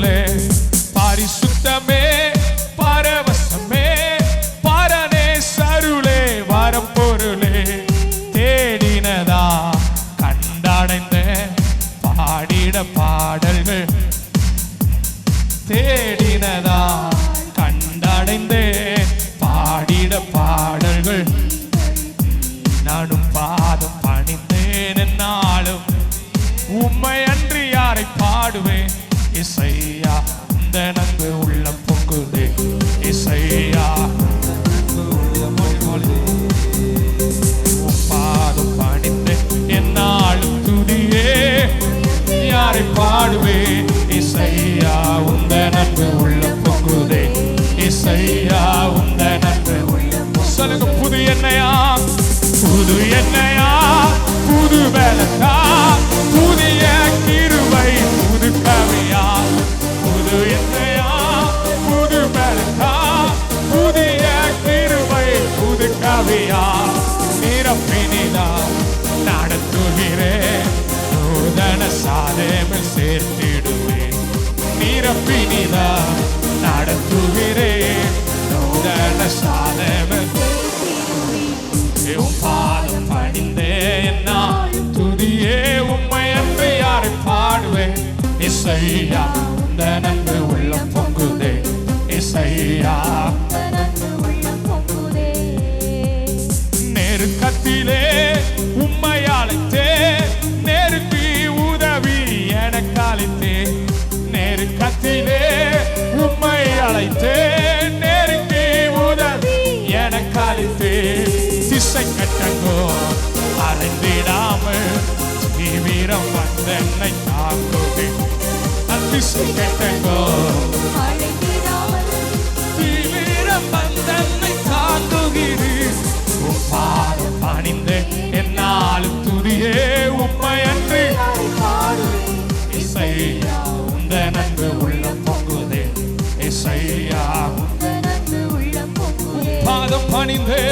பொருளே பரிசுத்தமே பரவசமே பரனே சருளே வரம் பொருளே தேடினதா கண்டடைந்த பாடிட பாடல்கள் தேடினதா கண்டடைந்தே பாடிட பாடல்கள் நானும் பாதம் பணிந்தேன் என்னாலும் உம்மை அன்றி யாரை பாடுவேன் இசையா இந்த நன்பு உள்ள பொங்குதே இசையா பாதம் பணிந்தேன் என்னாலும் துதியே யாரை பாடுவேன் இசையா உந்த நன்பு உள்ள பொங்குதே இசையா உந்த நன்பு சொல்லுங்க புது எண்ணெயா புது எண்ணெயா புது பலத்தா புதிய கிருபை புது கவியா புது எண்ணெயா புது பலத்தா புதிய கிருபை புது கவியா நிரப்பினிதா நடத்துகிறேன் நூதன சாதேமில் சேர்த்திடுவேன் நிரப்பினிதா நடத்துகிறேன் நூதன சாதேமில் பாதம் பணிந்தேன் நான் துதியே உம்மை அன்று யாரை பாடுவேன் இசையா இந்த நன்பு உள்ள பொங்குதே இசையா நெருக்கத்திலே உம்மை அழைத்தே நெருக்கி உதவி எனக்கு அழைத்தே நெருக்கத்திலே உம்மை அழைத்தே நெருக்கி உதவி எனக்கு அழைத்தே திசை கட்டங்கோ அறைந்திடாமல் தீவிரம் வந்தென்னை தாக்குதே திசை கட்டங்கோ தீவிரம் வந்தென்னை தாக்குகிறது பாதம் பணிந்து என்னாலும் துதியே உம்மை அன்று இசையா உந்த நன்பு உள்ள பொங்குதே இசையா பாதம் பணிந்தே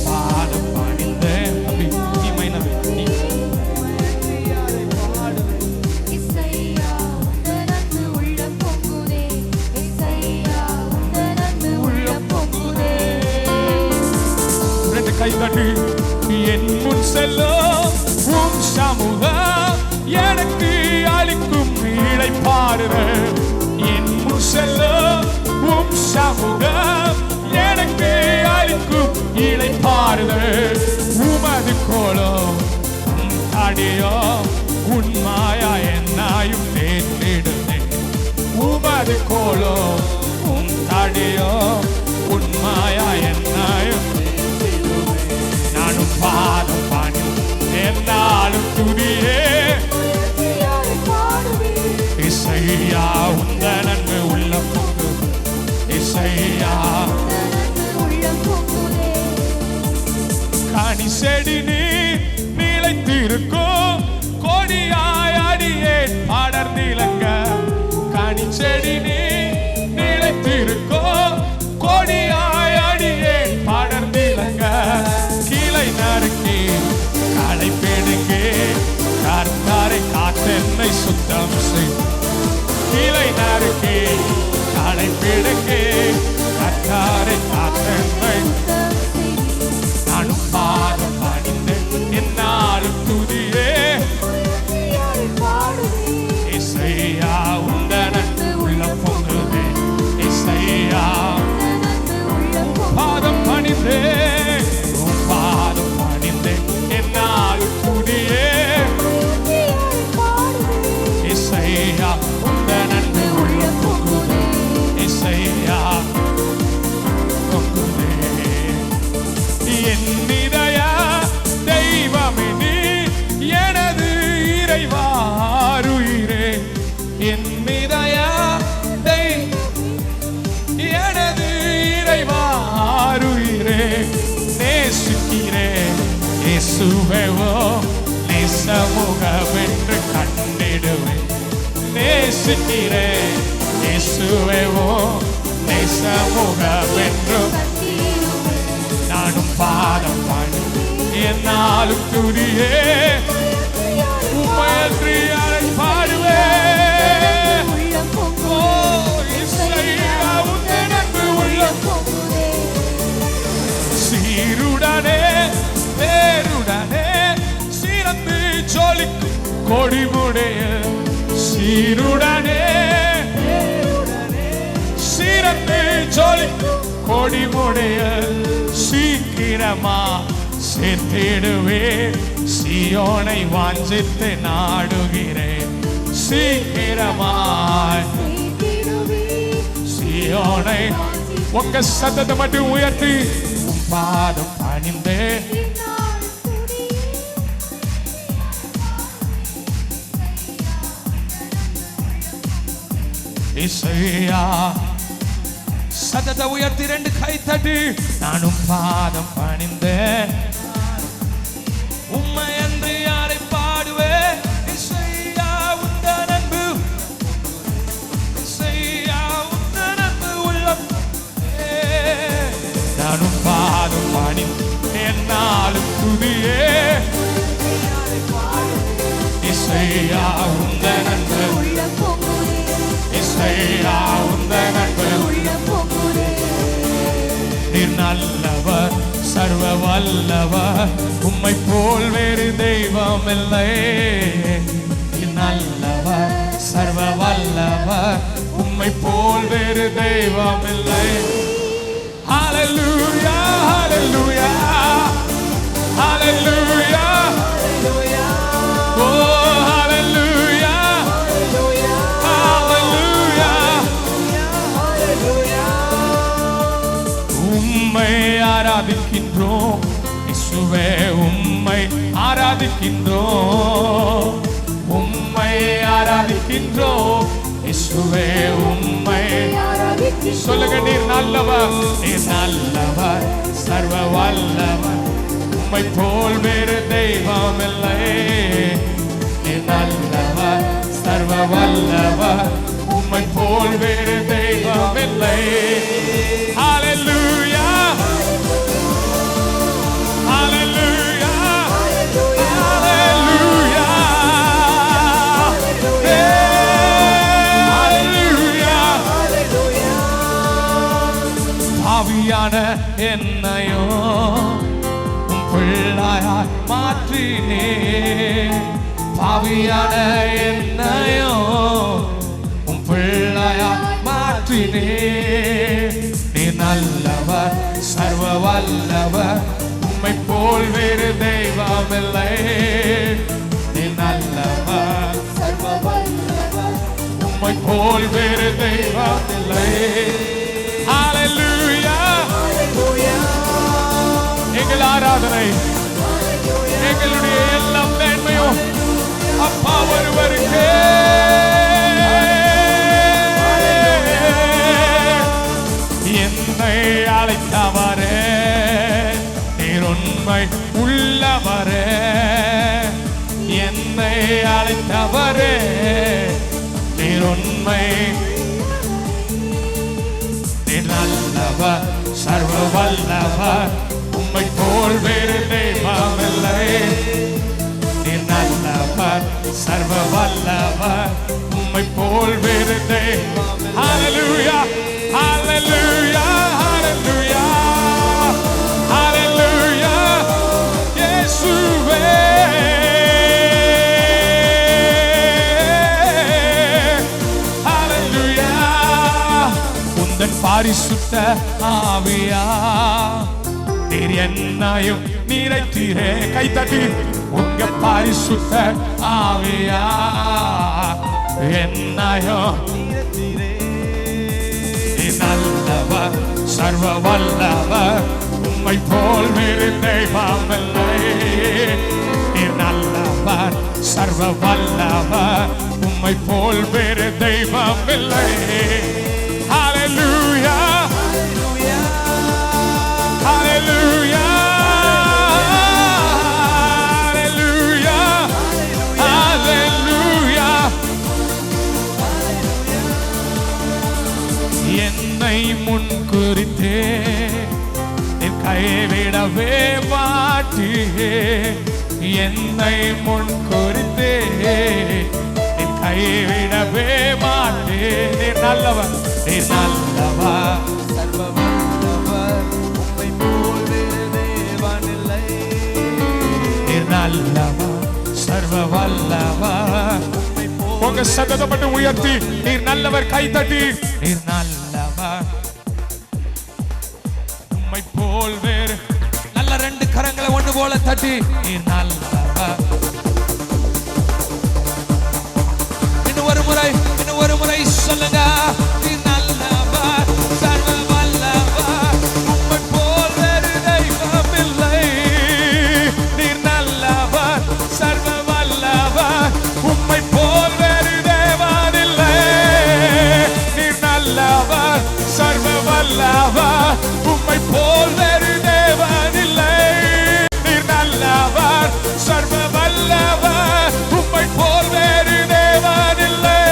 பாதம் பணிந்தே அப்படி நீ மைனவே நீ இசையா உந்த நன்பு உள்ள பொங்குதே இசையா உந்த நன்பு உள்ள பொங்குதே ரெண்டு கை தட்டி என் முன் செல்லும் உம் சமூகம் எனக்கு அளிக்கும் இளைப்பாறுதல் என் முன் செல்லும் உம் சமூகம் எனக்கு அளிக்கும் இளைப்பாறுதல் உமது கோலம் அடியோ உண்மாயா என்னாயும் தேற்றிடுதே உமது கோலம் அடியோ உண்மாயா என்னாயும் நானும் பாதம் பாடி என்னாலும் துதியே இசையா உந்த நன்மை உள்ள பொங்கு இசையா கனி செடி நீ நிலைத்திருக்கும் கொடியாய் அடியேன் அடர்ந்திலங்க கனி செடி நீ நிலைத்திருக்கும் கொடியாய் அடியேன் அடர்ந்திலங்க கிளை நறுக்கி களை பெடுங்கே கர்த்தாரை காத்தென்னை சுத்தம் செய் கிளை நறுக்கி களை பெடுங்கே கர்த்தாரை காத்தென்னை நானும் பாதம் பணிந்து என்னாலும் துதியே இசையா உந்த நன்பு உள்ள பொங்குதே இசையா பாதம் பணிந்தே பாதம் பணிந்தே என்னாலும் துதியே இசையா உந்த நன்பு உள்ள பொங்குதே இசையா பொங்குதே என் இதய தெய்வமே நீ எனது இறைவாருயிரே என் இதய எனது இறைவாருயிரே நேசிக்கிறே இயேசுவேவோ நேசமுகமென்று கண்டிடுவேன் நேசிக்கிறே இயேசுவேவோ நேசமுகமென்று நானும் பாதம் பாடி என்னாலும் துதியே உம்மை அன்றி யாரை பாடுவேன் ஓ கொடிமுடைய சீருடனே சீரத்தை ஜொலிக்கும் கொடிமுடைய சீக்கிரமா சேர்த்திடுவே சீயோனை வாஞ்சித்து நாடுகிறேன் சீக்கிரமாய் சீயோனை உங்க சத்தத்தை மட்டும் உயர்த்தி பாதம் பணிந்தே இசையா சத்தத்தை உயர்த்தி ரெண்டு கை தட்டி நானும் பாதம் பணிந்தேன் உம்மை என்று யாரை பாடுவேன் இசையா உந்தன் அன்பு இசையா உந்தன் அன்பு உள்ளம் நானும் பாதம் பணிந்தேன் என்னாலும் துதியே இசையா உந்தன் அன்பு இசையா உந்தன் அன்பு நீர் நல்லவர் சர்வ வல்லவர் உம்மை போல் வேறு தெய்வம் இல்லை நீர் நல்லவர் சர்வ வல்லவர் உம்மை போல் வேறு தெய்வம் இல்லை ஹalleluya ஹalleluya ஹalleluya oh hallelujah hallelujah உம்மை ஆராதிக்கின்றோம் இயேசுவே உம்மை ஆராதிக்கின்றோம் உம்மை ஆராதிக்கின்றோம் இயேசுவே உம்மை சொல்லுங்க நீர் நல்லவர் சர்வ வல்லவர் உம்மை போல் வேறு தெய்வம் இல்லை நீர் நல்லவர் சர்வ வல்லவர் உம்மை போல் வேறு தெய்வம் இல்லை ஹalleluya ஹalleluya ஹalleluya ஹalleluya பாவியான என்னையோ உம் பிள்ளையாய் மாற்றினே பாவியான என்னையோ உம் பிள்ளையாய் மாற்றினே நீ நல்லவர் சர்வ வல்லவர் உம்மை போல் வேறு தெய்வம் இல்லை நீ நல்லவர் சர்வ வல்லவர் உம்மை போல் வேறு தெய்வம் இல்லை ஹalleluya எங்கள் ஆராதனை எங்களுடைய எல்லாம் மேன்மையும் அப்பா ஒருவருக்கே என்னை அழைத்தவரே நீர் உண்மை உள்ளவரே என்னை அழைத்தவரே நீர் உண்மை நீர் நல்லவர் சர்வ வல்லவர் உம்மை போல் வேறு தெய்வம் இல்லை நீர் நல்லவர் சர்வ வல்லவர் உம்மை போல் வேறு தெய்வம் ஹalleluya ஹalleluya ஹalleluya ஹalleluya இயேசுவே ஹalleluya உந்தன் பரிசுத்த ஆவியா நீர் என்னையும் நிறைத்தீரே கை தட்டி உங்க பரிசுத்த ஆவியா என்னையும் நல்லவர் சர்வ வல்லவர் உம்மை போல் வேறு தெய்வம் இல்லை நீர் நல்லவர் சர்வ வல்லவர் உம்மை போல் வேறு தெய்வம் இல்லை ஹalleluya ஹalleluya ஹalleluya ஹalleluya என்னை முன் குறித்தே கைவிடவே மாட்டீரே என்னை முன் குறித்தே கைவிடவே மாட்டேன் நல்லவர் நல்லவர் சர்வ வல்லவர் உம்மை போல் வேறு தேவன் இல்லை நல்லவர் சர்வ வல்லவர். உங்க சத்தத்தை மட்டும் உயர்த்தி நீர் நல்லவர், கை தட்டி நீர் நல்லவர், உம்மை போல் வேறு. நல்ல ரெண்டு கரங்களை ஒன்று போல தட்டி நீர் நல்லவர். இன்னும் ஒரு முறை சொல்லுங்க. நீர் நல்லவர், சர்வ வல்லவர், உம்மை போல் வேறு தெய்வம் இல்லை. நீர் நல்லவர், சர்வ வல்லவர், உம்மை போல் வேறு தேவன் இல்லை. நீர் நல்லவர், சர்வ வல்லவர், உம்மை போல் வேறு தேவன் இல்லை. நீர் நல்லவர், சர்வ வல்லவர், உம்மை போல் வேறு தேவன் இல்லை.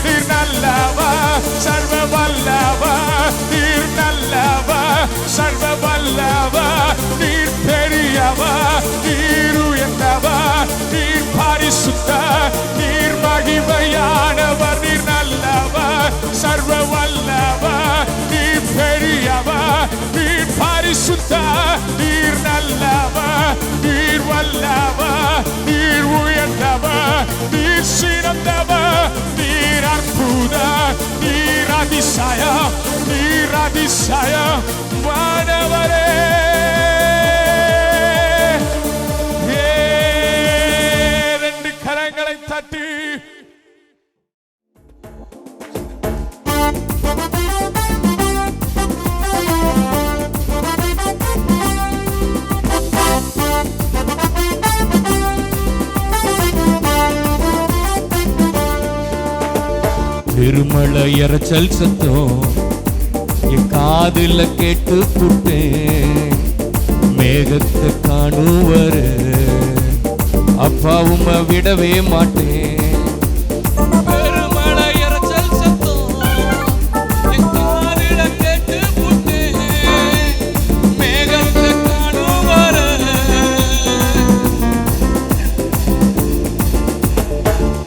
நீர் நல்லவர், சர்வ வல்லவர், நீர் நல்லவர், சர்வ வல்லவர், நீர் பெரியவர், நீர் உயர்ந்தவர், நீர் பரிசுத்தர், நீர் மகிமையானவர். நீர் நல்லவர், சர்வ வல்லவர், நீர் பெரியவர், நீர் பரிசுத்தர், நீர் நல்லவர், நீர் வல்லவர், நீர் உயர்ந்தவர், நீர் சிறந்தவர், நீர் அற்புதர், நீர் அதிசயம், நீர் அதிசயம் வானவரே. ரெண்டு கரங்களை தட்டி பெருமழை இறைச்சல் சத்தம் என் காதுல கேட்டு புட்டேன். மேகத்தை காணுவரு அப்பா உம்மை விடவே மாட்டேன். பெருமழை இறைச்சல் சத்தம் என் காதுல கேட்டு புட்டேன். மேகத்தை காணுவரு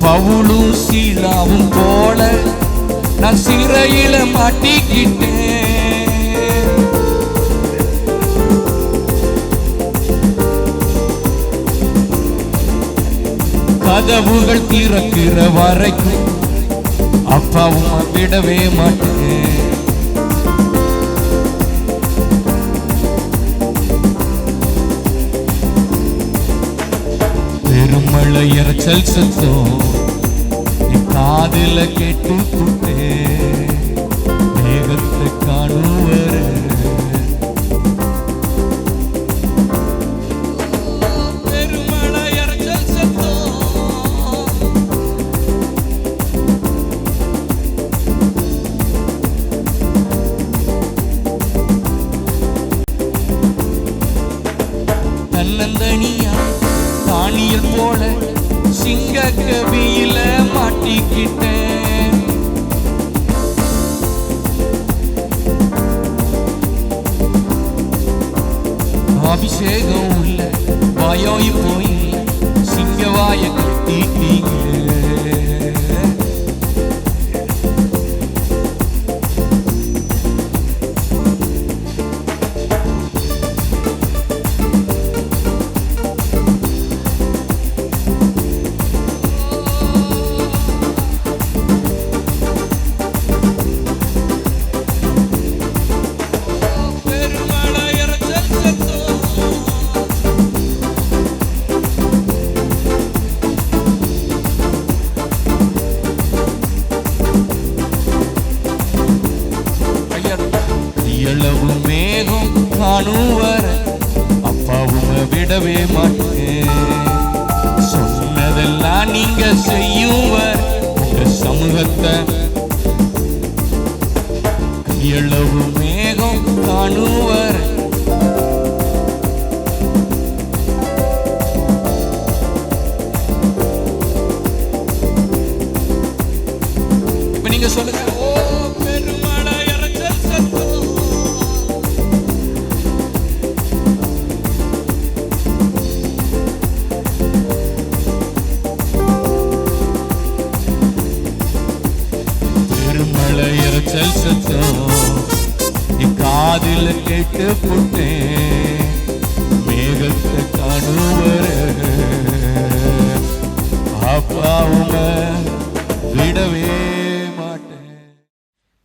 பவுலும் சீலாவும் போல நான் சிறையில மாட்டிக்கிட்டேன். கதவுகள் திறக்கிற வரைக்கும் அப்பாவும் விடவே மாட்டேன். பெருமழை இறைச்சல் சத்தம் என் காதுல கேட்டு புட்டேன். மேகத்தை காணுவரு பெருமழை இறைச்சல் சத்தம் தன்னந்தனியா தானியல் போல சிங்க கவியில மாட்டிக்கிட்டேன். அபிஷேகம் உள்ள வாயோ இப்போ இல்ல, சிங்கவாய கட்டிட்டீங்க. எழவு மேகம் காணுவர அப்பாவும் விடவே மாட்டேன். சொன்னதெல்லாம் நீங்க செய்யுவர் உங்க சமூகத்தை. எழவு மேகம் காணுவர இப்ப நீங்க சொல்லுங்க. இறைச்சல் சத்தம் என் காதில் கேட்டு புட்டேன். மேகத்தை காணுவர அப்பாவுங்க விடவே மாட்டேன்.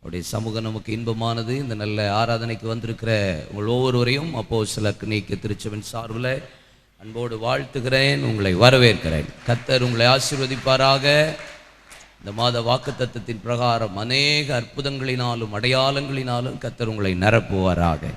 அவருடைய சமூகம் நமக்கு இன்பமானது. இந்த நல்ல ஆராதனைக்கு வந்திருக்கிற உங்கள் ஒவ்வொருவரையும் அப்போஸ்தலர் கிணைக்கு திருச்சபையின் சார்பில் அன்போடு வாழ்த்துகிறேன், உங்களை வரவேற்கிறேன். கர்த்தர் உங்களை ஆசீர்வதிப்பாராக. இந்த மாத வாக்குத்தத்தத்தின் பிரகாரம் அநேக அற்புதங்களினாலும் அடையாளங்களினாலும் கர்த்தர் உங்களை நிரப்புவாராக.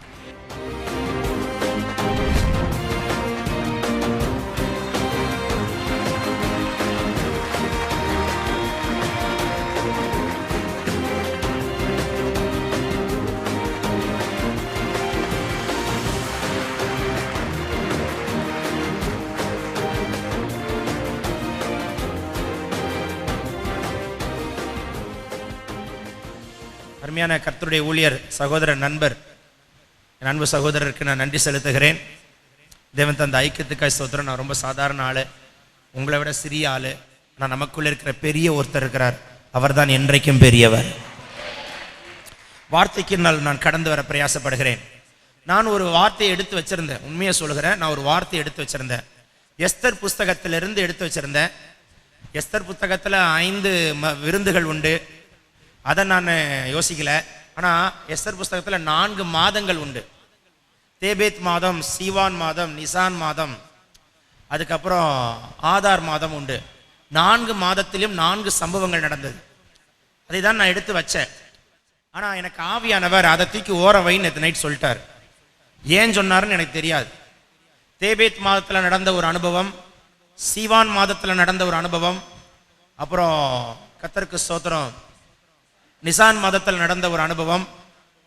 அருமையான கர்த்தருடைய ஊழியர் சகோதரர் நண்பர், என் அன்பு சகோதரருக்கு நான் நன்றி செலுத்துகிறேன். தேவன் தந்த ஐக்கியத்துக்காய் ஸ்தோத்திரம். நான் ரொம்ப சாதாரண ஆள், உங்களை விட சிறிய ஆள். ஆனால் நமக்குள்ள இருக்கிற பெரிய ஒருத்தர் இருக்கிறார், அவர் தான் என்றைக்கும் பெரியவர். வார்த்தைக்கு நான் கடந்து வர பிரயாசப்படுகிறேன். நான் ஒரு வார்த்தையை எடுத்து வச்சிருந்தேன், உண்மையை சொல்கிறேன். நான் ஒரு வார்த்தையை எடுத்து வச்சிருந்தேன், எஸ்தர் புஸ்தகத்திலிருந்து எடுத்து வச்சிருந்தேன். எஸ்தர் புத்தகத்தில் 5 விருந்துகள் உண்டு, அதை நான் யோசிக்கல. ஆனால் எஸ்தர் புஸ்தகத்தில் 4 மாதங்கள் உண்டு. தேபேத் மாதம், சீவான் மாதம், நிசான் மாதம், அதுக்கப்புறம் ஆதார் மாதம் உண்டு. 4 மாதத்திலும் 4 சம்பவங்கள் நடந்தது. அதை தான் நான் எடுத்து வச்சேன். ஆனால் எனக்கு ஆவியானவர் அதை தூக்கி ஓரம் வைன்னு நேற்று நைட் சொல்லிட்டார். ஏன் சொன்னாருன்னு எனக்கு தெரியாது. தேபேத் மாதத்தில் நடந்த ஒரு அனுபவம், சீவான் மாதத்தில் நடந்த ஒரு அனுபவம், அப்புறம் கர்த்தருக்கு ஸ்தோத்திரம் நிசான் மாதத்தில் நடந்த ஒரு அனுபவம்,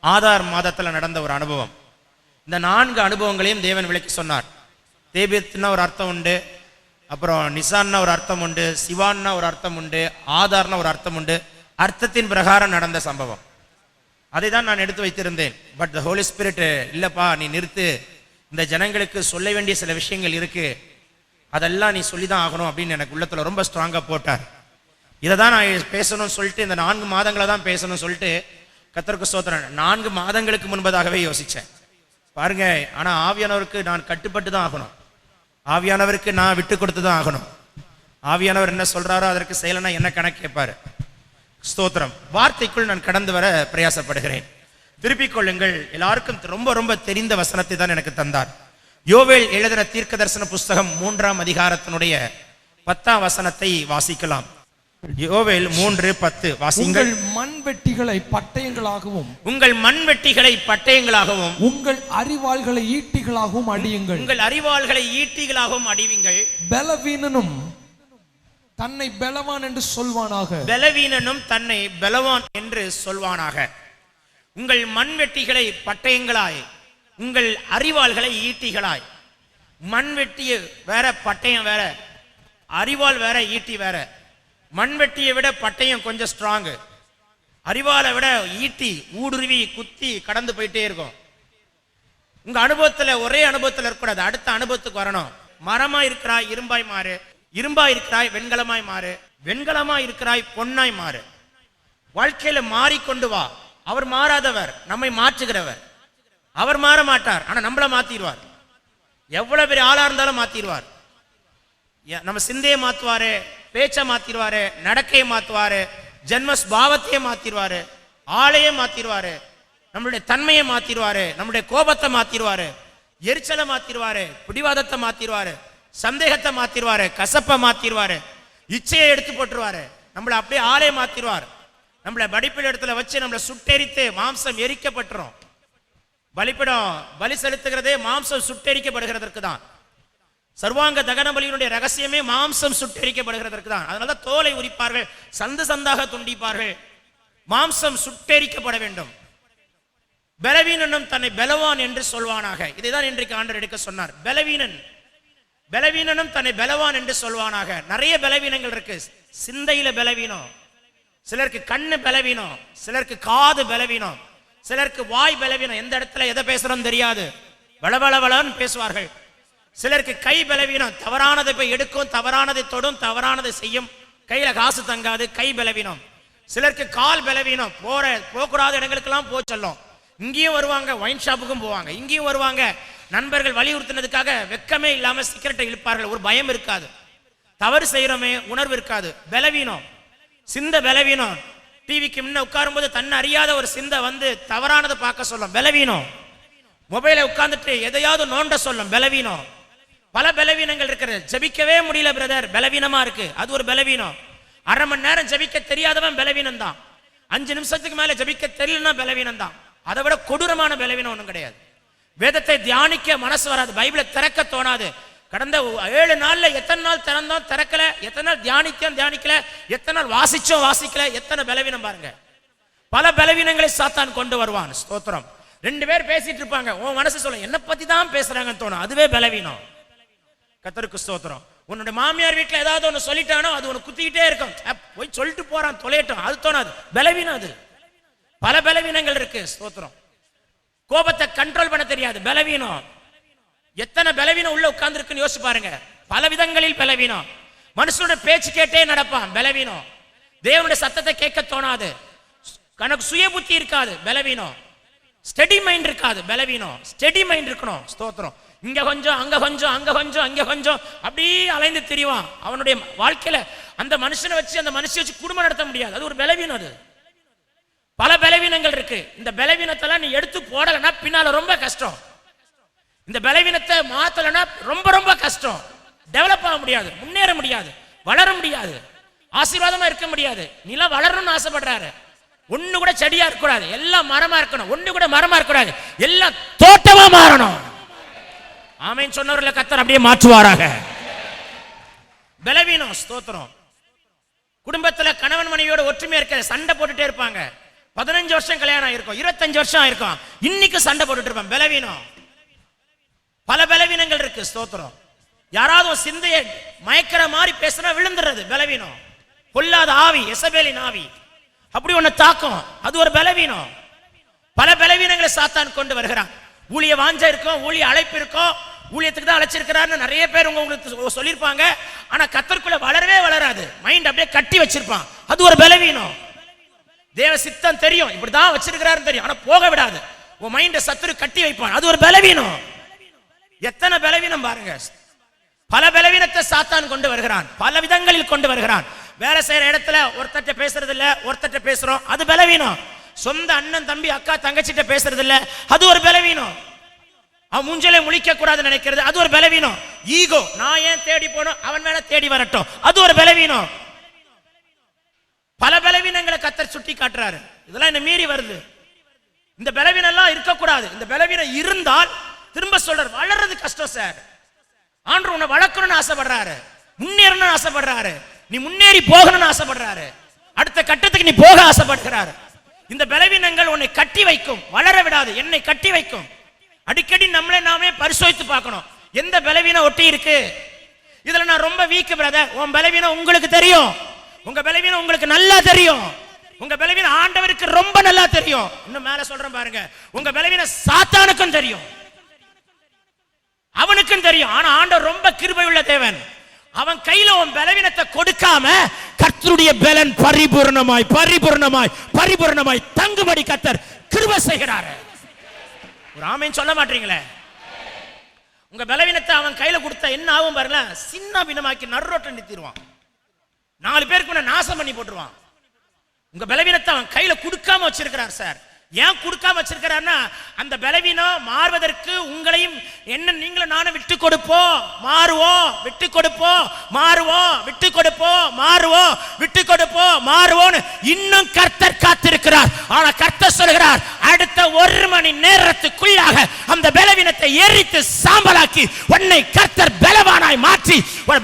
ஆதார் மாதத்தில் நடந்த ஒரு அனுபவம். இந்த 4 அனுபவங்களையும் தேவன் விளக்கி சொன்னார். தேபேத்னா ஒரு அர்த்தம் உண்டு, அப்புறம் நிசான்னா ஒரு அர்த்தம் உண்டு, சிவான்னா ஒரு அர்த்தம் உண்டு, ஆதார்னா ஒரு அர்த்தம் உண்டு. அர்த்தத்தின் பிரகாரம் நடந்த சம்பவம். அதை தான் நான் எடுத்து வைத்திருந்தேன். பட் த ஹோலி ஸ்பிரிட் இல்லப்பா, நீ நிறுத்து, இந்த ஜனங்களுக்கு சொல்ல வேண்டிய சில விஷயங்கள் இருக்கு, அதெல்லாம் நீ சொல்லி தான் ஆகணும் அப்படின்னு எனக்கு உள்ளத்துல ரொம்ப ஸ்ட்ராங்கா போட்டார். இதை தான் நான் பேசணும்னு சொல்லிட்டு, இந்த 4 மாதங்களை தான் பேசணும்னு சொல்லிட்டு கர்த்தருக்கு ஸ்தோத்திரம் 4 மாதங்களுக்கு முன்பதாகவே யோசித்தேன் பாருங்க. ஆனால் ஆவியானவருக்கு நான் கட்டுப்பட்டு தான் ஆகணும், ஆவியானவருக்கு நான் விட்டு கொடுத்து தான் ஆகணும். ஆவியானவர் என்ன சொல்றாரோ அதற்கு செயலனா என்ன கணக்கு கேட்பாரு. ஸ்தோத்திரம். வார்த்தைக்குள் நான் கடந்து வர பிரயாசப்படுகிறேன். திருப்பிக் கொள்ளுங்கள். எல்லாருக்கும் ரொம்ப ரொம்ப தெரிந்த வசனத்தை தான் எனக்கு தந்தார். யோவேல் எழுதின தீர்க்க தரிசன புஸ்தகம் 3ஆம் அதிகாரத்தினுடைய 10ஆம் வசனத்தை வாசிக்கலாம். யோவேல் 3:10 வாசிங்கள். உங்கள் மண்வெட்டிகளை பட்டயங்களாகவும், உங்கள் மண்வெட்டிகளை பட்டயங்களாகவும், உங்கள் அரிவாள்களை ஈட்டிகளாகவும் அடியுங்கள். உங்கள் அரிவாள்களை ஈட்டிகளாகவும் அடிவீங்கள். பலவீனனும் தன்னை பலவான் என்று சொல்வானாக. பலவீனனும் தன்னை பலவான் என்று சொல்வானாக. உங்கள் மண்வெட்டிகளை பட்டயங்களாய், உங்கள் அரிவாள்களை ஈட்டிகளாய். மண்வெட்டிய வேற, பட்டயம் வேற, அரிவாள் வேற, ஈட்டி வேற. மண்வெட்டியை விட பட்டயம் கொஞ்சம் ஸ்ட்ராங்கு, அரிவாளை விட ஈட்டி ஊடுருவி குத்தி கடந்து போயிட்டே இருக்கும். உங்க அனுபவத்துல ஒரே அனுபவத்தில் இருக்கக்கூடாது, அடுத்த அனுபவத்துக்கு வரணும். மரமா இருக்கிறாய் இரும்பாய் மாறு, இரும்பாய் இருக்கிறாய் வெண்கலமாய் மாறு, வெண்கலமாய் இருக்கிறாய் பொன்னாய் மாறு. வாழ்க்கையில மாறிக்கொண்டு வா. அவர் மாறாதவர், நம்மை மாற்றுகிறவர். அவர் மாற மாட்டார், ஆனா நம்மள மாத்திடுவார். எவ்வளவு பெரிய ஆளா இருந்தாலும் மாத்திடுவார். நம்ம சிந்தையை மாத்துவாரு, பேச்சை மாத்திடுவாரு, நடக்கையை மாத்துவாரு, ஜென்ம பாவத்தையே மாத்திடுவாரு, ஆளையே மாத்திடுவாரு, நம்மளுடைய தன்மையை மாத்திடுவாரு, நம்மளுடைய கோபத்தை மாத்திடுவாரு, எரிச்சலை மாத்திடுவாரு, பிடிவாதத்தை மாத்திடுவாரு, சந்தேகத்தை மாத்திடுவாரு, கசப்பை மாத்திடுவாரு, இச்சையை எடுத்து போட்டுருவாரு, நம்மளை அப்படியே ஆளே மாத்திடுவார். நம்மளை பலிபீட இடத்துல வச்சு நம்மளை சுட்டெரித்து மாம்சம் எரிக்கப்பட்டுரும். பலிபீடம் பலி செலுத்துகிறதே மாம்சம் சுட்டெரிக்கப்படுகிறதற்கு தான். சர்வாங்க தகன பலியினுடைய ரகசியமே மாம்சம் சுட்டெரிக்கப்படுகிறதற்கு தான். அதனால தோலை உரிப்பார்கள், சந்து சந்தாக துண்டிப்பார்கள். மாம்சம் சுட்டெரிக்கப்பட வேண்டும். பலவீனனும் தன்னை பலவான் என்று சொல்வானாக. இதைதான் இன்றைக்கு ஆண்டவர் எடுக்க சொன்னார். பலவீனனும் தன்னை பலவான் என்று சொல்வானாக. நிறைய பலவீனங்கள் இருக்கு. சிந்தையில பலவீனம், சிலருக்கு கண்ணு பலவீனம், சிலருக்கு காது பலவீனம், சிலருக்கு வாய் பலவீனம். எந்த இடத்துல எதை பேசுறோம் தெரியாது, பலபலபலன்னு பேசுவார்கள். சிலருக்கு கை பலவீனம், தவறானதை போய் எடுக்கும், தவறானதை தொடும், தவறானதை செய்யும், கையில காசு தங்காது, கை பலவீனம். சிலருக்கு கால் பலவீனம், போகக்கூடாத இடங்களுக்கெல்லாம் போய் சொல்லும். இங்கேயும் வருவாங்க, ஒயின் ஷாப்புக்கும் போவாங்க, இங்கேயும் வருவாங்க. நண்பர்கள் வலியுறுத்தினதுக்காக வெக்கமே இல்லாம சிகரெட்டை இழுப்பார்கள், ஒரு பயம் இருக்காது. தவறு செய்யறோமே உணர்வு இருக்காது, பலவீனம், சிந்த பலவீனம். டிவிக்கு முன்ன உட்காரும் போது தன்னை அறியாத ஒரு சிந்தை வந்து தவறானதை பார்க்க சொல்லும், பலவீனம். மொபைலை உட்கார்ந்துட்டு எதையாவது நோண்ட சொல்லும், பலவீனம். பல பலவீனங்கள் இருக்கிறது. ஜபிக்கவே முடியல பிரதர், பலவீனமா இருக்கு, அது ஒரு பலவீனம். அரை மணி நேரம் ஜபிக்க தெரியாதவன் பலவீனம் தான். 5 நிமிஷத்துக்கு மேல ஜபிக்க தெரியலன்னா பலவீனம் தான். அதை விட கொடூரமான பலவீனம் ஒன்றும் கிடையாது. வேதத்தை தியானிக்க மனசு வராது, பைபிளை திறக்க தோணாது. கடந்த 7 நாள்ல எத்தனை நாள் திறந்தோம் திறக்கல, எத்தனை நாள் தியானிக்கல, எத்தனை நாள் வாசிக்கல, எத்தனை பலவீனம் பாருங்க. பல பலவீனங்களை சாத்தான் கொண்டு வருவான். ஸ்தோத்திரம். 2 பேர் பேசிட்டு இருப்பாங்க, உன் மனசு சொல்ல என்ன பத்தி தான் பேசுறாங்கன்னு தோணும், அதுவே பலவீனம். கர்த்தருக்கு ஸ்தோத்திரம். உன்னுடைய மாமியார் வீட்டில் ஏதாவது ஒன்று சொல்லிட்டானோ அது உனக்கு குத்திக்கிட்டே இருக்கும், போய் சொல்லிட்டு போறான் தொலையட்டும், அது தோணாது, பலவீனம். அது பல பலவீனங்கள் இருக்கு. ஸ்தோத்திரம். கோபத்தை கண்ட்ரோல் பண்ண தெரியாது, பலவீனம். எத்தனை பலவீனம் உள்ள உட்கார்ந்து இருக்குன்னு யோசிச்சு பாருங்க. பல விதங்களில் பலவீனம். மனுஷனோட பேச்சு கேட்டே நடப்பான், பலவீனம். தேவனுடைய சத்தத்தை கேட்க தோணாது, கணக்கு சுய புத்தி இருக்காது, பலவீனம். ஸ்டெடி மைண்ட் இருக்காது, பலவீனம். ஸ்டெடி மைண்ட் இருக்கணும். ஸ்தோத்திரம். இங்க கொஞ்சம் அங்க கொஞ்சம் அங்க கொஞ்சம் அங்க கொஞ்சம் அப்படியே அலைந்து திரிவான். அவனுடைய வாழ்க்கையில அந்த மனுஷனை வச்சு அந்த மனுஷனை வச்சு குடும்பம் நடத்த முடியாது, அது ஒரு பலவீனம். அது பல பலவீனங்கள் இருக்கு. இந்த பலவீனத்தெல்லாம் நீ எடுத்து போடலைன்னா பின்னால ரொம்ப கஷ்டம். இந்த பலவீனத்தை மாத்தலைன்னா ரொம்ப ரொம்ப கஷ்டம். டெவலப் ஆக முடியாது, முன்னேற முடியாது, வளர முடியாது, ஆசீர்வாதமா இருக்க முடியாது. நீலாம் வளரணும்னு ஆசைப்படுறாரு, ஒண்ணு கூட செடியா இருக்கக்கூடாது, எல்லாம் மரமா இருக்கணும். ஒண்ணு கூட மரமா இருக்கக்கூடாது, எல்லாம் தோட்டமா மாறணும். ஆமென் சொன்னவர்களை கர்த்தர் அப்படியே மாற்றுவாராக. பலவீனம். ஸ்தோத்திரம். குடும்பத்துல கணவன் மனைவியோட ஒற்றுமையா இருக்க, சண்டை போட்டுட்டே இருப்பாங்க. 15 வருஷம் கல்யாணம் ஆயிருக்கும், 25 வருஷம் ஆயிருக்கும், இன்னைக்கு சண்டை போட்டுட்டு இருப்பான், பலவீனம். பல பலவீனங்கள் இருக்கு. ஸ்தோத்திரம். யாராவது சிந்தையை மயக்கிற மாதிரி பேசுனா விழுந்துறது, பலவீனம். பொல்லாத ஆவி, எசபேலின் ஆவி அப்படி ஒண்ணு தாக்கும், அது ஒரு பலவீனம். பல பலவீனங்களை சாத்தான் கொண்டு வருகிறான். ஊழிய வாஞ்ச இருக்கும், ஊழிய அழைப்பு இருக்கும், ஊழியத்துக்கு தான் அழைச்சிருக்கிறாருன்னு நிறைய பேர் உங்களுக்கு சொல்லியிருப்பாங்க. ஆனா கர்த்தருக்குள்ள வளரவே வளராது, மைண்ட் அப்படியே கட்டி வச்சிருப்பான், அது ஒரு பலவீனம். தேவ சித்தம் தெரியும், இப்படிதான் வச்சிருக்கிறாருன்னு தெரியும், ஆனா போக விடாது. உன் மைண்ட சத்துரு கட்டி வைப்பான், அது ஒரு பலவீனம். எத்தனை பலவீனம் பாருங்க. பல பலவீனத்தை சாத்தான் கொண்டு வருகிறான், பல விதங்களில் கொண்டு வருகிறான். வேலை செய்யற இடத்துல ஒருத்தட்ட பேசுறது இல்ல, ஒருத்தட்ட பேசுறோம், அது பலவீனம். சொந்த அண்ணன் தம்பி அக்கா தங்கச்சிட்ட பேசுறது இல்ல, அது ஒரு பலவீனம். அவன் மூஞ்சலே முழிக்க கூடாது நினைக்கிறது, அது ஒரு பலவீனம். ஈகோ, நான் ஏன் தேடி போனோம், அவன் மேல தேடி வரட்டும், அது ஒரு பலவீனம். பல பலவீனங்களை கர்த்தர் சுட்டி காட்டுறாரு. இதெல்லாம் என்ன மீறி வருது. இந்த பலவீனம் எல்லாம் இருக்கக்கூடாது. இந்த பலவீனம் இருந்தால் திரும்ப சொல்றாரு, வளர்றது கஷ்டம் சார். ஆண்டவர் உன்னை வளர்க்கணும்னு ஆசைப்படுறாரு, முன்னேறணும்னு ஆசைப்படுறாரு, நீ முன்னேறி போகணும்னு ஆசைப்படுறாரு, அடுத்த கட்டத்துக்கு நீ போக ஆசைப்படுகிறாரு. இந்த பலவீனங்கள் உன்னை கட்டி வைக்கும், வளர விடாது, என்னை கட்டி வைக்கும். அடிக்கடி நம்மளே நாமே பரிசோதித்து பார்க்கணும், எந்த பலவீனம் ஒட்டி இருக்கு. இதுல நான் ரொம்ப வீக் பிரதர், உன் பலவீனம் உங்களுக்கு தெரியும், உங்க பலவீனம் உங்களுக்கு நல்லா தெரியும், உங்க பலவீனம் ஆண்டவருக்கு ரொம்ப நல்லா தெரியும். இன்னும் மேல சொல்றேன் பாருங்க, உங்க பலவீனம் சாத்தானுக்கும் தெரியும், அவனுக்கும் தெரியும். ஆனா ஆண்டவர் ரொம்ப கிருபை உள்ள தேவன், அவன் கையில உன் பலவீனத்தை கொடுக்காம கர்த்தருடைய பலன் பரிபூர்ணமாய் பரிபூர்ணமாய் பரிபூர்ணமாய் தங்குபடி கர்த்தர் கிருபை செய்கிறார். ஒரு ஆமென் சொல்ல மாட்டீங்களே. உங்க பலவீனத்தை அவன் கையில கொடுத்தா என்ன ஆகும் பாருங்க, சின்ன பின்னமாக்கி நடுரோட்ட நிறுத்திடுவான், 4 பேருக்கு முன்ன நாசம் பண்ணி போட்டுருவான். உங்க பலவீனத்தை அவன் கையில கொடுக்காம வச்சிருக்கிறார் சார். ஏன் கொடுக்காம வச்சிருக்கிறார்னா, அந்த பலவீனம் மாறுவதற்கு உங்களையும் என்ன நீங்களும் நானும் விட்டு கொடுப்போம், மாறுவோம், விட்டு கொடுப்போம், மாறுவோம், விட்டு கொடுப்போம், மாறுவோம், விட்டு கொடுப்போம், மாறுவோம். இன்னும் கர்த்தர் காத்திருக்கிறார். ஆனா கர்த்தர் சொல்கிறார், அடுத்த 1 மணி நேரத்துக்குள்ளாக அந்த பலவீனத்தை எரித்து சாம்பலாக்கி உன்னை கர்த்தர் பலவானாய் மாற்றி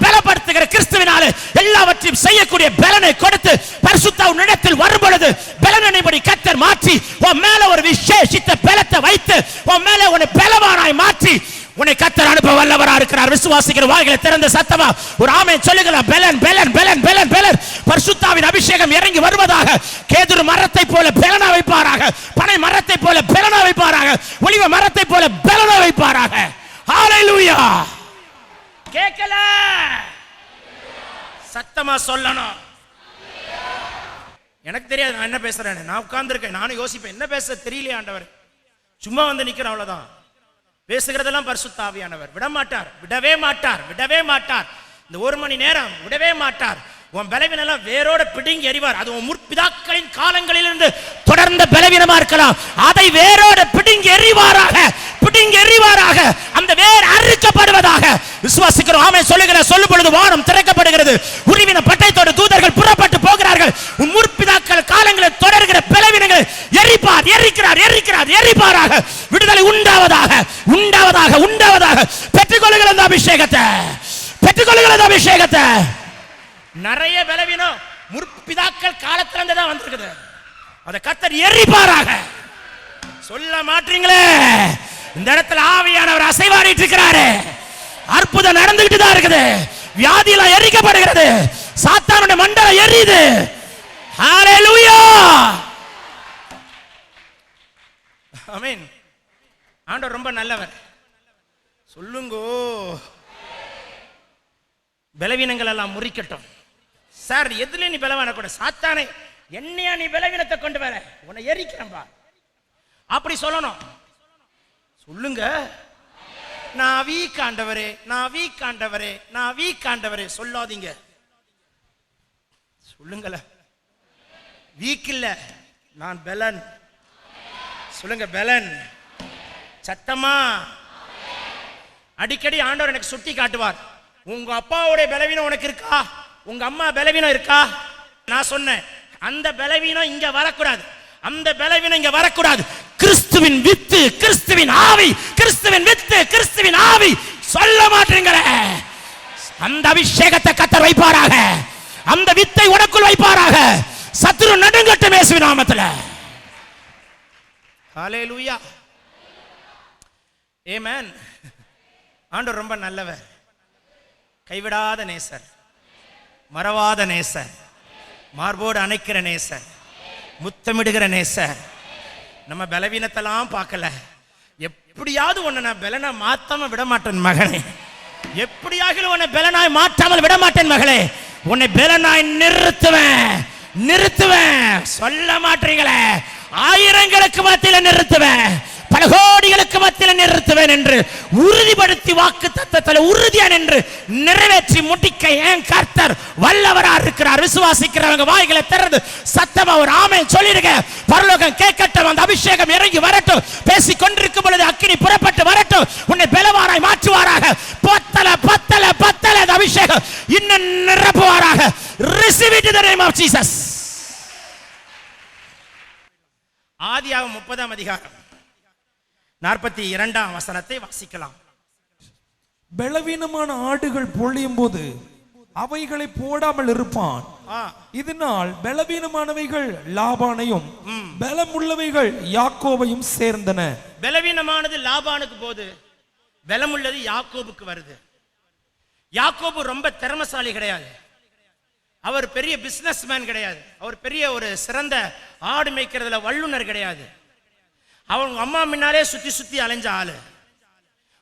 பலப்படுத்துகிற கிறிஸ்துவினாலே எல்லாவற்றையும் செய்யக்கூடிய பலனை கொடுத்து பரிசுத்த உன்னிடத்தில் வரும் பொழுது பலனனைபடி கர்த்தர் மாற்றி உன் மேல ஒரு விசேஷித்த பலத்தை வைத்து உன் மேல உன்னை பலவானாய் மாற்றி உன்னை கர்த்தர் அனுப்ப வல்லவராக இருக்கிறார். விசுவாசிக்கிற வாய்களை திறந்த சத்தமா ஒரு ஆமென் சொல்லுங்களா. பலன் பலன் பலன் பலன் பலன் பரிசுத்தாவின் அபிஷேகம் இறங்கி வருவதாக. கேதுரு மரத்தை போல பலனா வைப்பாராக, பனை மரத்தை போல பலனா வைப்பாராக, ஒலிவ மரத்தை போல பலனா வைப்பாராக. ஹalleluya. கேட்கல, சத்தமா சொல்லணும். எனக்கு தெரியாது நான் என்ன பேசுறேன், நான் உட்கார்ந்துருக்கேன், நானும் யோசிப்பேன் என்ன பேச தெரியலையே ஆண்டவர், சும்மா வந்து நிக்கிறேன் அவ்வளவுதான். பேசுகிறதெல்லாம் பரிசுத்த ஆவியானவர் விடமாட்டார், விடவே மாட்டார், விடவே மாட்டார். இந்த 1 மணி நேரம் விடவே மாட்டார். உன் பலவீனம் எல்லாம் வேரோட பிடுங்கி எறிவார். அது உன் முற்பிதாக்களின் காலங்களிலிருந்து தொடர்ந்த பலவீனமா இருக்கலாம், அதை வேரோட பிடுங்கி எறிவாராக, பிடுங்கி எறிவாராக. அந்த வேர் அறுக்கப்படுவதாக விசுவாசிக்கிறோம். ஆமென் சொல்லுகிற சொல்லும் பொழுது வானம் திறக்கப்படுகிறது, உருவின பட்டயத்தோடு தூதர்கள் புறப்பட்டு போகிறார்கள். உன் முற்பிதாக்கள் காலங்களில் தொடர்கிற பலவீனங்கள் எரிப்பார், எரிக்கிறார், எரிக்கிறார், எரிப்பாராக. விடுதலை உண்டாவதாக, உண்டாவதாக, உண்டாவதாக. பெற்றுக்கொள்ளுகிற அந்த அபிஷேகத்தை, பெற்றுக்கொள்ளுகிற அந்த அபிஷேகத்தை. நிறைய பலவீனம் முற்பிதாக்கள் காலத்துல இருந்து தான் வந்திருக்குது. அதை கர்த்தர் எரிப்பாராக. சொல்ல மாட்டீங்களே, இந்த இடத்துல ஆவியானவர் அசைவாடிட்டு இருக்கிறாரு. அற்புதம் நடந்துகிட்டு தான் இருக்குது. வியாதியில எரிக்கப்படுகிறது, சாத்தானுடைய மண்டலம் எரியுது. ஹalleluya, ஆமென். ஆண்டவர் ரொம்ப நல்லவர். சொல்லுங்க, பலவீனங்கள் எல்லாம் முறிக்கட்டும். சார் எதுல நீ பலவீன கூட, சாத்தானே என்னையா நீ பலவீனத்தை கொண்டு வர, உன்னை எரிக்கிறேன்பா அப்படி சொல்லணும். சொல்லுங்க, நான் வீக் ஆண்டவரே, நான் வீக் ஆண்டவரே, நான் வீக் ஆண்டவரே சொல்லாதீங்க. சொல்லுங்கள, வீக் இல்ல, நான் பெலன். சொல்லுங்க பெலன். சத்தமா அடிக்கடி ஆண்டவர் எனக்கு சுட்டி காட்டுவார். உங்க அப்பாவுடைய பலவீனம் உனக்கு இருக்கா, உங்க அம்மா பலவீனம் இருக்கா? நான் சொன்னேன், அந்த பலவீனம் இங்க வரக்கூடாது, அந்த பலவீனம் இங்க வரக்கூடாது. கிறிஸ்துவின் வித்து, கிறிஸ்துவின் ஆவி, கிறிஸ்துவின் வித்து, கிறிஸ்துவின் ஆவி. சொல்ல மாட்டீங்களே, அந்த அபிஷேகத்தை கர்த்தர் வைப்பாராக, அந்த வித்தை உனக்குள் வைப்பாராக. சத்துரு நடுங்கட்டும் இயேசுவின் நாமத்தில். ஹalleluya, ஆமென். ஆண்டவர் ரொம்ப நல்லவர், கைவிடாத நேசர், மறவாத நேசர், மார்போடு அணைக்கிற நேசர், முத்தமிடுகிற நேசர். நம்ம பலவீனத்தெல்லாம் பார்க்கல, எப்படியாவது உன்னை நான் பலனா மாத்தாம விட மாட்டேன் மகனே, எப்படியாக உன்னை பலனாய் மாற்றாமல் விட மாட்டேன் மகளே, உன்னை பலனாய் நிறுத்துவேன், நிறுத்துவேன். சொல்ல மாட்டீங்களே, ஆயிரங்களுக்கு மத்தியில் நிறுத்துவேன், பல கோடிகளுக்கு மத்தியில் நிறுத்துவேன் என்று உறுதிப்படுத்தி வாக்கு தத்தத்தில் உறுதியான் என்று நிறைவேற்றி முடிக்க என் கர்த்தர் வல்லவரா இருக்கிறார். விசுவாசிக்கிறவங்க வாய்களை திறந்து சத்தமா ஒரு ஆமென் சொல்லிடுங்க. பரலோகம் கேட்கட்டும், அந்த அபிஷேகம் இறங்கி வரட்டும். பேசிக் கொண்டிருக்கும் பொழுது அக்கினி புறப்பட்டு வரட்டும், உன்னை பலவாராய் மாற்றுவாராக. பத்தல பத்தல பத்தல அந்த அபிஷேகம் இன்னும் நிரப்புவாராக. Receive it in the name of Jesus. ஆதியாகமம் 30ஆம் அதிகாரம் 42ஆம் வசனத்தை வாசிக்கலாம். பலவீனமான ஆடுகள் பொழியும் போது அவைகளை போடாமல் இருப்பான், இதனால் பலவீனமானவைகள் லாபானையும் பலமுள்ளவைகள் யாக்கோபையும் சேர்ந்தன. பலவீனமானது லாபானுக்கு போது, பலமுள்ளது யாக்கோபுக்கு வருது. யாக்கோபு ரொம்ப திறமைசாலி கிடையாது, அவர் பெரிய பிசினஸ்மேன் கிடையாது, அவர் பெரிய ஒரு சிறந்த ஆடு மேய்க்கிறதுல வல்லுநர் கிடையாது. அவங்க அம்மா முன்னாலே சுத்தி சுத்தி அலைஞ்ச ஆளு.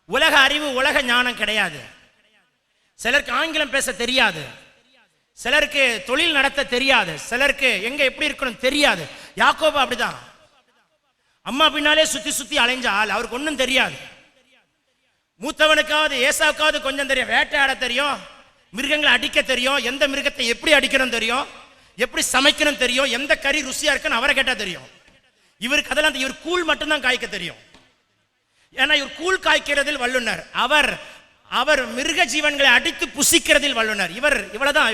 உலக அறிவு, உலக ஞானம் கிடையாது. சிலருக்கு ஆங்கிலம் பேச தெரியாது, சிலருக்கு தொழில் நடத்த தெரியாது, சிலருக்கு எங்க எப்படி இருக்கணும் தெரியாது. யாக்கோபு அப்படிதான், அம்மா பின்னாலே சுத்தி சுத்தி அலைஞ்ச ஆள், அவருக்கு ஒன்றும் தெரியாது. மூத்தவனுக்காவது ஏசாவுக்காவது கொஞ்சம் தெரியும், வேட்டையாட தெரியும், மிருகங்களை அடிக்க தெரியும், எந்த மிருகத்தை எப்படி அடிக்கணும் தெரியும், எப்படி சமைக்கணும் தெரியும், எந்த கறி ருசியா இருக்குன்னு அவரை கேட்டா தெரியும். இவருக்கு அதெல்லாம், இவர் கூழ் மட்டும்தான் காய்க்க தெரியும். ஏன்னா இவர் கூழ் காய்க்கிறதில் வல்லுனர், அவர் மிருக ஜீவன்களை அடித்து புசிக்கிறதில் வல்லுனர். இவ்வளவுதான்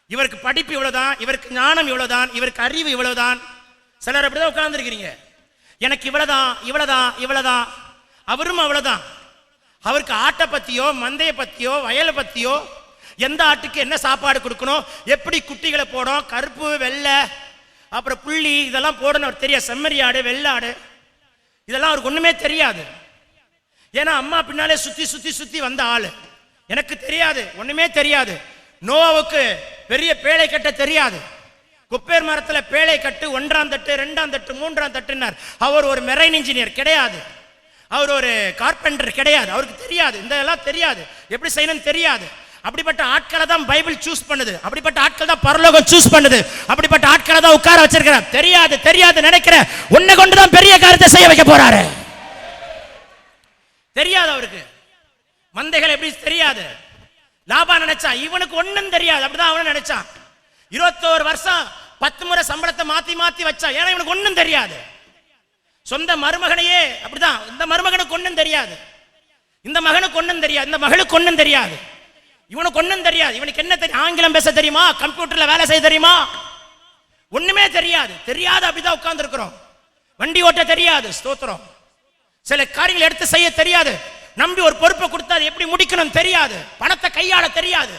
இவருக்கு படிப்பு இவ்வளவுதான், இவருக்கு ஞானம் இவ்வளவுதான், இவருக்கு அறிவு இவ்வளவுதான். சிலர் அப்படிதான் உட்கார்ந்து இருக்கிறீங்க, எனக்கு இவ்வளவுதான் இவ்வளவுதான் இவ்வளவுதான். அவரும் அவ்வளவுதான். அவருக்கு ஆட்டை பத்தியோ மந்தைய பத்தியோ வயலை பத்தியோ, எந்த ஆட்டுக்கு என்ன சாப்பாடு கொடுக்கணும், எப்படி குட்டிகளை போடும், கருப்பு வெள்ளை அப்புறம் புள்ளி இதெல்லாம் போடணும் அவர் தெரியாது. செம்மறி ஆடு, வெள்ளாடு இதெல்லாம் அவருக்கு ஒண்ணுமே தெரியாது. ஏன்னா அம்மா பின்னாலே சுத்தி சுத்தி சுத்தி வந்த ஆளு. எனக்கு தெரியாது, ஒண்ணுமே தெரியாது. நோவாவுக்கு பெரிய பேழை கட்ட தெரியாது. குப்பேர் மரத்துல பேழை கட்டு 1ஆம் தட்டு 2ஆம் தட்டு 3ஆம் தட்டுன்னார். அவர் ஒரு மெரைன் இன்ஜினியர் கிடையாது, அவர் ஒரு கார்பெண்டர் கிடையாது, அவருக்கு தெரியாது, இந்த எல்லாம் தெரியாது, எப்படி செய்யணும்னு தெரியாது. அப்படிப்பட்ட ஆட்களை தான் பைபிள் சூஸ் பண்ணுது, அப்படிப்பட்ட ஆட்கள் தான் பரலோகம் சூஸ் பண்ணுது, அப்படிப்பட்ட ஆட்களை தான் உட்கார வச்சிருக்கிறார். தெரியாது தெரியாது நினைக்கிற உன்னை கொண்டுதான் பெரிய காரியத்தை செய்ய வைக்க போறாரு. தெரியாது அவருக்கு, மந்தைகள் எப்படி தெரியாது, லாபா நினைச்சான் இவனுக்கு ஒண்ணும் தெரியாது, அப்படிதான் அவன் நினைச்சான். 21 வருஷம் 10 முறை சம்பளத்தை மாத்தி மாத்தி வச்சான், ஏன்னா இவனுக்கு ஒண்ணும் தெரியாது. சொந்த மருமகனையே அப்படிதான், இந்த மருமகனுக்கு ஒண்ணும் தெரியாது, இந்த மகனுக்கு ஒண்ணும் தெரியாது, இந்த மகளுக்கு ஒண்ணும் தெரியாது, இவனுக்கு ஒண்ணும் தெரியாது. இவனுக்கு என்ன தெரியும்? ஆங்கிலம் பேச தெரியுமா? கம்ப்யூட்டர்ல வேலை செய்ய தெரியுமா? ஒண்ணுமே தெரியாது. அப்படிதான் உட்கார்ந்து இருக்கிறோம். வண்டி ஓட்ட தெரியாது, ஸ்தோத்திரம். சில காரியங்கள் எடுத்து செய்ய தெரியாது. நம்பி ஒரு பொறுப்பை கொடுத்தா எப்படி முடிக்கணும் தெரியாது. பணத்தை கையாள தெரியாது.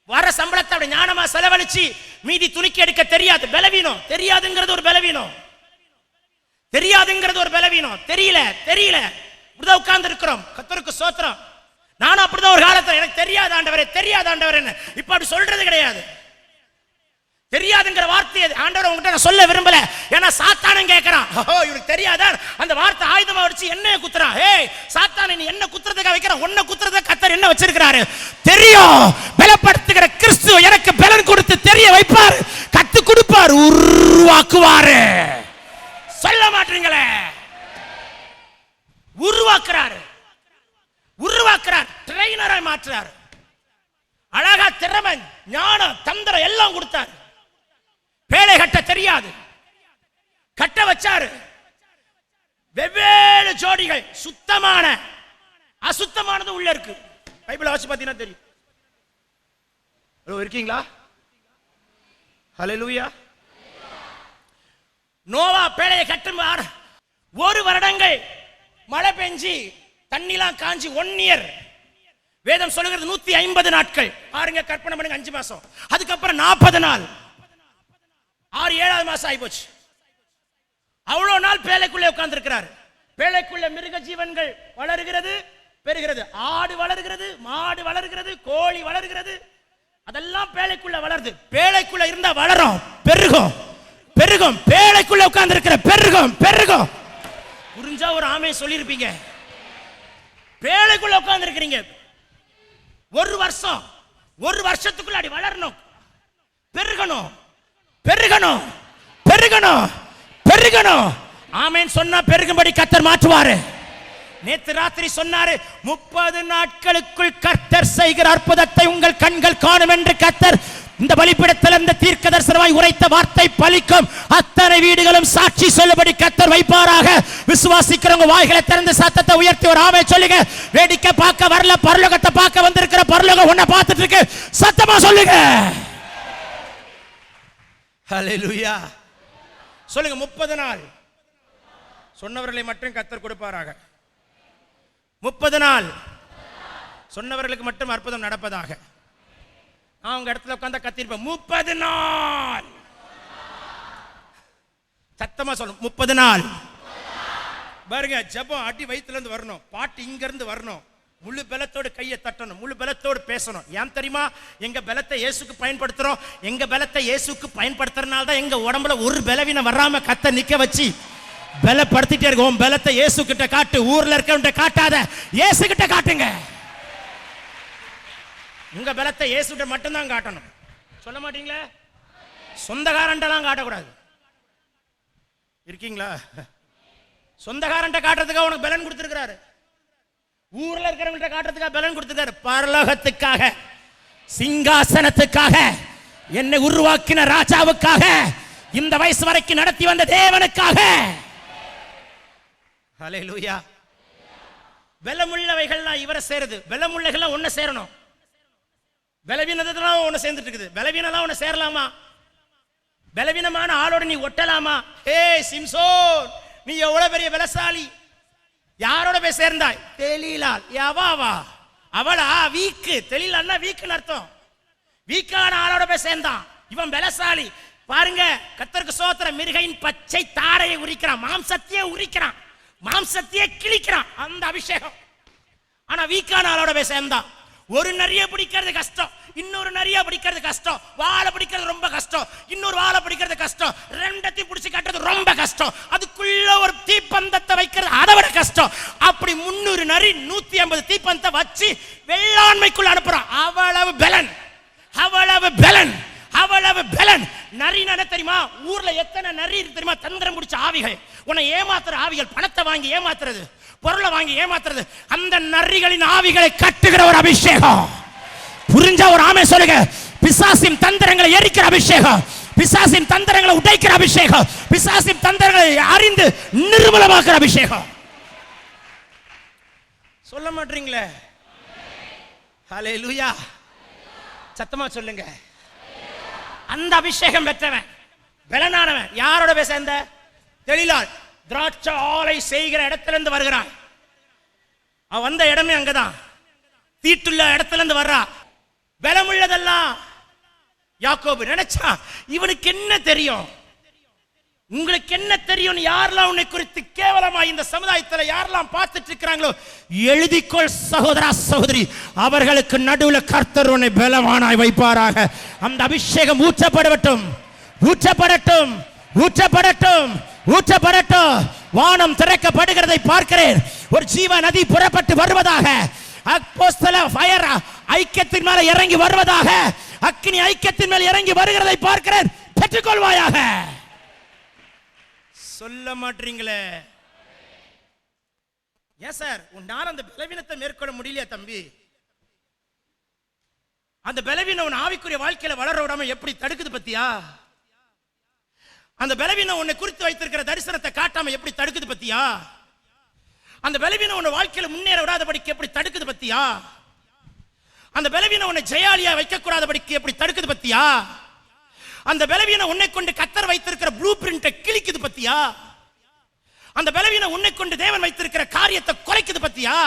வர சம்பளத்தை அப்படி ஞானமா செலவழிச்சு மீதி துணிக்கி எடுக்க தெரியாது. பலவீனம். தெரியாதுங்கிறது ஒரு பலவீனம். தெரியாதுங்கிறது ஒரு பலவீனம். தெரியல இப்படிதான் உட்கார்ந்து இருக்கிறோம். கர்த்தருக்கு ஸ்தோத்திரம். நானும் அப்படிதான் ஒரு காலத்துல எனக்கு தெரியாது ஆண்டவரே, தெரியாது ஆண்டவரே, இப்ப அப்படி சொல்றது கிடையாது. தெரியாதுங்கிற வார்த்தை ஆண்டவர் உங்ககிட்ட நான் சொல்ல விரும்பல, ஏன்னா சாத்தானும் கேட்கறான், இவனுக்கு தெரியாதா? அந்த வார்த்தை ஆயுதமா வச்சு என்ன குத்துறான். ஏய் சாத்தானே, நீ என்ன குத்துறதுக்காக வைக்கிறான்? உன்னை குத்துறதுக்கு கர்த்தர் என்ன வச்சிருக்கிறாரு தெரியும். பலப்படுத்துகிற கிறிஸ்து எனக்கு பலன் கொடுத்து தெரிய வைப்பார், கத்து கொடுப்பார், உருவாக்குவாரு. சொல்ல மாட்டீங்களே, உருவாக்குறாரு, ட்ரெயினராய் மாற்றுறாரு. அழகா திறமை, ஞானம், தந்திரம் எல்லாம் கொடுத்தாரு. பேழை கட்ட தெரியாது, கட்ட வச்சாரு. வெவ்வேறு ஜோடிகள், சுத்தமான அசுத்தமானது உள்ள இருக்கு. பைபிளை வாசி பார்த்தீங்கன்னா தெரியும். இருக்கீங்களா? ஹல்லேலூயா. நோவா பேழையை கட்டும் 1 வருடங்கள் மழை பெஞ்சி தண்ணிலாம் காஞ்சி 1 இயர். வேதம் சொல்லுகிறது 150 நாட்கள். பாருங்க, கற்பனை பண்ணுங்க, 5 மாசம். அதுக்கப்புறம் 40 நாள், 6-7வது மாசம் ஆகி போச்சு. அவ்வளவு நாள் பேழைக்குள்ளே உட்கார்ந்து இருக்கிறார். பேழைக்குள்ள மிருக ஜீவன்கள் வளருகிறது, பெறுகிறது. ஆடு வளருகிறது, மாடு வளருகிறது, கோழி வளருகிறது, அதெல்லாம் பேழைக்குள்ள வளருது. பேழைக்குள்ள இருந்தா வளரும், பெருகும். பேழைக்குள்ள உட்கார்ந்து இருக்கிற பெருகும். புரிஞ்சா ஒரு ஆமே சொல்லியிருப்பீங்க. பேழைக்குள்ள உட்கார்ந்து இருக்கிறீங்க. 1 வருஷம், 1 வருஷத்துக்குள்ள அடி வளரணும், பெருகணும். ஆமென் சொன்னா பெருகும்படி கர்த்தர் மாற்றுவாரு. நேத்து ராத்திரி சொன்னாரு, 30 நாட்களுக்குள் கர்த்தர் செய்கிற அற்புதத்தை உங்கள் கண்கள் காணும் என்று கர்த்தர் இந்த பலிபீடத்தில் இந்த தீர்க்கதரிசனமாய் உரைத்த வார்த்தை பலிக்கும். அத்தனை வீடுகளும் சாட்சி சொல்லும்படி கர்த்தர் வைப்பாராக. விசுவாசிக்கிறவங்க வாய்களை திறந்து சத்தத்தை உயர்த்தி ஒரு ஆமென் சொல்லுங்க. வேடிக்கை பார்க்க வரல, பரலோகத்தை பார்க்க வந்திருக்கிற பரலோகம் உன்னை பார்த்துட்டு இருக்கு. சத்தமா சொல்லுங்க. ஹல்லேலூயா சொல்லுங்க. 30 நாள் சொன்னவர்களை மட்டும் கர்த்தர் கொடுப்பாராக. 30 நாள் சொன்னவர்களுக்கு மட்டும் அற்புதம் நடப்பதாக. நான் உங்க இடத்துல உட்கார்ந்து கத்திருப்பேன். 30 நாள் சத்தமா சொல்லணும். 30 நாள் பாருங்க. ஜெபம் அடி வயித்துல இருந்து வரணும், பாட்டு இங்க இருந்து வரணும், முழு பலத்தோடு கையை தட்டணும், முழு பலத்தோடு பேசணும். ஏன் தெரியுமா? எங்க பலத்தை இயேசுக்கு பயன்படுத்துறோம். எங்க பலத்தை இயேசுக்கு பயன்படுத்துறதுனால தான் எங்க உடம்புல ஒரு பலவீனம் வராம கத்த நிக்க வச்சு பலப்படுத்திட்டே இருக்கும். பலத்தை இயேசு கிட்ட காட்டு, ஊர்ல இருக்கவன்ட்ட காட்டாத, இயேசு கிட்ட காட்டுங்க. உங்க பலத்தை இயேசு கிட்ட மட்டும் தான் காட்டணும். சொல்ல மாட்டீங்களா? சொந்தக்காரன்ட்டலாம் காட்டக்கூடாது. இருக்கீங்களா? சொந்தக்காரன்ட்ட காட்டுறதுக்காக உனக்கு பலன் கொடுத்திருக்கிறாரு. ஊர்ல இருக்கிறவங்கள்ட்ட காட்டுறதுக்காக பலன் கொடுத்திருக்காரு. பரலோகத்துக்காக, சிங்காசனத்துக்காக, என்னை உருவாக்கின ராஜாவுக்காக, இந்த வயசு வரைக்கும் நடத்தி வந்த தேவனுக்காக. ஹல்லேலூயா. பலமுள்ளவைகள்லாம் இவரை சேருது. பலமுள்ளவைகள்லாம் ஒன்னு சேரணும். பலவீனதெல்லாம் ஒன்னு சேர்ந்துட்டு இருக்குது. பலவீனம்லாம் ஒன்னு சேரலாமா? பலவீனமான ஆளோட நீ ஒட்டலாமா? ஏய் சிம்சோன், நீ எவ்வளவு பெரிய பலசாலி, யாரோட போய் சேர்ந்தாய்? தெலீலாள். எவாவா? அவளா? வீக்கு. தெலீலாள்னா வீக்குன்னு அர்த்தம். வீக்கான ஆளோட போய் சேர்ந்தான். இவன் பலசாலி. பாருங்க, கர்த்தருக்கு ஸ்தோத்திரம். மிருகையின் பச்சை தாடையை உரிக்கிறான், மாம்சத்தையே உரிக்கிறான், மாம்சத்தையே கிழிக்கிறான். அந்த அபிஷேகம். ஆனா வீக்கான ஆளோட போய் சேர்ந்தான். ஒரு நரியை பிடிக்கிறது கஷ்டம், இன்னொரு நரியை பிடிக்கிறது கஷ்டம், வாழை பிடிக்கிறது ரொம்ப கஷ்டம், இன்னொரு வாழை பிடிக்கிறது கஷ்டம், ரெண்டத்தையும் பிடிச்சு கட்டுறது ரொம்ப கஷ்டம், அதுக்குள்ள ஒரு தீப்பந்தத்தை வைக்கிறது அதை விட கஷ்டம். அப்படி 300 நரி 150 தீப்பந்தத்தை வச்சு வெள்ளாண்மைக்குள்ள அனுப்புறான். அவ்வளவு பலன், அவ்வளவு பலன், அவ்வளவு பலன். நரி என்ன தெரியுமா? ஊர்ல எத்தனை நரி இருக்கு தெரியுமா? தந்திரம் பிடிச்ச ஆவிகள், உன்னை ஏமாத்துற ஆவிகள், பணத்தை வாங்கி ஏமாத்துறது, பொருளை வாங்கி ஏமாத்துறது. அந்த நரிகளின் ஆவிகளை கட்டுகிற ஒரு அபிஷேகம். புரிஞ்சா ஒரு ஆமென் சொல்லுங்க. பிசாசின் தந்திரங்களை எரிக்கிற அபிஷேகம், பிசாசின் தந்திரங்களை உடைக்கிற அபிஷேகம், பிசாசின் தந்திரங்களை அறிந்து நிர்மலமாக்குற அபிஷேகம். சொல்ல மாட்டீங்களே? ஹல்லேலூயா. சத்தமா சொல்லுங்க. அந்த அபிஷேகம் பெற்றவன், பலனானவன் யாரோட பேச? இந்த தெளிலால் திராட்சை ஆலை செய்கிற இடத்துல இருந்து வருகிறான். அவன் வந்த இடமே அங்கதான், தீட்டுள்ள இடத்துல இருந்து வர்றா. பலமுள்ளதெல்லாம் யாக்கோபு நினைச்சா இவனுக்கு என்ன தெரியும், உங்களுக்கு என்ன தெரியும், யாரெல்லாம் உன்னை குறித்து கேவலமா இந்த சமுதாயத்தில் யாரெல்லாம் பார்த்துட்டு இருக்கிறாங்களோ எழுதிக்கொள் சகோதரா சகோதரி, அவர்களுக்கு நடுவில் கர்த்தர் உன்னை பலவானாய் வைப்பாராக. அந்த அபிஷேகம் ஊற்றப்படட்டும், ஊற்றப்படட்டும், ஊற்றப்படட்டும், ஊற்றப்படட்டும். வானம் திறக்கப்படுகிறதை பார்க்கிறேன். ஒரு ஜீவ நதி புறப்பட்டு வருவதாக, அப்போஸ்தல ஃபயர் ஐக்கியத்தின் மேல இறங்கி வருவதாக, அக்கினி ஐக்கியத்தின் மேல் இறங்கி வருகிறதை பார்க்கிறேன். பெற்றுக்கொள்வாயாக. சொல்ல மாட்டீங்களே? ஏன் சார் உன்னால அந்த பலவீனத்தை மேற்கொள்ள முடியலையா தம்பி? அந்த பலவீனம் உன் ஆவிக்குரிய வாழ்க்கையில வளர விடாம எப்படி தடுக்குது பத்தியா? அந்த பலவீனம் உன்னை குறித்து வைத்திருக்கிற தரிசனத்தை காட்டாம எப்படி தடுக்குது பத்தியா? அந்த பலவீனம் உன் வாழ்க்கையில முன்னேற விடாதபடிக்கு எப்படி தடுக்குது பத்தியா? அந்த பலவீனம் உன்னை ஜெயாலியா வைக்க கூடாதபடிக்கு எப்படி தடுக்குது பத்தியா? அந்த பலவீனம் உன்னை கொண்டு கர்த்தர் வைத்திருக்கிற ப்ளூ பிரிண்டை கிழிக்குது பத்தியா? அந்த பலவீனம் உன்னை கொண்டு தேவன் வைத்திருக்கிற காரியத்தை குறைக்குது பத்தியா?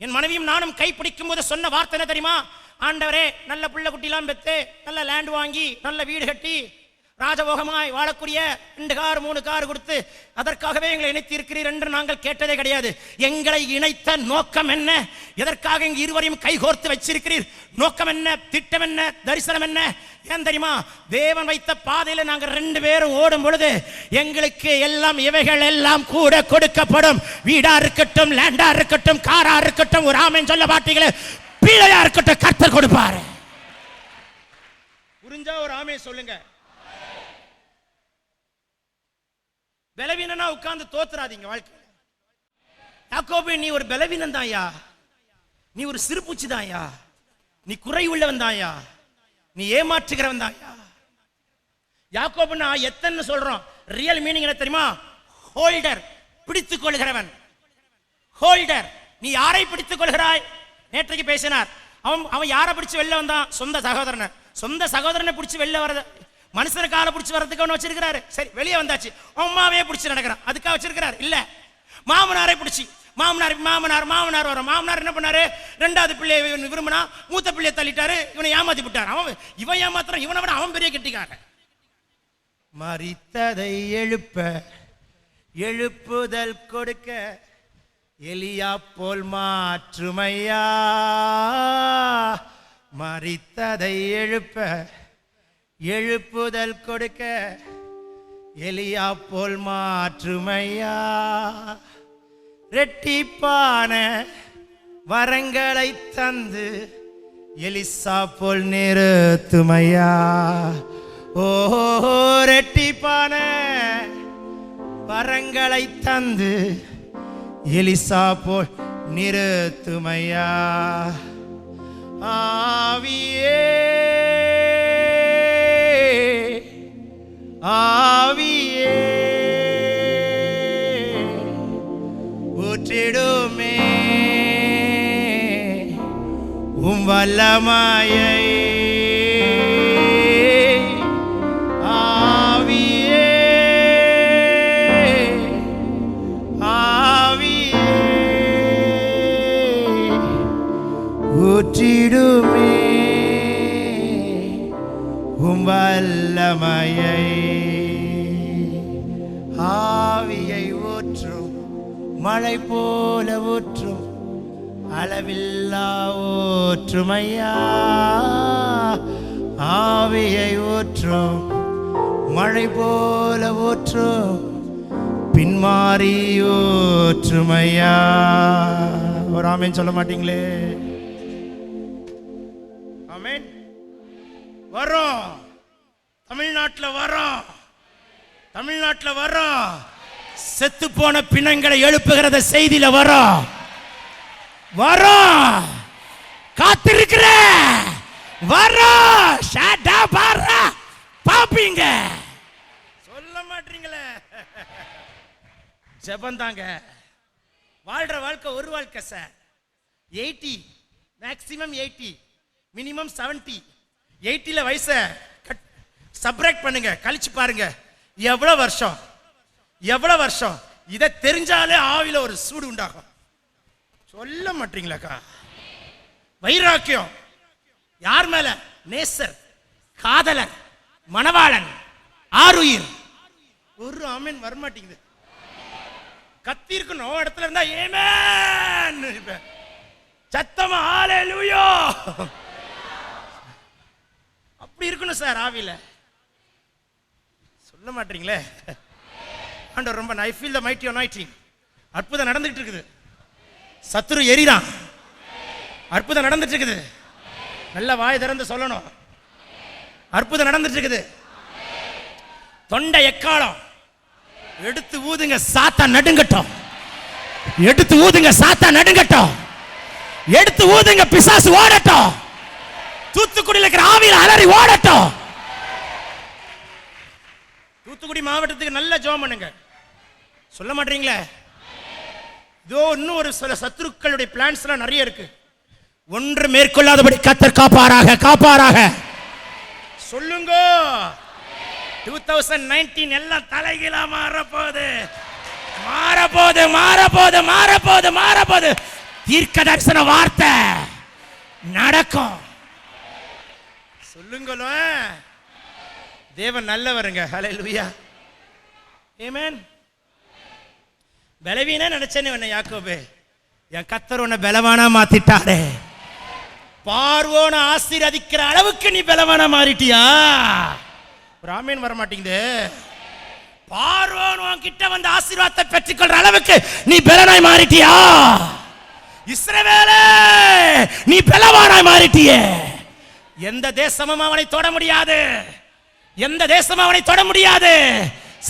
என் மனைவியும் நானும் கை பிடிக்கும் போது சொன்ன வார்த்தை என்ன தெரியுமா? ஆண்டவரே, நல்ல புள்ள குட்டிலாம் பெத்து, நல்ல லேண்ட் வாங்கி, நல்ல வீடு கட்டி, ராஜபோகமாய் வாழக்கூடிய 2 கார் 3 கார் கொடுத்து அதற்காகவே எங்களை இணைத்து இருக்கிறீர் என்று நாங்கள் கேட்டதே கிடையாது. எங்களை இணைத்த நோக்கம் என்ன? எதற்காக எங்க இருவரையும் கைகோர்த்து வச்சிருக்கிறீர்? நோக்கம் என்ன? திட்டம் என்ன? தரிசனம் என்ன? ஏன் தெரியுமா? தேவன் வைத்த பாதையில நாங்கள் 2 பேரும் ஓடும் பொழுது எங்களுக்கு எல்லாம் இவைகள் எல்லாம் கூட கொடுக்கப்படும். வீடா இருக்கட்டும், லேண்டா இருக்கட்டும், காரா இருக்கட்டும், ஒரு ஆமென் சொல்ல மாட்டீங்களே, பிள்ளையா இருக்கட்டும், கர்த்தர் கொடுப்பாரு. புரிஞ்சா ஒரு ஆமென் சொல்லுங்க. பலவீனனா உட்கார்ந்து தோத்துறாதீங்க வாழ்க்கையில. யாக்கோபு, நீ ஒரு பலவீனம் தான்யா, நீ ஒரு சிறுபூச்சி தான்யா, நீ குறை உள்ளவன் தான்யா, நீ ஏமாற்றுகிறவன் தான்யா. யாக்கோபு நான் எத்தனை சொல்றோம், ரியல் மீனிங் என்ன தெரியுமா? ஹோல்டர், பிடித்துக் கொள்கிறவன். ஹோல்டர். நீ யாரை பிடித்துக் கொள்கிறாய்? நேற்றைக்கு பேசினார். அவன் யாரை பிடிச்சு வெளில வந்தான்? சொந்த சகோதரனை. சொந்த சகோதரனை பிடிச்சு வெளில வரத மனுஷன காலை பிடிச்சி வர்றதுக்கு அவனை வச்சிருக்கிறாரு. சரி, வெளியே வந்தாச்சு. அம்மாவே பிடிச்சி நடக்கிறான், அதுக்காக வச்சிருக்கிறாரு இல்ல. மாமனாரை பிடிச்சி, மாமனார் மாமனார் வர மாமனார் என்ன பண்ணாரு? 2வது பிள்ளையை விரும்பினா 3த்த பிள்ளையை தள்ளிட்டாரு. இவனை ஏமாத்தி விட்டாரு. இவன் ஏமாத்திரம், இவனை விட அவன் பெரிய கெட்டிக்காரன். மரித்ததை எழுப்ப எழுப்புதல் கொடுக்க எலியா போல் மாற்றுமையா. மரித்ததை எழுப்ப எழுப்புதல் கொடுக்க எலியா போல் மாற்றுமையா. ரெட்டிப்பான வரங்களை தந்து எலிசா போல் நிறுத்துமையா. ஓ, ரெட்டிப்பான வரங்களை தந்து எலிசா போல் நிறுத்துமையா. ஆவியே ஆவியே ஊற்றிடுமே உம் வல்லமையை. ஆவியே ஆவியே ஊற்றிடுமே உம் வல்லமையை. ஆவியை ஊற்றும், மழை போல ஊற்றும், அளவில்லா ஊற்றுமையா. ஆவியை ஊற்றும், மழை போல ஊற்றும், பின்மாறி ஊற்றுமையா. ஒரு ஆமென் சொல்ல மாட்டீங்களே? ஆமென். வரோம், தமிழ்நாட்டில் வரோம், தமிழ்நாட்டில் வரோம். செத்து போன பிணங்களை எழுப்புகிறத செய்தியில வரோம், வரோம். காத்திருக்கிற வர பாப்பீங்க. சொல்ல மாட்டீங்களே. ஜெபந்தாங்க. வாழ்ற வாழ்க்கை ஒரு வாழ்க்கை சார். 80 maximum 80 minimum 70. 80ல வயசை சப்ராக்ட் பண்ணுங்க, கழிச்சு பாருங்க எவ்வளவு வருஷம். எவ்வளவு வருஷம். இதை தெரிஞ்சாலே ஆவில ஒரு சூடு உண்டாகும். சொல்ல மாட்டீங்களாக்கா. வைராக்கியம் யார் மேல? நேசர், காதலர், மணவாளன், ஆருயிர். ஒரு ஆமென் வரமாட்டேங்குது. கத்தி இருக்கணும் இடத்துல இருந்தா ஆமென் சத்தமா ஹல்லேலூயா அப்படி இருக்கணும் சார் ஆவில. சொல்ல மாட்டீங்களே. ஆண்டவர் ரொம்ப I feel the mighty anointing. அற்புதம் நடந்துட்டு இருக்குது. சத்துரு எரிறான். அற்புதம் நடந்துட்டு இருக்குது. நல்ல வாய் திறந்து சொல்லணும். அற்புதம் நடந்துட்டு இருக்குது. தொண்டை எக்காலம் எடுத்து ஊதுங்க, சாத்தா நடுங்கட்டும். எடுத்து ஊதுங்க, சாத்தா நடுங்கட்டும். எடுத்து ஊதுங்க, பிசாசு ஓடட்டும். தூத்துக்குடியில் இருக்கிற ஆவியில் அலறி ஓடட்டும். தூத்துக்குடி மாவட்டத்துக்கு நல்ல ஜெபம் பண்ணுங்க. சொல்ல மாட்டீங்களே. இதோ இன்னும் ஒரு சில சத்துருக்களுடைய பிளான்ஸ் எல்லாம் நிறைய இருக்கு. ஒன்று மேற்கொள்ளாதபடி கர்த்தர் காப்பாராக, காப்பாராக. சொல்லுங்க. 2019 எல்லாம் தலைகீழா மாறப்போகுது. மாறப்போகுது, மாறப்போகுது, மாறப்போகுது, மாறப்போகுது. தீர்க்க தரிசன வார்த்தை நடக்கும். சொல்லுங்களோ. தேவன் நல்லவருங்க. ஹல்லேலூயா. ஆமென். பலவீனா நினைச்சேன்னு உன்னை யாக்கோபே, என் கர்த்தர் உன்னை பலவானா மாத்திட்டாரே. பார்வோனை ஆசீர்வதிக்கிற அளவுக்கு நீ பலவானா மாறிட்டியா? ஒரு ஆமென் வர மாட்டேங்குது. பார்வோன் உன்கிட்ட வந்து ஆசீர்வாதத்தை பெற்றுக்கொள்ற அளவுக்கு நீ பலனாய் மாறிட்டியா? இஸ்ரவேலே, நீ பலவானாய் மாறிட்டியே. எந்த தேசமும் அவனை தொட முடியாது. எந்த தேசமும் அவனை தொட முடியாது.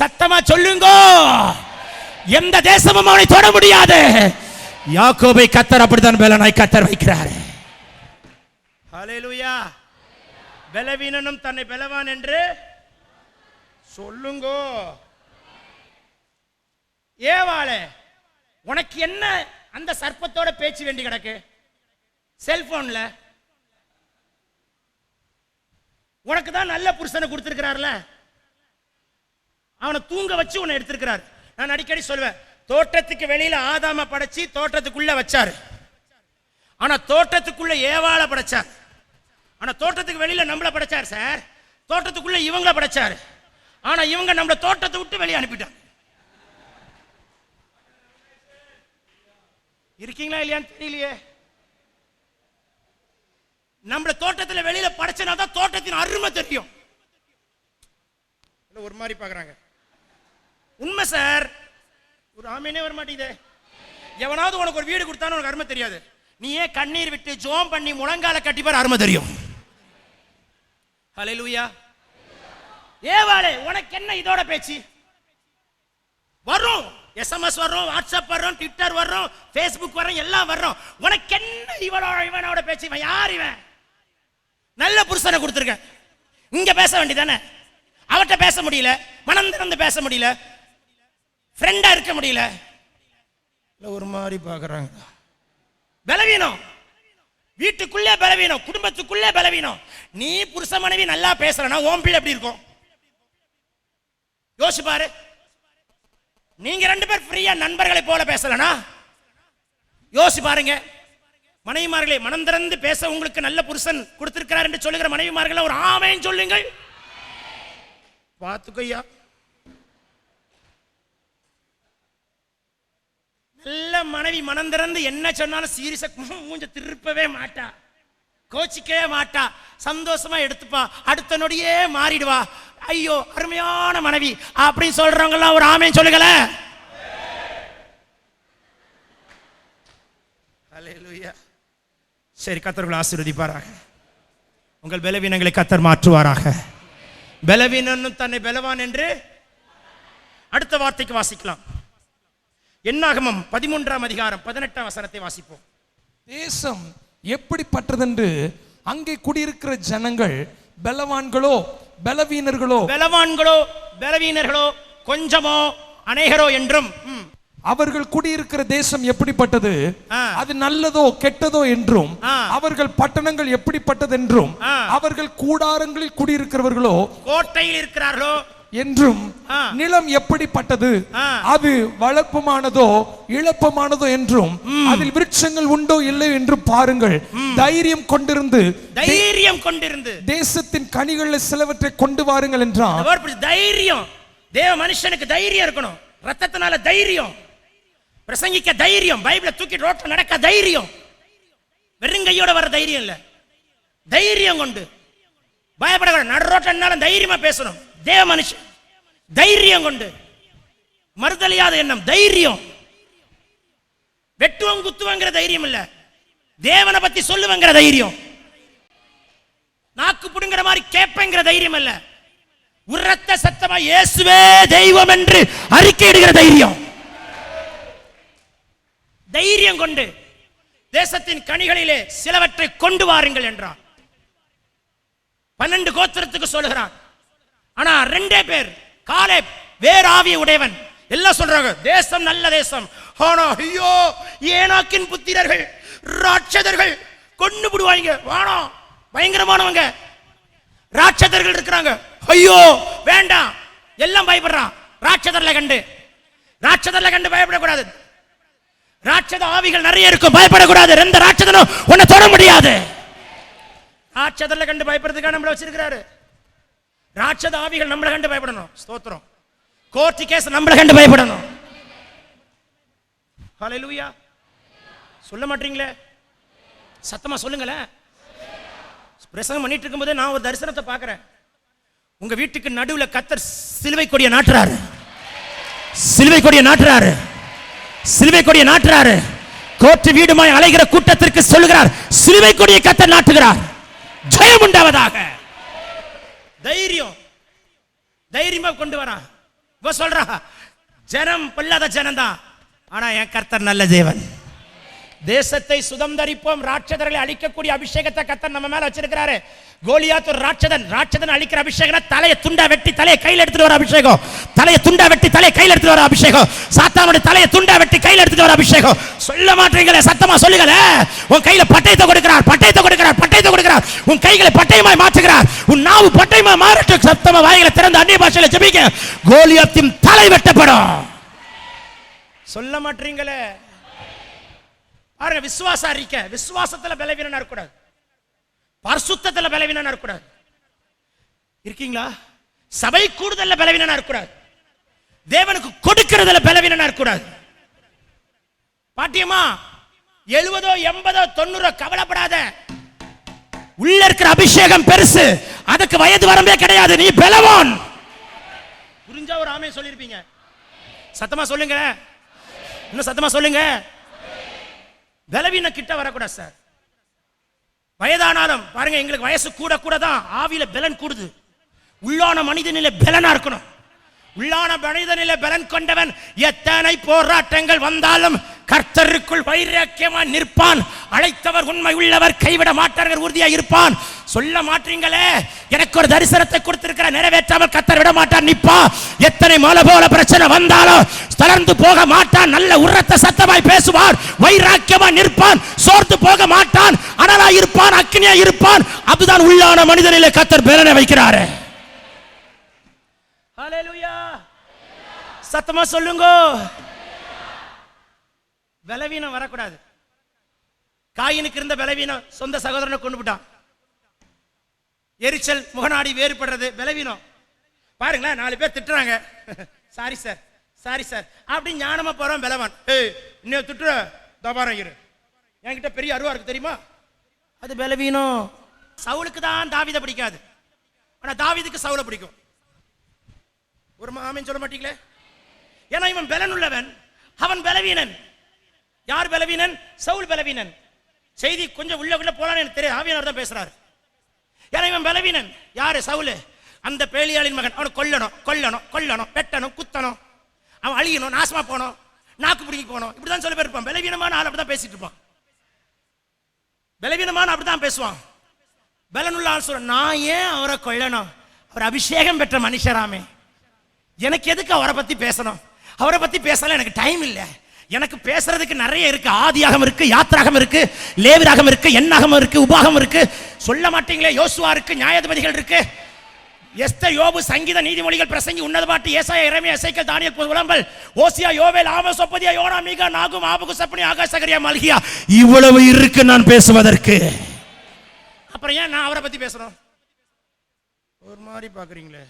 சத்தமா சொல்லுங்க. எந்த தேசமும் அவனை தொட முடியாது. யாக்கோபை கர்த்தர் அப்படித்தான் பலனாய் கர்த்தர் வைக்கிறார். ஹல்லேலூயா. பலவீனனும் தன்னை பலவான் என்று சொல்லுங்க. ஏவாளே, உனக்கு என்ன அந்த சர்ப்பத்தோட பேச்சு வேண்டி கிடக்கு? செல்போன்ல உனக்கு தான் நல்ல புருஷனை கொடுத்திருக்கிறார்ல, அவனை தூங்க வச்சு உன்னை எடுத்திருக்கிறார். நான் அடிக்கடி சொல்வேன், தோட்டத்துக்கு வெளியில ஆதாம படைச்சு தோட்டத்துக்குள்ள வச்சாரு. ஆனா தோட்டத்துக்குள்ள ஏவாள படைச்சார். ஆனா தோட்டத்துக்கு வெளியில நம்மள படைச்சார் சார். தோட்டத்துக்குள்ள இவங்கள படைச்சாரு. ஆனா இவங்க நம்மள தோட்டத்தை விட்டு வெளியே அனுப்பிட்டாங்க. இருக்கீங்களா இல்லையான்னு தெரியலையே. நம்மள தோட்டத்துல வெளியில படைச்சனா தான் தோட்டத்தின் அருமை தெரியும். ஒரு மாதிரி பாக்குறாங்க. உண்மை சார். ஒரு ஆமீனே வர மாட்டேங்குது. எவனாவது உனக்கு ஒரு வீடு கொடுத்தானு உனக்கு அருமை தெரியாது. நீ ஏன் கண்ணீர் விட்டு ஜோம் பண்ணி முழங்கால கட்டிப்பார் அருமை தெரியும். ஹல்லேலூயா. ஏவாளே, உனக்கு என்ன இதோட பேச்சு? வரும் SMS வரும், வாட்ஸ்அப் வரும், ட்விட்டர் வரும், ஃபேஸ்புக் வரும், எல்லாம் வரும். உனக்கு என்ன இவனோட பேச்சு? இவன் யார்? இவன் நல்ல புருஷனை கொடுத்துருக்க. இங்க பேச வேண்டியதானே? அவட்ட பேச முடியல, மனம் திறந்து பேச முடியல, ஃப்ரெண்டா இருக்க முடியல. ஒரு மாதிரி பாக்குறாங்க. பலவீனம். வீட்டுக்குள்ளே பலவீனம், குடும்பத்துக்குள்ளே பலவீனம். நீ புருஷ மனைவி நல்லா பேசலனா உன் பிள்ளை எப்படி இருக்கும்? யோசிச்சு பாரு. நீங்க ரெண்டு பேர் ஃப்ரீயா நண்பர்களை போல பேசலனா யோசிச்சு பாருங்க. மனைவிமார்களே, மனம் திறந்து பேச உங்களுக்கு நல்ல புருஷன் கொடுத்திருக்கிறார் என்று சொல்லுகிற மனைவிமார்களே ஒரு ஆமென் சொல்லுங்கள். பாத்துக்கையா. நல்ல மனைவி மனம் திறந்து என்ன சொன்னாலும் சீரியஸா மூஞ்ச திருப்பவே மாட்டா, கோச்சிக்கவே மாட்டா, சந்தோஷமா எடுத்துப்பா, அடுத்த நொடியே மாறிடுவா. ஐயோ அருமையான மனைவி அப்படின்னு சொல்றவங்க எல்லாம் ஒரு ஆமென் சொல்லுங்கள. ஹல்லேலூயா. சரி, கர்த்தர் உங்களை ஆசீர்வதிப்பாராக. உங்கள் பலவீனங்களை கர்த்தர் மாற்றுவாராக. பலவீனனும் தன்னை பலவான் என்று. அடுத்த வார்த்தைக்கு வாசிக்கலாம். என்னாகமம் 13ஆம் அதிகாரம் 18ஆம் வசனத்தை வாசிப்போம். தேசம் எப்படிப்பட்டதென்று அங்கே குடியிருக்கிற ஜனங்கள் பலவான்களோ பலவீனர்களோ, பலவான்களோ பலவீனர்களோ, கொஞ்சமோ அநேகரோ என்றும், அவர்கள் குடியிருக்கிற தேசம் எப்படிப்பட்டது, அது நல்லதோ கெட்டதோ என்றும், அவர்கள் பட்டணங்கள் எப்படிப்பட்டது என்றும், அவர்கள் கூடாரங்களில் குடியிருக்கிறவர்களோ கோட்டையில் இருக்கிறார்களோ என்றும், நிலம் எப்படிப்பட்டது, அது வளர்ப்புமானதோ இழப்பமானதோ என்றும், அதில் விருட்சங்கள் உண்டோ இல்லை என்று பாருங்கள். தைரியம் கொண்டிருந்து தேசத்தின் கனிகளில் சிலவற்றை கொண்டு வாருங்கள் என்றான். தைரியம், தேவ மனுஷனுக்கு தைரியம் இருக்கணும். ரத்தத்தினால தைரியம், பிரசங்கிக்க தைரியம், பைபிளை தூக்கி ரோட்ல நடக்க தைரியம், வெறுங்கையோட வர தைரியம் இல்ல, தைரியம் கொண்டு பயப்படக்கூடாது. நடு ரோட்ல தைரியமா பேசணும். தேவ மனுஷன் தைரியம் கொண்டு, மறுதலியாத எண்ணம், தைரியம். வெட்டுவம் குத்துவங்கிற தைரியம் இல்ல, தேவனை பத்தி சொல்லுவங்கிற தைரியம். நாக்கு புடுங்கிற மாதிரி கேட்பேங்கிற தைரியம் இல்ல, உரத்த சத்தமா இயேசுவே தெய்வம் என்று அறிக்கையிடுகிற தைரியம். தைரியம் கொண்டு தேசத்தின் கனிகளிலே சிலவற்றை கொண்டு வாருங்கள் என்றார். 12 கோத்திரத்துக்கு சொல்லுகிறான். ஆனா 2 பேர், காலேப் வேறாவிய உடையவன், எல்லாம் சொல்றாங்க தேசம் நல்ல தேசம். ஆனா ஐயோ, ஏனாக்கின் புத்திரர்கள் ராட்சதர்கள் கொண்டு விடுவாங்க, வானம் பயங்கரமானவங்க ராட்சதர்கள் இருக்கிறாங்க, ஐயோ வேண்டாம், எல்லாம் பயப்படுறான். ராட்சதர்ல கண்டு பயப்படக்கூடாது. ராட்சத ஆவிகள் நிறைய இருக்கும், பயப்படக்கூடாது. எந்த ராட்சதனும் உன்னை தொட முடியாது. ராட்சதர்ல கண்டு பயப்படுறதுக்காக நம்மள வச்சிருக்கிறாரு. ராட்சத ஆவிகள் நம்மளை கண்டு பயப்படணும். ஸ்தோத்திரம். கோர்ட் கேஸ் நம்மளை கண்டு பயப்படணும். ஹல்லேலூயா. சொல்ல மாட்டீங்களே, சத்தமா சொல்லுங்களேன். பிரசங்கம் பண்ணிட்டு இருக்கும்போது நான் ஒரு தரிசனத்தை பார்க்கிறேன். உங்க வீட்டுக்கு நடுவுல கர்த்தர் சிலுவை கொடியை நாட்டுறாரு. சிலுவை கொடியை நாட்டுறாரு. சிலுவை கொடியை நாட்டுறாரு. கோர்ட் வீடுமாய் அலைகிற கூட்டத்திற்கு சொல்லுகிறார், சிலுவை கொடியை கர்த்தர் நாட்டுகிறார். ஜெயம் உண்டாவதாக. தைரியம், தைரியமா கொண்டு வரான். சொல்றா, ஜனம் பொல்லாத ஜனம்தான், ஆனா என் கர்த்தர் நல்ல தேவன். தேசத்தை சுதந்தரிப்போம், ராட்சதர்களை அழிக்கக்கூடிய அபிஷேகத்தை கர்த்தர் நம்ம மேல வச்சிருக்கிறாரு. கோலியாத் ஒரு ராட்சதன் அழிக்கிற அபிஷேகம், தலையை துண்டா வெட்டி தலையை கையில் எடுத்துட்டு வர அபிஷேகம். தலையை துண்டா வெட்டி தலையை கையில் எடுத்துட்டு வர அபிஷேகம். சாத்தானுடைய தலையை துண்டா வெட்டி கையில் எடுத்துட்டு வர அபிஷேகம். சொல்ல மாட்டீங்களே, சத்தமா சொல்லுங்களே. உன் கையில பட்டயத்தை கொடுக்கிறார், பட்டயத்தை கொடுக்கிறார், பட்டயத்தை கொடுக்கிறார். உன் கைகளை பட்டயமாய் மாற்றுகிறார். உன் நாவு பட்டயமாய் மாறட்டும். சத்தமா வாயில திறந்து அந்நிய பாஷையில ஜெபிக்க, கோலியாத்தின் தலை வெட்டப்படும். சொல்ல மாட்டீங்களே. பாருங்க, விசுவாச அறிக்கை. விசுவாசத்துல பலவீனனா இருக்கக்கூடாது, பரிசுத்தத்துல பலவீனனா இருக்கக்கூடாது. இருக்கீங்களா? சபை கூடுதல்ல பலவீனனா இருக்கக்கூடாது, தேவனுக்கு கொடுக்கிறதுல பலவீனனா இருக்கக்கூடாது. பாட்டியம்மா 70 80 90 கவலைப்படாத. உள்ள இருக்கிற அபிஷேகம் பெருசு, அதுக்கு வயது வரம்பே கிடையாது. நீ பலவான். புரிஞ்சா ஒரு ஆமே சொல்லிருப்பீங்க. சத்தமா சொல்லுங்க, இன்னும் சத்தமா சொல்லுங்க. பலவீன கிட்ட வரக்கூடாது சார். வயதானாலும் பாருங்க, எங்களுக்கு வயசு கூட கூட தான் ஆவியில பலன் கூடுது. உள்ளான மனிதனிலே பலனா இருக்கணும். உள்ளான மனிதனிலே பலன் கொண்டவன் எத்தனை போராட்டங்கள் வந்தாலும் கர்த்தருக்குள் வைராக்கியமா நிற்பான். அழைத்தவர் உண்மை உள்ளவர், கைவிட மாட்டார்கள், உறுதியா இருப்பான். சொல்ல மாட்டீங்களே. எனக்கு ஒரு தரிசனத்தை கொடுத்திருக்கிற, நிறைவேற்றாமல் கர்த்தர் விட மாட்டான், நிப்பான். எத்தனை மலை போல பிரச்சனை வந்தாலும் தளர்ந்து போக மாட்டான். நல்ல உரத்த சத்தமாய் பேசுவார், வைராக்கியமா நிற்பான், சோர்ந்து போக மாட்டான், அனலா இருப்பான், அக்னியா இருப்பான். அதுதான் உள்ளான மனிதனிலே கர்த்தர் பலனை வைக்கிறாரு. ஹல்லேலூயா. சத்தமா சொல்லுங்க. பலவீனம் வரக்கூடாது. காயினுக்கு இருந்த பலவீனம் சொந்த சகோதரனை கொண்டு விட்டான். எரிச்சல், முகநாடி வேறுபடுறது பலவீனம். பாருங்களேன், 4 பேர் திட்டுறாங்க, சாரி சார் சாரி சார் அப்படி ஞானமா போறான் பலவான். இன்னும் திட்டுற தபாரம் இரு, என்கிட்ட பெரிய அருவா இருக்கு தெரியுமா, அது பலவீனம். சவுலுக்கு தான் தாவீதை பிடிக்காது, ஆனா தாவீதுக்கு சவுலை பிடிக்கும். ஒரு ஆமென் சொல்ல மாட்டீங்களே. ஏன்னா இவன் பலன் உள்ளவன், அவன் பலவீனன். யார் பலவீனன்? சவுல் பலவீனன். செய்தி கொஞ்சம் உள்ள போலான்னு எனக்கு தெரியாது, ஆவியானவர் தான் பேசுறாரு. ஏன்னா இவன் பலவீனன். யாரு? சவுல். அந்த பேலியாளின் மகன். அவனை கொல்லணும் கொல்லணும் கொல்லணும், வெட்டணும், குத்தணும், அவன் அழியணும், நாசமா போனோம், நாக்கு பிடிக்க போனோம், இப்படிதான் சொல்ல பேர் இருப்பான். பலவீனமான ஆள் அப்படிதான் பேசிட்டு இருப்பான். பலவீனமான அப்படிதான் பேசுவான். பலனுள்ள ஆள் சொல்ற, நான் ஏன் அவரை கொள்ளணும்? அவர் அபிஷேகம் பெற்ற மனுஷராமே, எனக்கு எதுக்கு அவரை பத்தி பேசணும்? அவரை பத்தி பேசல, எனக்கு டைம் இல்லை. எனக்கு பேசுறதுக்கு நிறைய இருக்கு. ஆதியாகம் இருக்கு, யாத்ராகம் இருக்கு, லேவியராகம் இருக்கு, எண்ணாகம் இருக்கு, உபாகம் இருக்கு. சொல்ல மாட்டீங்களே, யோசுவா இருக்கு, நியாயாதிபதிகள் இருக்கு, எஸ்தர், யோபு, சங்கீத, நீதிமொழிகள், பிரசங்கி, உன்னத பாட்டு, ஏசாயா, எரேமியா, எசேக்கியேல், தானியேல், புலம்பல், ஓசியா, யோவேல், ஆமோஸ், ஒபதியா, யோனா, மீகா, நாகும், ஆபகு, சப்னி, ஆகாஷ், சகரியா, மல்கியா. இவ்வளவு இருக்கு நான் பேசுவதற்கு. அப்புறம் ஏன் நான் அவரை பத்தி பேசணும்? ஒரு மாதிரி பாக்குறீங்களே,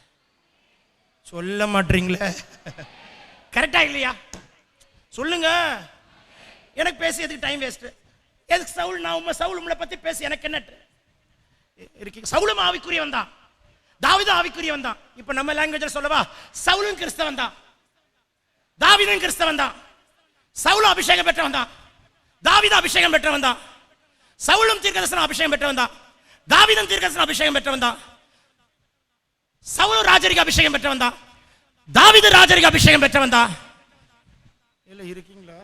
சொல்ல மாட்டீங்களே. கரெக்டா இல்லையா? சொல்லுங்க. எனக்கு பேசி எதுக்கு டைம் வேஸ்ட்? எதுக்கு சவுல்? நான் சவுல் உங்களை பத்தி பேசி எனக்கு என்ன இருக்கு? சவுலும் ஆவிக்குரியவன் தான், தாவீது ஆவிக்குரியவன் தான். இப்ப நம்ம லாங்குவேஜ்ல சொல்லவா, சவுலும் கிறிஸ்தவன் தான், தாவீதும் கிறிஸ்தவன் தான். சவுலும் அபிஷேகம் பெற்றவன் தான், தாவீது அபிஷேகம் பெற்றவன் தான். சவுலும் தீர்க்கதரிசன அபிஷேகம் பெற்றவன் தான், தாவீதும் தீர்க்கதரிசன அபிஷேகம் பெற்றவன் தான். சவுலும் ராஜரிக அபிஷேகம் பெற்றவன் தான், தாவீது ராஜரிக அபிஷேகம் பெற்றவன் தான். இல்ல இருக்கீங்களா?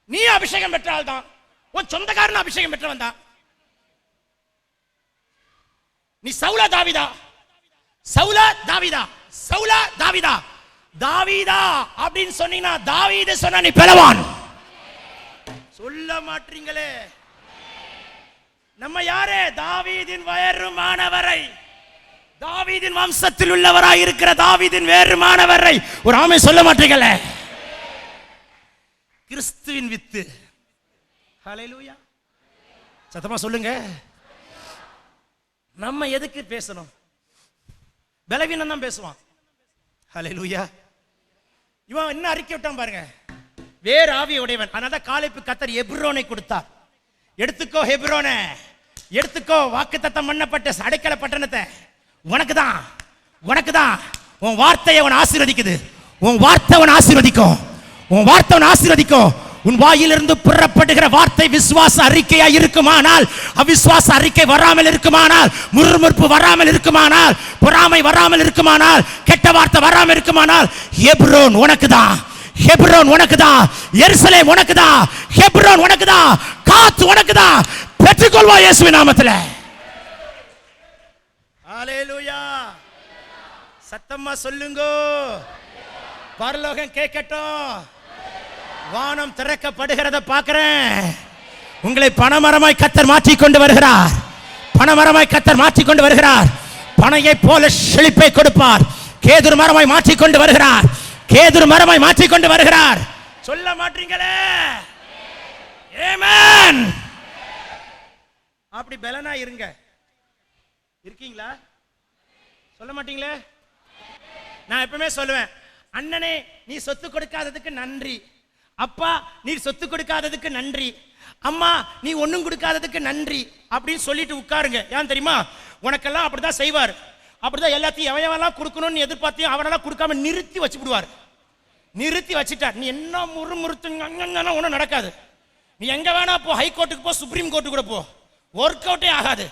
நீ அபிஷேகம் பெற்ற ஆள் தான், உன் சொந்தக்காரன் அபிஷேகம் பெற்றவன் தான். நீ சவுலா தாவீதா? சவுலா தாவீதா? சவுலா தாவீதா? தாவீதா அப்படின்னு சொன்னீங்கன்னா, தாவீது சொன்னா நீ பலவான். சொல்ல மாட்டீங்களே. நம்ம யாரு? தாவீதின் வேறுமானவரை, தாவீதின் வம்சத்தில் உள்ளவராய் இருக்கிற தாவீதின் வேறுமானவரை. ஒரு ஆமென் சொல்ல மாட்டீங்களே. கிறிஸ்துவின் வித்து. ஹல்லேலூயா. சத்தமா சொல்லுங்க. நம்ம எதுக்கு பேசணும்? பலவீனம் தான் பேசுவான். ஹல்லேலூயா. இவன் என்ன அறிக்கை விட்டான் பாருங்க, வேறு ஆவியை உடையவன். அதனால காலேப்பு கர்த்தர் எப்ரோனை கொடுத்தார். எடுத்துக்கோ ஹெப்ரோனை, எடுத்துக்கோ, வாக்குத்தத்தம் பண்ணப்பட்ட அடைக்கல பட்டணத்தை. உனக்கு தான், உனக்கு தான். உன் வார்த்தையை அவன் ஆசீர்வதிக்குது. உன் வார்த்தை அவன் ஆசீர்வதிக்கும். உன் வார்த்தை அவன் ஆசீர்வதிக்கும். உன் வாயிலிருந்து புறப்படுகிற வார்த்தை விசுவாச அறிக்கையா இருக்குமானால், அவிசுவாச அறிக்கை வராமல் இருக்குமானால், முறுமுறுப்பு வராமல் இருக்குமானால், பொறாமை வராமல் இருக்குமானால், கெட்ட வார்த்தை வராமல் இருக்குமானால், எப்ரோன் உனக்கு தான், ஹெப்ரோன் உனக்கு தான், எருசலேம் உனக்கு தான், ஹெப்ரோன் உனக்கு தான், காத் உனக்கு தான். பெற்றுக்கொள்வா இயேசுவின் நாமத்தில். ஹல்லேலூயா. சத்தமா சொல்லுங்க. பரலோகம் கேட்கட்டும். வானம் திறக்கப்படுகிறத பார்க்கிறேன். உங்களை பணமரமாய் கர்த்தர் மாற்றிக் கொண்டு வருகிறார். பணமரமாய் கர்த்தர் மாற்றிக் கொண்டு வருகிறார். பனையை போல செழிப்பை கொடுப்பார். கேதுரு மரமாய் மாற்றிக் கொண்டு வருகிறார். கேதுரு மரமாய் மாற்றிக் கொண்டு வருகிறார். சொல்ல மாட்டீங்களே. ஆமென். அப்படி பலனா இருங்க. இருக்கீங்களா? சொல்ல மாட்டீங்களே. நான் எப்பவுமே சொல்லுவேன், அண்ணனே நீ சொத்து கொடுக்காததுக்கு நன்றி, அப்பா நீ சொத்து கொடுக்காததுக்கு நன்றி, அம்மா நீ ஒண்ணும் கொடுக்காததுக்கு நன்றி அப்படின்னு சொல்லிட்டு உட்காருங்க. ஏன் தெரியுமா? உனக்கெல்லாம் அப்படிதான் செய்வார். அப்படிதான் எல்லாத்தையும் எவனெல்லாம் கொடுக்கணும்னு எதிர்பார்த்தியும் அவனெல்லாம் கொடுக்காம நிறுத்தி வச்சு விடுவார். நிறுத்தி வச்சுட்டார். நீ என்ன முறுமுறுத்து ஒன்றும் நடக்காது. நீ எங்க வேணா போ, ஹைகோர்ட்டுக்கு போ, சுப்ரீம் கோர்ட்டு கூட போ, ஒர்க் அவுட்டே ஆகாது.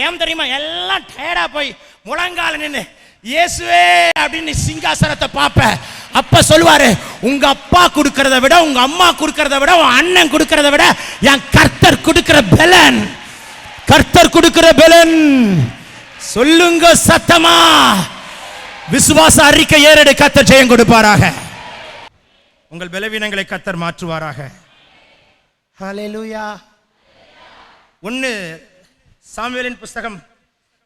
ஏன் தெரியுமா? எல்லாம் டயர்டா போய் முழங்கால நின்று இயேசுவே அப்படின்னு சிங்காசனத்தை பார்ப்ப. அப்ப சொல்லுவாரு, உங்க அப்பா கொடுக்கறத விட, உங்க அம்மா கொடுக்கறத விட, உன் அண்ணன் கொடுக்கறத விட என் கர்த்தர் கொடுக்கிற பலன், கர்த்தர் கொடுக்கிற பலன். சொல்லுங்க சத்தமா. விசுவாச அறிக்கை ஏறெடு. கர்த்தர் ஜெயம் கொடுப்பாராக. உங்கள் பலவீனங்களை கர்த்தர் மாற்றுவாராக. ஹல்லேலூயா. 1 சாமுவேலின் புஸ்தகம்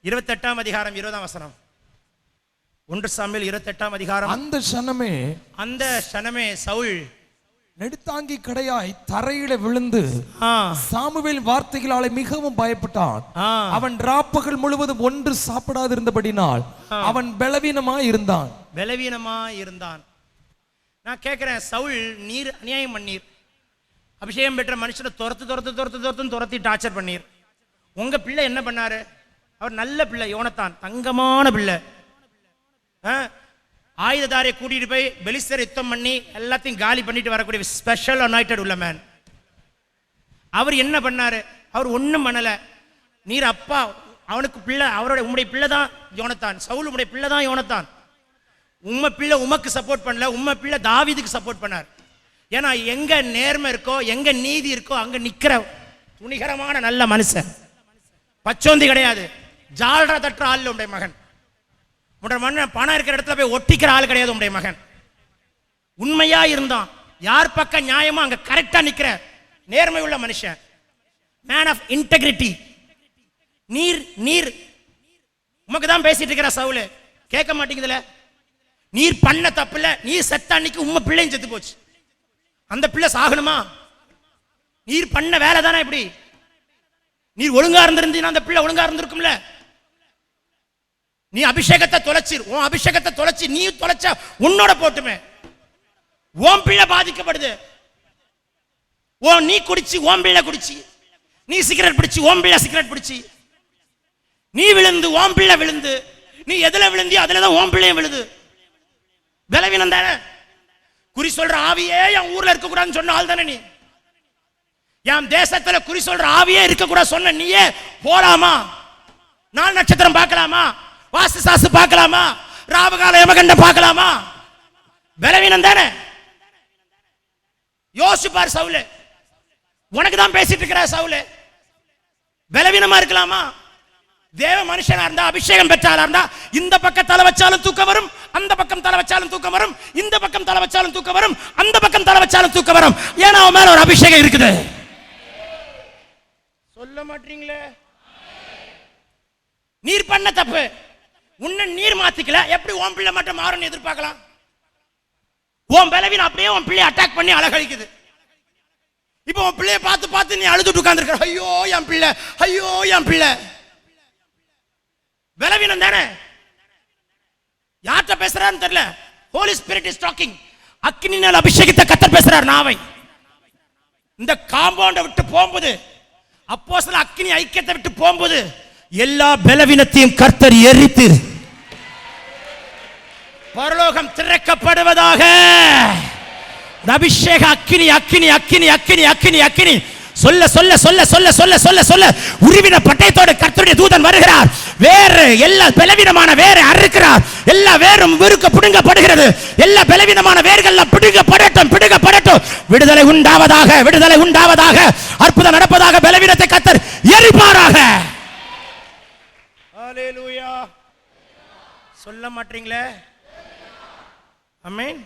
28ஆம் அதிகாரம் 20ஆம் வசனம். 1 சாமுவேல் 28ஆம் அதிகாரம். அந்த சனமே சவுல் நெடுத்தாங்கி கடையாய் தரையில விழுந்து சாமுவேல் வார்த்தைகளாலே மிகவும் பயப்பட்டான். அவன் ராப்பகல் முழுவதும் ஒன்று சாப்பிடாது இருந்தபடினால் அவன் பலவீனமாய் இருந்தான். பலவீனமாய் இருந்தான். நான் கேட்கிறேன், சவுல் நீர் அநியாயம் பண்ணீர், அபிஷேகம் பெற்ற மனுஷனை துரத்தி டார்ச்சர் பண்ணீர். உங்க பிள்ளை என்ன பண்ணாரு? அவர் நல்ல பிள்ளை, யோனத்தான், தங்கமான பிள்ளை. ஆயுததாரியை கூட்டிட்டு போய் பெலிஸ்தரை யுத்தம் பண்ணி எல்லாத்தையும் காலி பண்ணிட்டு வரக்கூடிய ஸ்பெஷல் அனாயிட்டட் உள்ள மேன். அவர் என்ன பண்ணாரு? அவர் ஒன்றும் பண்ணல. நீர் அப்பா, அவனுக்கு பிள்ளை, அவருடைய உம்முடைய பிள்ளை தான் யோனத்தான். சவுல் உம்முடைய பிள்ளை தான் யோனத்தான். உம்ம பிள்ளை உமக்கு சப்போர்ட் பண்ணல, உம்ம பிள்ளை தாவீதுக்கு சப்போர்ட் பண்ணார். ஏன்னா எங்க நேர்மை இருக்கோ, எங்க நீதி இருக்கோ, அங்க நிக்கிற துணிகரமான நல்ல மனுஷன், பச்சோந்தி கிடையாது, ஜால்ரா தட்டுற ஆள் உடைய மகன். மகன் பணம் இருக்கிற இடத்துல போய் ஒட்டிக்கிற ஆள் கிடையாது உடைய மகன். உண்மையா இருந்தான், யார் பக்கம் நியாயமா அங்க கரெக்டா நிக்கிற நேர்மை உள்ள மனுஷன், மேன் ஆஃப் இன்டெகிரிட்டி. நீர் நீர் உமக்கு தான் பேசிட்டு இருக்கிற சவுலு, கேட்க மாட்டேங்குதுல. நீர் பண்ண தப்புல, நீர் செத்த அன்னைக்கு உம்ம பிள்ளையும் செத்து போச்சு, அந்த பிள்ளை சாகணுமா? நீர் பண்ண வேலை தானே இப்படி. நீர் ஒழுங்கா இருந்திருந்தீங்கன்னா அந்த பிள்ளை ஒழுங்கா இருந்திருக்கும்ல. நீ அபிஷேகத்தை தொலைச்சிரு, உன் அபிஷேகத்தை தொலைச்சி நீ தொலைச்ச உன்னோட போட்டுமே, உன் பிள்ளை பாதிக்கப்படுது. நீ குடிச்சு உன் பிள்ளை குடிச்சு, நீ சிகரெட் பிடிச்சு உன் பிள்ளை சிகரெட் பிடிச்சு, நீ விழுந்து உன் பிள்ளை விழுந்து, நீ எதுல விழுந்தியோ அதுலதான் உன் பிள்ளையும் விழுது. பலவீனம் தானே. குறி சொல்ற ஆவியே என் ஊர்ல இருக்க கூடாதுன்னு சொன்ன ஆள் தானே நீ. என் தேசத்துல குறி சொல்ற ஆவியே இருக்க கூட சொன்ன நீயே போலாமா? நாலு நட்சத்திரம் பார்க்கலாமா? வாஸ்து சாஸ்து பார்க்கலாமா? ராவகால யமகண்ட பார்க்கலாமா? பலவீனம் தானே. யோசிப்பார் சவுலே, உனக்கு தான் பேசிட்டு இருக்கிற சவுலே, பலவீனமா இருக்கலாமா? தேவ மனுஷனா இருந்தா, அபிஷேகம் பெற்றாளா இருந்தா, இந்த பக்கம் தலை வச்சாலும் தூக்கம் வரும், அந்த பக்கம் தலை வச்சாலும் தூக்கம் வரும், இந்த பக்கம் தலை வச்சாலும் தூக்கம் வரும், அந்த பக்கம் தலை வச்சாலும் தூக்கம் வரும். ஏன்னா அவன் மேல ஒரு அபிஷேகம் இருக்குது. சொல்ல மாட்டீங்களே. நீர் பண்ண தப்பு, உன்னை நீர் மாத்திக்கல, எப்படி உன் பிள்ளை மட்டும் மாறும்னு எதிர்பார்க்கலாம்? உன் பலவீனம் அப்படியே உன் பிள்ளையை அட்டாக் பண்ணி அழகழிக்குது. இப்போ உன் பிள்ளைய பார்த்து பார்த்து நீ அழுதுட்டு உட்கார்ந்துருக்க, ஐயோ என் பிள்ளை, ஐயோ என் பிள்ளை. பலவீனம் தானே. யார்கிட்ட பேசுறாருன்னு தெரியல. Holy Spirit is talking. அக்கினியால் அபிஷேகித்த கர்த்தர் பேசுறார். நாவை இந்த காம்பவுண்டை விட்டு போகும்போது, அப்போஸ்தலர் அக்கினி ஐக்கியத்தை விட்டு போகும்போது, எல்லா பலவீனத்தையும் கர்த்தர் எரித்து பரலோகம் திறக்கப்படுவதாக. அபிஷேக அக்கினி அக்கினி அக்கினி அக்கினி அக்கினி அக்கினி சொல்ல சொல்ல சொல்ல சொல்ல சொல்ல சொல்ல சொல்ல உருவின பட்டயத்தோடு கர்த்தருடைய தூதன் வருகிறார். வேறு எல்லா பலவீனமான வேரை அறுக்கிறார். எல்லா வேரும் வெறுக்க பிடுங்கப்படுகிறது. எல்லா பலவீனமான வேர்கள் பிடுங்கப்படட்டும், பிடுங்கப்படட்டும். விடுதலை உண்டாவதாக, விடுதலை உண்டாவதாக, அற்புதம் நடப்பதாக, பலவீனத்தை கர்த்தர் எரிப்பாராக. ஹல்லேலூயா. சொல்ல மாட்டீங்களே. ஆமென்.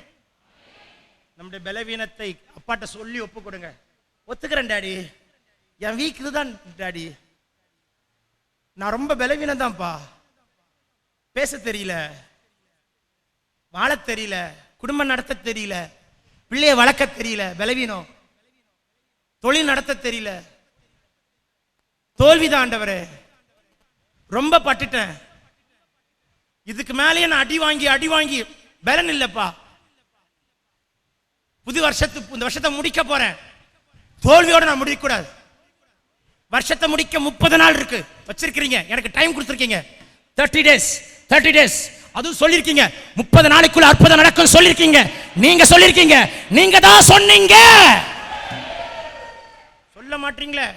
நம்முடைய பலவீனத்தை அப்பாட்ட சொல்லி ஒப்பு கொடுங்க. ஒத்துக்கிறேன் டாடி, என் வீக் இதுதான் டாடி, நான் ரொம்ப பலவீனம் தான்ப்பா, பேச தெரியல, வாழ தெரியல, குடும்பம் நடத்த தெரியல, பிள்ளைய வளர்க்க தெரியல, பலவீனம், தொழில் நடத்த தெரியல, தோல்விதான் ஆண்டவரே, ரொம்ப பட்டுட்டேன், இதுக்கு மேலேயே நான் அடி வாங்கி பலன் இல்லப்பா. புது இந்த வருஷத்தை முடிக்க போறேன், தோல்வியோட நான் முடிக்க கூடாது. வருஷத்தை முடிக்க 30 நாள் இருக்கு வச்சிருக்கீங்க, எனக்கு டைம் கொடுத்திருக்கீங்க. 30 டேஸ் அதுவும் சொல்லிருக்கீங்க. 30 நாளைக்குள்ள அற்புதம் நடக்கும் சொல்லிருக்கீங்க. நீங்க சொல்லிருக்கீங்க, நீங்க தான் சொன்னீங்க. சொல்ல மாட்டீங்களே.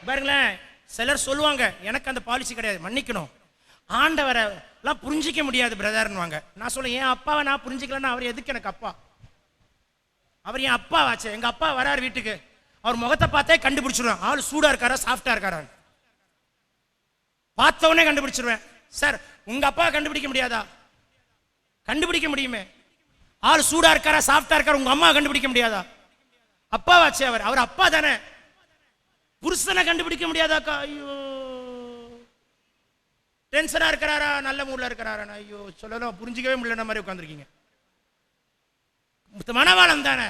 பாருங்களேன், சிலர் சொல்லுவாங்க எனக்கு அந்த பாலிசி கிடையாது, மன்னிக்கணும், ஆண்டவரை எல்லாம் புரிஞ்சிக்க முடியாது பிரதர்னுவாங்க. நான் சொல்ல, என் அப்பாவை நான் புரிஞ்சிக்கலன்னா அவர் எதுக்கு எனக்கு அப்பா? அவர் என் அப்பா வாச்சு. எங்க அப்பா வராரு வீட்டுக்கு, அவர் முகத்தை பார்த்தே கண்டுபிடிச்சிருவேன், ஆள் சூடா இருக்காரா சாஃப்டா இருக்காரா பார்த்தவனே கண்டுபிடிச்சிருவேன். சார் உங்க அப்பா கண்டுபிடிக்க முடியாதா? கண்டுபிடிக்க முடியுமே. ஆள் சூடா இருக்காரா சாஃப்டா இருக்காரா உங்க அம்மா கண்டுபிடிக்க முடியாதா? அப்பா வாச்சு. அவர் அப்பா தானே. புருஷனை கண்டுபிடிக்க முடியாதாக்கா? ஐயோ, டென்ஷனா இருக்கிறாரா நல்ல மூட்ல இருக்கிறாரா? ஐயோ சொல்லலாம், புரிஞ்சிக்கவே முடியல மாதிரி உட்காந்துருக்கீங்க. மணவாளன் தானே,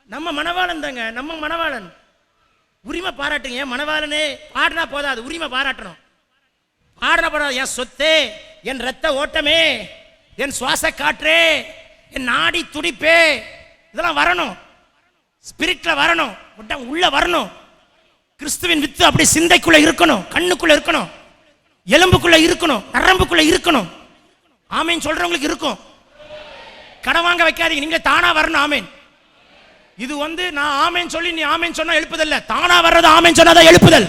நம்ம மணவாளன் தாங்க, நம்ம மணவாளன். உரிமை பாராட்டுங்க. என் மணவாளனே பாடினா போதாது, உரிமை பாராட்டணும். பாடினா போதாது. என் சொத்தே, என் ரத்த ஓட்டமே, என் சுவாச காற்றே, என் நாடி துடிப்பே, இதெல்லாம் வரணும். ஸ்பிரிட்ல வரணும், உள்ள வரணும். கிறிஸ்துவின் வித்து அப்படி சிந்தைக்குள்ள இருக்கணும், கண்ணுக்குள்ள இருக்கணும், எலும்புக்குள்ள இருக்கணும், நரம்புக்குள்ள இருக்கணும். ஆமேன் சொல்றவங்களுக்கு இருக்கும். கடன் வாங்க வைக்காதீங்க, நீங்க தானா வரணும். ஆமேன். இது நான் ஆமேன் சொல்லி நீ ஆமேன் சொன்னா எழுப்புதல்ல, தானா வர்றது ஆமேன் சொன்னாதான் எழுப்புதல்.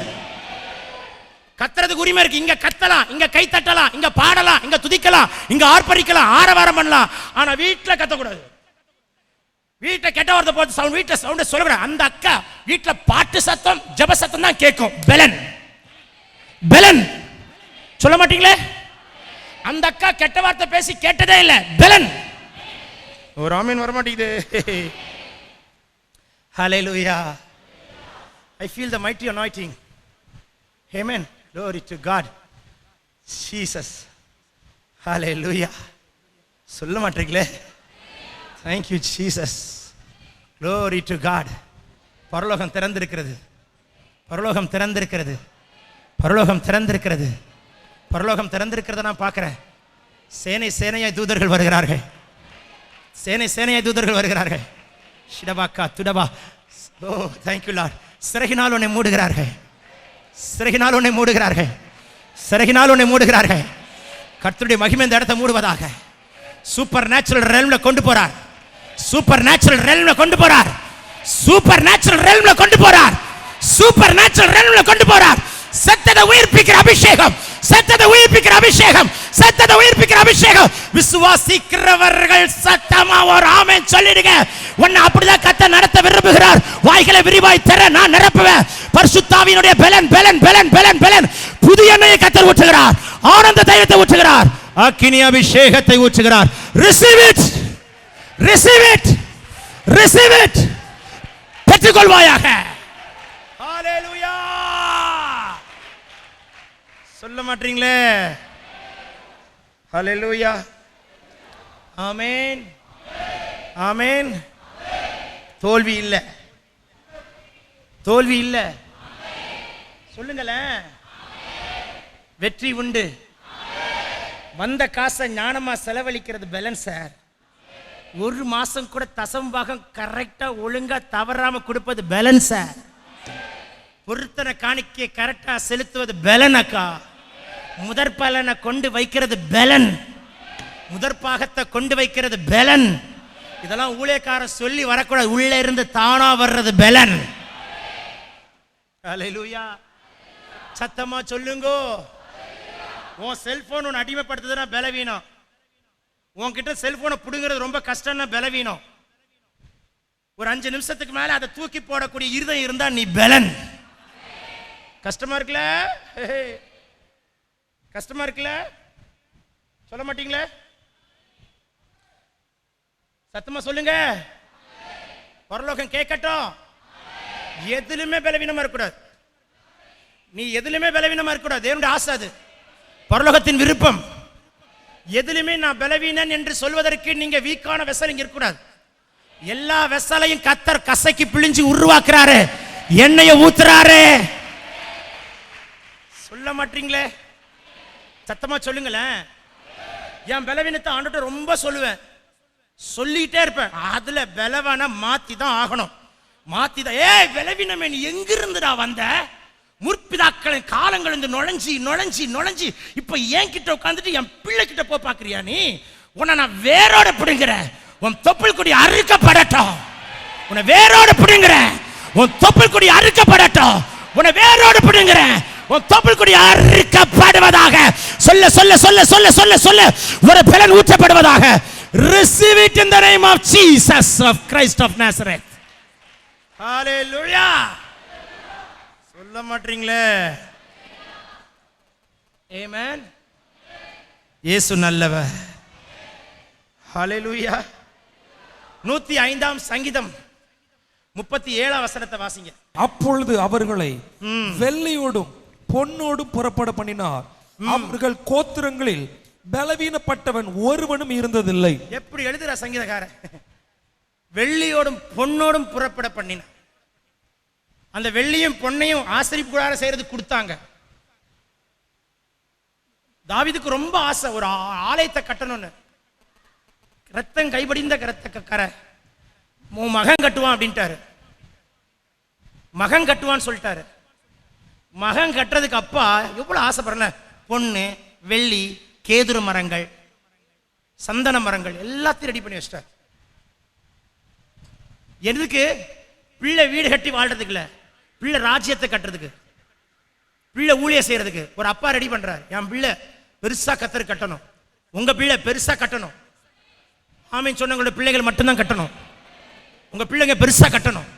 கத்துறதுக்கு உரிமை இருக்கு. இங்க கத்தலாம், இங்க கை தட்டலாம், இங்க பாடலாம், இங்க துதிக்கலாம், இங்க ஆர்ப்பரிக்கலாம், ஆரவாரம் பண்ணலாம். ஆனா வீட்டுல கத்தக்கூடாது. வீட்டுல கெட்ட வார்த்தை போட்டு சவுண்ட், வீட்டுல சவுண்ட் சொல்லக்கூடாது. அந்த அக்கா வீட்டுல பாட்டு சத்தம் ஜெப சத்தம் தான் கேட்கும். பெலன் பெலன் சொல்ல மாட்டீங்களே? அந்த அக்கா கெட்ட வார்த்தை பேசி கேட்டதே இல்ல. பெலன். ஒரு ஆமென் வர மாட்டேங்குது. ஹalleluya. I feel the mighty anointing. Amen. Glory to God. Jesus. Hallelujah. சொல்ல மாட்டீங்களே? Thank you Jesus. Glory to God. பரலோகம் திறந்திருக்கிறது. பரலோகம் திறந்திருக்கிறது. பரலோகம் திறந்திருக்கிறது. பரலோகம் திறந்திருக்கிறத நான் பார்க்கிறேன். சேனை சேனையாய் தூதர்கள் வருகிறார்கள். சேனை சேனையாய் தூதர்கள் வருகிறார்கள். ஷிடபாக்கா துடபா. ஓ thank you Lord. சிறகினால் உன்னை மூடுகிறார்கள். சிறகினால் உன்னை மூடுகிறார்கள். சிறகினால் உன்னை மூடுகிறார்கள். கர்த்தருடைய மகிமை இந்த இடத்தை மூடுவதாக. சூப்பர் நேச்சுரல் ரெல்ம்ல கொண்டு போறார். சூப்பர் நேச்சுரல் ரெல்ம்ல கொண்டு போறார். சூப்பர் நேச்சுரல் ரெல்ம்ல கொண்டு போறார். சூப்பர் நேச்சுரல் ரெல்ம்ல கொண்டு போறார். சத்தத்தை உயிர்ப்பிக்கிற அபிஷேகம். சத்தத்தை உயிர்ப்பிக்கிற அபிஷேகம். சத்தத்தை உயிர்ப்பிக்கிற அபிஷேகம். விசுவாசிக்கிறவர்கள் சத்தமா ஒரு ஆமென் சொல்லிடுங்க. உன்னை அப்படிதான் கர்த்தர் நடத்த விரும்புகிறார். வாய்களை விரிவாய் தர நான் நிரப்புவேன். பரிசுத்தாவியினுடைய பெலன் பெலன் பெலன் பெலன் பெலன். புதிய எண்ணெயை கர்த்தர் ஊற்றுகிறார். ஆனந்த தைரியத்தை ஊற்றுகிறார். அக்கினி அபிஷேகத்தை ஊற்றுகிறார். receive it, receive it, receive it. பெற்றுக்கொள்வாயாக. ஹalleluya. சொல்ல மாட்டீங்களே? ஹalleluya. ஆமென் ஆமென். தோல்வி இல்ல, தோல்வி இல்ல. சொல்லுங்களேன். வெற்றி உண்டு. வந்த காசை ஞானமா செலவழிக்கிறது பெலன் சார். ஒரு மாசம் கூட தசம்பாகம் கரெக்டா ஒழுங்கா தவறாம கொடுப்பது பெலன் சார். பொருத்தனை காணிக்கை கரெக்டா செலுத்துவது பெலன் அக்கா. முதற் பலனை கொண்டு வைக்கிறது பெலன். முதற் பாகத்தை கொண்டு வைக்கிறது பெலன். இதெல்லாம் ஊழியக்காரன் சொல்லி வரக்கூடாது. உள்ள இருந்து தானா வர்றது பெலன். ஹalleluya. சத்தமா சொல்லுங்க. உன் செல்போன் உன்னை அடிமைப்படுத்துதுன்னா பலவீனம். உன்கிட்ட செல்போனை புடுங்கிறது ரொம்ப கஷ்டம்னா பலவீனம். ஒரு 5 நிமிஷத்துக்கு மேல அதை தூக்கி போடக்கூடிய இருதயம் இருந்தா நீ பெலன். கஷ்டமா இருக்குல்ல? கஷ்டமா இருக்குல்ல? சொல்ல மாட்டீங்களே? சத்தமா சொல்லுங்க. பரலோகம் கேட்கட்டும். எதிலுமே பலவீனமா இருக்கக்கூடாது. நீ எதிலுமே பலவீனமா இருக்கக்கூடாது. தேவனுடைய ஆசை அது. பரலோகத்தின் விருப்பம். எதிலுமே நான் பலவீனன் என்று சொல்வதற்கு நீங்க வீக்கான வெசல் இங்க இருக்கக்கூடாது. எல்லா வெசலையும் கர்த்தர் கசக்கி பிழிஞ்சு உருவாக்குறாரு. எண்ணெயை ஊத்துறாரு. சொல்ல மாட்டீங்களே? சத்தமா சொல்லுங்களேன். என் பலவீனத்தை ஆண்டுட்டு ரொம்ப சொல்லுவேன். சொல்லிட்டே இருப்பேன். அதுல பலவான மாத்தி தான் ஆகணும். மாத்தி தான். ஏய் பலவீனமே நீ எங்கிருந்துடா வந்த? முற்பிதாக்களின் காலங்கள் இருந்து நுழைஞ்சி நுழைஞ்சி நுழைஞ்சி இப்ப என் கிட்ட உட்காந்துட்டு என் பிள்ளை கிட்ட போ பாக்குறியா நீ? உன்னை நான் வேரோட பிடுங்குறேன். உன் தொப்புள் கொடி அறுக்கப்படட்டும். உன்னை வேரோட பிடுங்குறேன். உன் தொப்புள் கொடி அறுக்கப்படட்டும். உன்னை வேரோட பிடுங்குறேன். உன் தொப்புள் கொடி அறுக்கப்படுவதாக. சொல்ல சொல்ல சொல்ல சொல்ல சொல்ல சொல்ல ஒரு பலன் ஊற்றப்படுவதாக. Receive it in the name of Jesus of Christ of Nazareth. Hallelujah. சொல்ல மாட்டீங்களே? Amen. இயேசு நல்லவர். Hallelujah. 105ஆம் சங்கீதம் 37ஆம் வசனத்தை வாசிங்க. அப்பொழுது அவர்களை வெள்ளியோடும் பொன்னோடும் புறப்பட பண்ணினார். அவர்கள் கோத்திரங்களில் பலவீனப்பட்டவன் ஒருவனும் இருந்ததில்லை. எப்படி எழுதுற சங்கீதக்காரன்? வெள்ளியோடும் பொன்னோடும் புறப்பட பண்ணினார். அந்த வெள்ளியும் பொன்னையும் ஆசரிப்பு கூடாரம் செய்யறது கொடுத்தாங்க. தாவீதுக்கு ரொம்ப ஆசை ஒரு ஆலயத்தை கட்டணும்னு. ரத்தம் கைபடிந்த கரை மகன் கட்டுவான் அப்படின்ட்டாரு. மகன் கட்டுவான்னு சொல்லிட்டாரு. மகன் கட்டுறதுக்கு அப்பா எவ்வளவு ஆசைப்படுறல. பொண்ணு, வெள்ளி, கேதுரு மரங்கள், சந்தன மரங்கள் எல்லாத்தையும் ரெடி பண்ணி வச்சிட்டார். எதுக்கு? பிள்ளை வீடு கட்டி வாழ்றதுக்கு இல்ல, பிள்ளை ராஜ்யத்தை கட்டுறதுக்கு, பிள்ளை ஊழியம் செய்யறதுக்கு ஒரு அப்பா ரெடி பண்றார். என் பிள்ளை பெருசா கத்தர் கட்டணும். உங்க பிள்ளை பெருசா கட்டணும். ஆமீன் சொன்னவங்களோட பிள்ளைகள் மட்டும்தான் கட்டணும். உங்க பிள்ளைங்க பெருசா கட்டணும்.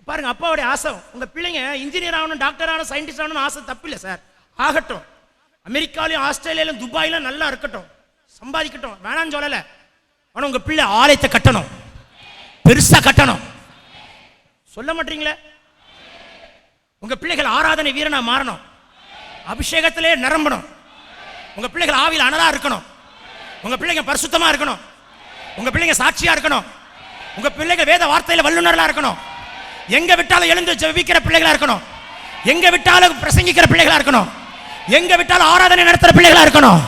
பாருங்க, அப்பாவுடைய ஆசை உங்க பிள்ளைங்க இன்ஜினியர் ஆகணும், டாக்டர் ஆகணும், சயின்டிஸ்ட் ஆகணும் ஆசை தப்பில்லை சார், ஆகட்டும். அமெரிக்காலையும் ஆஸ்திரேலியாலையும் துபாயிலும் நல்லா இருக்கட்டும், சம்பாதிக்கட்டும், வேணான்னு சொல்லலை. ஆனால் உங்க பிள்ளை ஆலயத்தை கட்டணும், பெருசா கட்டணும். சொல்ல மாட்டீங்களே? உங்க பிள்ளைகள் ஆராதனை வீரனா மாறணும், அபிஷேகத்திலே நிரம்பணும். உங்க பிள்ளைகள் ஆவியில் அனலா இருக்கணும். உங்க பிள்ளைங்க பரிசுத்தமா இருக்கணும். உங்க பிள்ளைங்க சாட்சியா இருக்கணும். உங்க பிள்ளைங்க வேத வார்த்தையில வல்லுநர்களா இருக்கணும். எங்க விட்டாலும் எழுந்து ஜெபிக்கிற பிள்ளைகளா இருக்கணும். எங்க விட்டாலும் பிரசங்கிக்கிற பிள்ளைகளா இருக்கணும். எங்க விட்டாலும் ஆராதனை நடத்துற பிள்ளைகளா இருக்கணும்.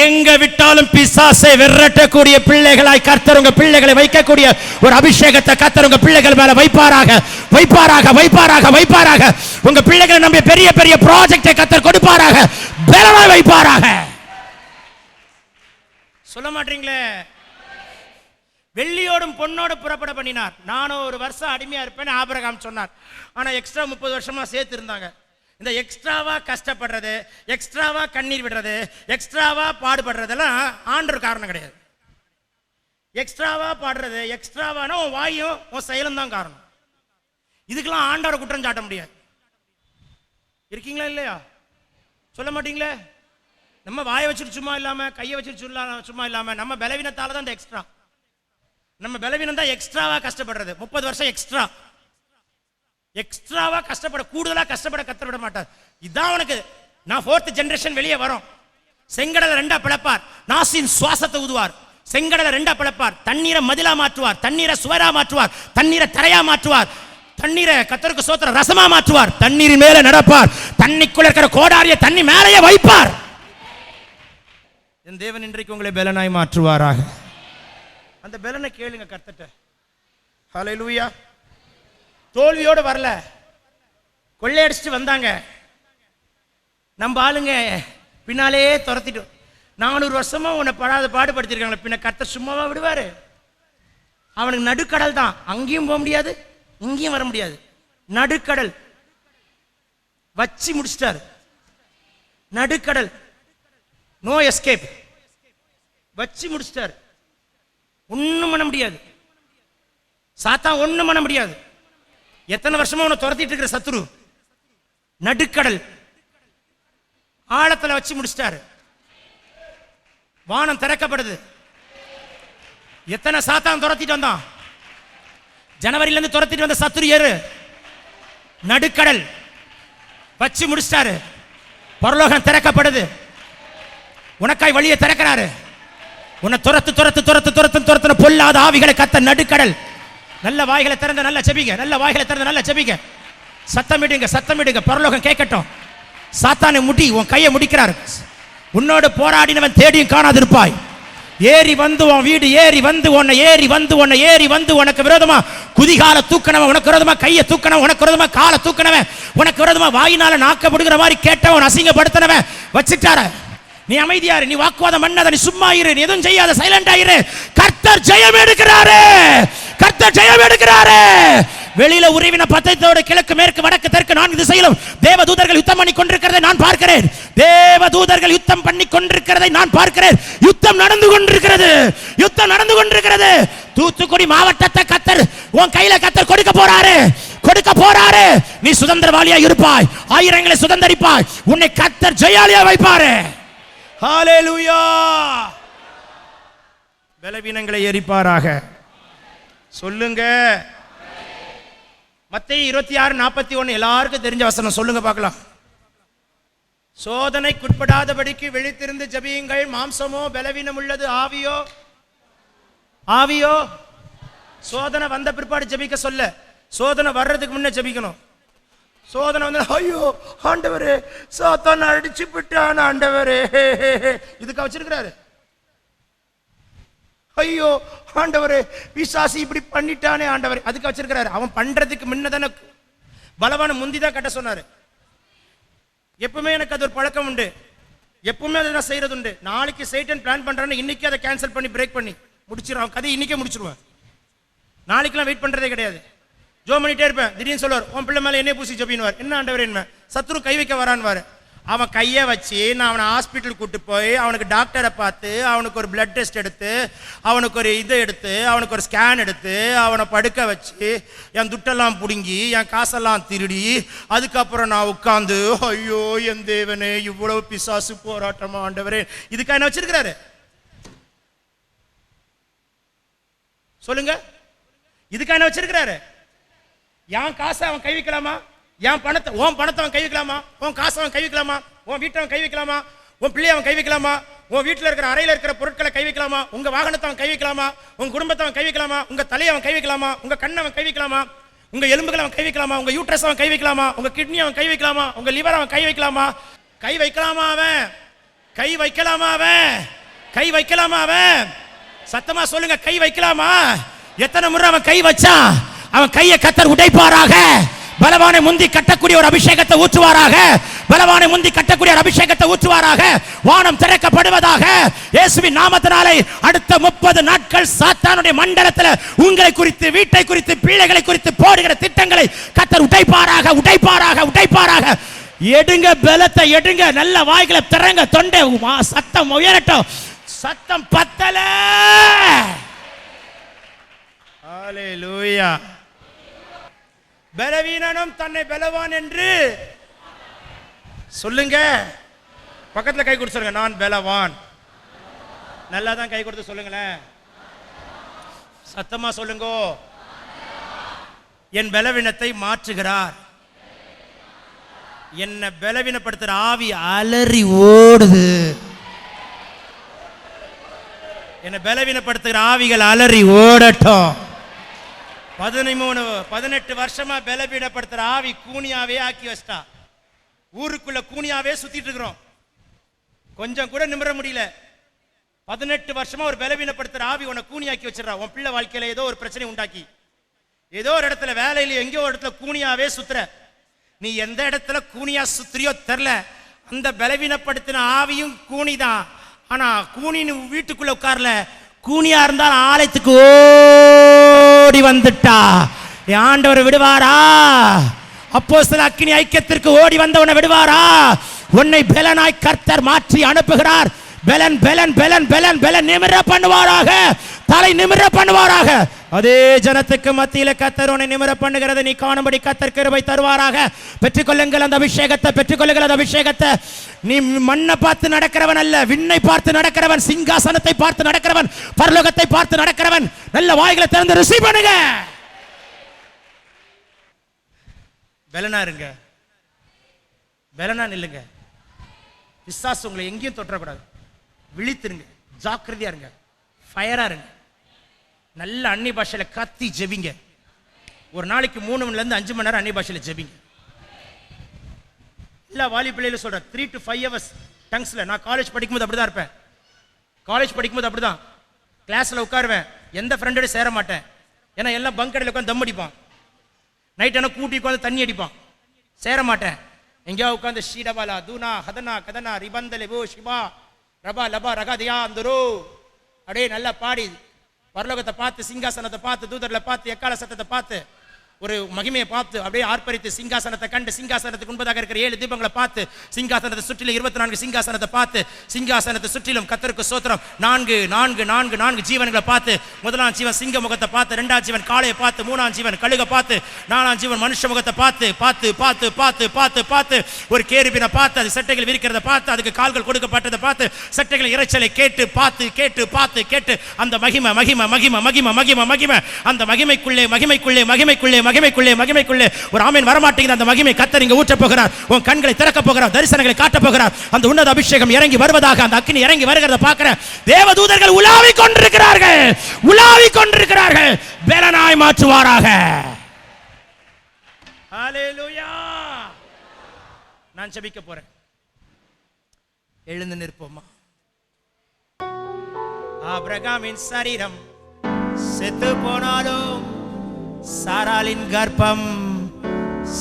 எங்க விட்டாலும் பிசாசை விரட்டக்கூடிய பிள்ளைகளாய் கர்த்தர் உங்க பிள்ளைகளை வைக்கக்கூடிய ஒரு அபிஷேகத்தை கர்த்தர் உங்க பிள்ளைகள் மேல வைப்பாராக, வைப்பாராக, வைப்பாராக, வைப்பாராக. உங்க பிள்ளைகளை நம்பி பெரிய பெரிய ப்ராஜெக்டை கர்த்தர் கொடுப்பாராக, பலமாய் வைப்பாராக. சொல்ல மாட்டீங்களே? வெள்ளியோடும் பொன்னோடு புறப்பட பண்ணினார். நானும் ஒரு வருஷம் அடிமையா இருப்பேன்னு ஆபிரகாம் சொன்னார். ஆனா எக்ஸ்ட்ரா 30 வருஷமா சேர்த்து இருந்தாங்க. இந்த எக்ஸ்ட்ராவா கஷ்டப்படுறது, எக்ஸ்ட்ராவா கண்ணீர் விடுறது, எக்ஸ்ட்ராவா பாடுபடுறதெல்லாம் ஆண்டவர் காரணம் கிடையாது. எக்ஸ்ட்ராவா பாடுறது, எக்ஸ்ட்ராவான உன் வாயும் உன் செயலும் தான் காரணம். இதுக்கெல்லாம் ஆண்டவரை குற்றம் சாட்ட முடியாது. இருக்கீங்களா இல்லையா? சொல்ல மாட்டீங்களே? நம்ம வாயை வச்சுட்டு சும்மா இல்லாம, கையை வச்சுட்டு சும்மா இல்லாம, நம்ம பலவீனத்தால தான் இந்த எக்ஸ்ட்ரா. நம்ம பலவீனம் தான் எக்ஸ்ட்ராவா கஷ்டப்படுறது. 30 வருஷம் எக்ஸ்ட்ரா, எக்ஸ்ட்ராவா கஷ்டப்பட, கூடுதலா கஷ்டப்பட கத்த விட மாட்டார். இதான் உனக்கு. நான் 4th ஜெனரேஷன் வெளியே வரும். செங்கடலை 2 பிளப்பார், நாசின் சுவாசத்தை ஊதுவார். செங்கடலை 2 பிளப்பார், தண்ணீரை மதிலா மாற்றுவார், தண்ணீரை சுவரா மாற்றுவார், தண்ணீரை தரையா மாற்றுவார், தண்ணீரை கத்தருக்கு சோத்திர ரசமா மாற்றுவார், தண்ணீரின் மேல நடப்பார், தண்ணிக்குள்ள இருக்கிற கோடாரிய தண்ணி மேலேயே வைப்பார். என் தேவன் இன்றைக்கு உங்களை பலனாய் மாற்றுவாராக. அந்த பலனை கேளுங்க கர்த்தட்ட. ஹல்லேலூயா. தோல்வியோடு வரல, கொள்ளையடிச்சிட்டு வந்தாங்க. நம்ம ஆளுங்க பின்னாலே துரத்திட்டு 400 வருஷமா உன்னை பாடுபடுத்திருக்காங்க. பின்ன கர்த்தர் சும்மாவா விடுவாரு? அவனுக்கு நடுக்கடல் தான், அங்கேயும் போக முடியாது, இங்கேயும் வர முடியாது. நடுக்கடல் வச்சு முடிச்சிட்டாரு. நடுக்கடல், நோ எஸ்கேப், வச்சு முடிச்சிட்டாரு. ஒண்ணும் பண்ண முடியாது. சாத்தான் ஒண்ணும் பண்ண முடியாது. எத்தனை வருஷமா உன்னை துரத்திட்டு இருக்கிற சத்துரு நடுக்கடல் ஆழத்துல வச்சு முடிச்சிட்டாரு. வானம் திறக்கப்படுது. எத்தனை சாத்தான் துரத்திட்டு வந்தான்? ஜனவரியில இருந்து துரத்திட்டு வந்த சத்துரு ஏறு நடுக்கடல் வச்சு முடிச்சிட்டாரு. பரலோகம் திறக்கப்படுது. உனக்காய் வழியை திறக்கிறாரு. உன்னை துரத்து துரத்து துரத்து துரத்து துரத்துன பொல்லாத ஆவிகளை கத்த நடுக்கடல். நல்ல வாய்களை திறந்த நல்ல செபிங்க, நல்ல வாய்களை திறந்த நல்ல செபிங்க. சத்தமிடுங்க, சத்தமிடுங்க, பரலோகம் கேட்கட்டும். சாத்தானை முடி, உன் கையை முடிக்கிறார். உன்னோடு போராடினவன் தேடியும் காணாதிருப்பாய். ஏறி வந்து உன் வீடு ஏறி வந்து உன்னை ஏறி வந்து உன்னை ஏறி வந்து உனக்கு விரோதமா குதிகால தூக்கணவன், உனக்கு விரோதமா கையை தூக்கணவன், உனக்கு விரோதமா காலை தூக்கணவன், உனக்கு விரோதமா வாயினால நாக்கப்படுகிற மாதிரி கேட்டவன், அசிங்கப்படுத்தினவன் வச்சுட்டார. நீ அமைதியாரு, நீ வாக்குவாதம் பண்ணாத, நீ சும்மா இரு, நீ எதுவும் செய்யாத, சைலண்டா இரு. கர்த்தர் ஜெயம் எடுக்கிறாரு, கர்த்தர் ஜெயம் எடுக்கிறாரு. வெளியில உருவின பத்தத்தோடு கிழக்கு மேற்கு வடக்கு தெற்கு 4 திசையிலும் தேவ தூதர்கள் யுத்தம் பண்ணி கொண்டிருக்கிறதை நான் பார்க்கிறேன். தேவ தூதர்கள் யுத்தம் பண்ணி கொண்டிருக்கிறதை நான் பார்க்கிறேன். யுத்தம் நடந்து கொண்டிருக்கிறது, யுத்தம் நடந்து கொண்டிருக்கிறது. தூத்துக்குடி மாவட்டத்தை கர்த்தர் உன் கையில கர்த்தர் கொடுக்க போறாரு, கொடுக்க போறாரு. நீ சுதந்திரவாளியா இருப்பாய், ஆயிரங்களை சுதந்திரிப்பாய். உன்னை கர்த்தர் ஜெயாலியா வைப்பாரு. ஹல்லேலூயா. பலவீனங்களை எரிப்பாராக. சொல்லுங்க. மத்தேயு 26:41 எல்லாருக்கும் தெரிஞ்ச வசனம். சொல்லுங்க பார்க்கலாம். சோதனைக்குட்படாதபடிக்கு விழித்திருந்து ஜெபியுங்கள். மாம்சமோ பலவீனம் உள்ளது, ஆவியோ ஆவியோ சோதனை வந்த பிற்பாடு ஜெபிக்க சொல்ல, சோதனை வர்றதுக்கு முன்ன ஜெபிக்கணும். சோதனை வந்து ஐயோ ஆண்டவரே சாத்தான் அடிச்சு விட்டான் ஆண்டவரே, இதுக்கு வச்சிருக்கிறாரு. ஐயோ ஆண்டவரே பிசாசு இப்படி பண்ணிட்டானே ஆண்டவரே, அதுக்கு வச்சிருக்கிறாரு. அவன் பண்றதுக்கு முன்னதான பலவான முந்திதான் கட்ட சொன்னாரு. எப்பவுமே எனக்கு அது ஒரு பழக்கம் உண்டு, எப்பவுமே அதை நான் செய்யறது உண்டு. நாளைக்கு சைட்டன் பிளான் பண்றான்னு இன்னைக்கு அதை கேன்சல் பண்ணி பிரேக் பண்ணி முடிச்சிருவான். கதை இன்னைக்கே முடிச்சிருவேன். நாளைக்கெல்லாம் வெயிட் பண்றதே கிடையாது. ஜோ பண்ணிட்டே இருப்பேன். திடீர்னு சொல்லுவார், உன் பிள்ளை மேல என்னைய பூசி ஜெபின்னுவார். என்ன ஆண்டவர் என்ன சத்துரு கை வைக்க வரான்வாரு. அவன் கையை வச்சு நான் அவனை ஹாஸ்பிட்டல் கூட்டு போய் அவனுக்கு டாக்டரை பார்த்து அவனுக்கு ஒரு பிளட் டெஸ்ட் எடுத்து அவனுக்கு ஒரு இதை எடுத்து அவனுக்கு ஒரு ஸ்கேன் எடுத்து அவனை படுக்க வச்சு என் துட்டெல்லாம் பிடுங்கி என் காசெல்லாம் திருடி அதுக்கப்புறம் நான் உட்காந்து ஐயோ என் தேவனே இவ்வளவு பிசாசு போராட்டமா ஆண்டவரே இதுக்காக என்ன வச்சிருக்கிறாரு சொல்லுங்க? இதுக்காக என்ன வச்சிருக்கிறாரு? என் காசை அவன் கை வைக்கலாமா? என் பணத்தை உன் பணத்தை அவன் கை வைக்கலாமா? உன் காசை அவன் கை வைக்கலாமா? உன் வீட்டை அவன் கை வைக்கலாமா? உன் பிள்ளையை அவன் கை வைக்கலாமா? உன் வீட்டில் இருக்கிற அறையில் இருக்கிற பொருட்களை கை வைக்கலாமா? உங்க வாகனத்தை அவன் கை வைக்கலாமா? உங்க குடும்பத்தை அவன் கை வைக்கலாமா? உங்க தலையை அவன் கை வைக்கலாமா? உங்க கண்ணை அவன் கை வைக்கலாமா? உங்க எலும்புகளை அவன் கை வைக்கலாமா? உங்க யூட்ரஸ் அவன் கை வைக்கலாமா? உங்க கிட்னி அவன் கை வைக்கலாமா? உங்க லிவர் அவன் கை வைக்கலாமா? கை வைக்கலாமா அவன்? கை வைக்கலாமா அவன்? கை வைக்கலாமா அவன்? சத்தமா சொல்லுங்க, கை வைக்கலாமா? எத்தனை முறை அவன் கை வச்சான்? அவன் கையை கர்த்தர் உடைப்பாராக. பலவானை முந்தி கட்டக்கூடிய ஒரு அபிஷேகத்தை ஊற்றுவாராக. பலவானை முந்தி கட்டக்கூடிய ஒரு அபிஷேகத்தை ஊற்றுவாராக. வானம் திறக்கப்படுவதாக இயேசுவின் நாமத்தினாலே. அடுத்த 30 நாட்கள் சாத்தானுடைய மண்டலத்தில் உங்களை குறித்து, வீட்டை குறித்து, பிள்ளைகளை குறித்து போடுகிற திட்டங்களை கர்த்தர் உடைப்பாராக, உடைப்பாராக, உடைப்பாராக. எடுங்க, பலத்தை எடுங்க, நல்ல வாய்களை திறங்க, தொண்டை சத்தம் உயரட்டும். சத்தம் பத்தல. ஹல்லேலூயா. பலவீனனும் தன்னை பலவான் என்று சொல்லுங்க. பக்கத்துல கை கொடுத்து சொல்லுங்க, நான் பலவான். நல்லா தான் கை கொடுத்து சொல்லுங்களேன், சத்தமா சொல்லுங்க. என் பலவீனத்தை மாற்றுகிறார். என்ன பலவீனப்படுத்துற ஆவி அலறி ஓடுது. என்ன பலவீனப்படுத்துகிற ஆவிகள் அலறி ஓடட்டும். 18 வருஷமா பலவீனப்படுத்துற ஆவி கூனியாவே ஆக்கி வச்சிட்டா. ஊருக்குள்ள கூனியாவே சுத்திட்டு இருக்கிறோம், கொஞ்சம் கூட நிமிர முடியல. 18 வருஷமா ஒரு பலவீனப்படுத்துற ஆவி உன்னை கூனியாக்கி வச்சிடறா. உன் பிள்ளை வாழ்க்கையில ஏதோ ஒரு பிரச்சனை உண்டாக்கி, ஏதோ ஒரு இடத்துல வேலையில எங்கேயோ ஒரு இடத்துல கூனியாவே சுத்துற. நீ எந்த இடத்துல கூனியா சுத்திரியோ தெரியல, அந்த பலவீனப்படுத்தின ஆவியும் கூனிதான். ஆனா கூனின்னு வீட்டுக்குள்ள உட்கார்ல, கூனியா இருந்தாலும் ஆலயத்துக்கு ஓடி வந்துட்டா. ஆண்டவர் விடுவாரா? அப்போஸ்தலர் அக்கினி ஐக்கியத்திற்கு ஓடி வந்தவனை விடுவாரா? உன்னை பெலனாய் கர்த்தர் மாற்றி அனுப்புகிறார். பெலன் பெலன் பெலன் பெலன் பெலன் நிமிர பண்ணுவாராக, தலை நிமிர பண்ணுவாராக. அதே ஜனத்துக்கு மத்தியில கர்த்தர் உன்னை நிமிர பண்ணுகிறதை நீ காணும்படி கர்த்தர் கிருபை தருவாராக. பெற்றுக்கொள்ளுங்கள் அந்த அபிஷேகத்தை, பெற்றுக்கொள்ளுங்கள் அந்த அபிஷேகத்தை. நீ மண்ணை பார்த்து நடக்கிறவன் அல்ல, விண்ணை பார்த்து நடக்கிறவன், சிங்காசனத்தை பார்த்து நடக்கிறவன், பரலோகத்தை பார்த்து நடக்கிறவன். நல்ல வாய்களை திறந்து ரிசீவ் பண்ணுங்க. பெலனா இருங்க, பெலனா நில்லுங்க. பிசாசு உங்களை எங்கேயும் தொற்றக்கூடாது. விழித்திருங்க, ஜாக்கிரதையா இருங்க, ஃபயரா இருங்க. நல்ல அன்னி பாஷையில கத்தி ஜெபிங்க. ஒரு நாளைக்கு 3 மணில இருந்து 5 மணி நேரம் அன்னி பாஷையில ஜெபிங்க. இல்ல வாலி பிள்ளையில சொல்றேன், 3 to 5 hours டங்ஸ்ல. நான் காலேஜ் படிக்கும்போது அப்படிதான் இருப்பேன். காலேஜ் படிக்கும்போது அப்படிதான் கிளாஸ்ல உட்காருவேன், எந்த ஃப்ரெண்டோட சேர மாட்டேன். ஏன்னா எல்லாம் பங்க் கடையில் உட்காந்து தம் அடிப்பான். நைட் ஆனால் கூட்டி உட்காந்து தண்ணி அடிப்பான். சேர மாட்டேன். எங்கேயா உட்காந்து ஷீடபாலா தூனா ஹதனா கதனா ரிபந்தலே ஓ சிவா ரபா லபா ரகாதியா அந்தரோ அப்படியே நல்லா பாடி பரலோகத்தை பார்த்து, சிங்காசனத்தை பார்த்து, தூதர்களை பார்த்து, எக்கால சத்தத்தை பார்த்து, ஒரு மகிமையை பார்த்து அப்படியே ஆர்ப்பரித்து, சிங்காசனத்தை கண்டு, சிங்காசனத்துக்கு முன்பதாக இருக்கிற 7 தீபங்களை பார்த்து, சிங்காசனத்தை சுற்றிலும் 24 சிங்காசனத்தை பார்த்து, சிங்காசனத்தை சுற்றிலும் கர்த்தருக்கு ஸ்தோத்திரம் 4 ஜீவன்களை பார்த்து, முதலாம் ஜீவன் சிங்க முகத்தை பார்த்து, 2ஆம் ஜீவன் காளையை பார்த்து, 3ஆம் ஜீவன் கழுகை பார்த்து, 4ஆம் ஜீவன் மனுஷ முகத்தை பார்த்து பார்த்து பார்த்து பார்த்து பார்த்து பார்த்து ஒரு கேருபினை பார்த்து, அது செட்டைகள் விரிக்கிறத பார்த்து, அதுக்கு கால்கள் கொடுக்கப்பட்டதை பார்த்து, செட்டைகள் இறைச்சலை கேட்டு பார்த்து கேட்டு பார்த்து கேட்டு அந்த மகிமை மகிமை மகிமை மகிமை மகிமை மகிமை அந்த மகிமைக்குள்ளே மகிமைக்குள்ளே மகிமைக்குள்ளே மகிமைக்குள்ளே மகிமைக்குள்ளே ஒரு ஆமென் வரமாட்டேங்குது. அந்த மகிமை கர்த்தர் இங்க ஊற்ற போகிறார். உன் கண்களை திறக்க போகிறார், தரிசனங்களை காட்ட போகிறார். அந்த உன்னத அபிஷேகம் இறங்கி வருவதாக, அந்த அக்கினி இறங்கி வருகிறத பார்க்கிற தேவதூதர்கள் உலாவிக் கொண்டிருக்கிறார்கள், உலாவிக் கொண்டிருக்கிறார்கள். பெலனாய் மாற்றுவாராக. ஹல்லேலூயா. நான் ஜெபிக்க போறேன். எழுந்து நிற்போமா. ஆபிரகாமின் சரீரம் செத்து போனாலும், சாராளின் கர்ப்பம்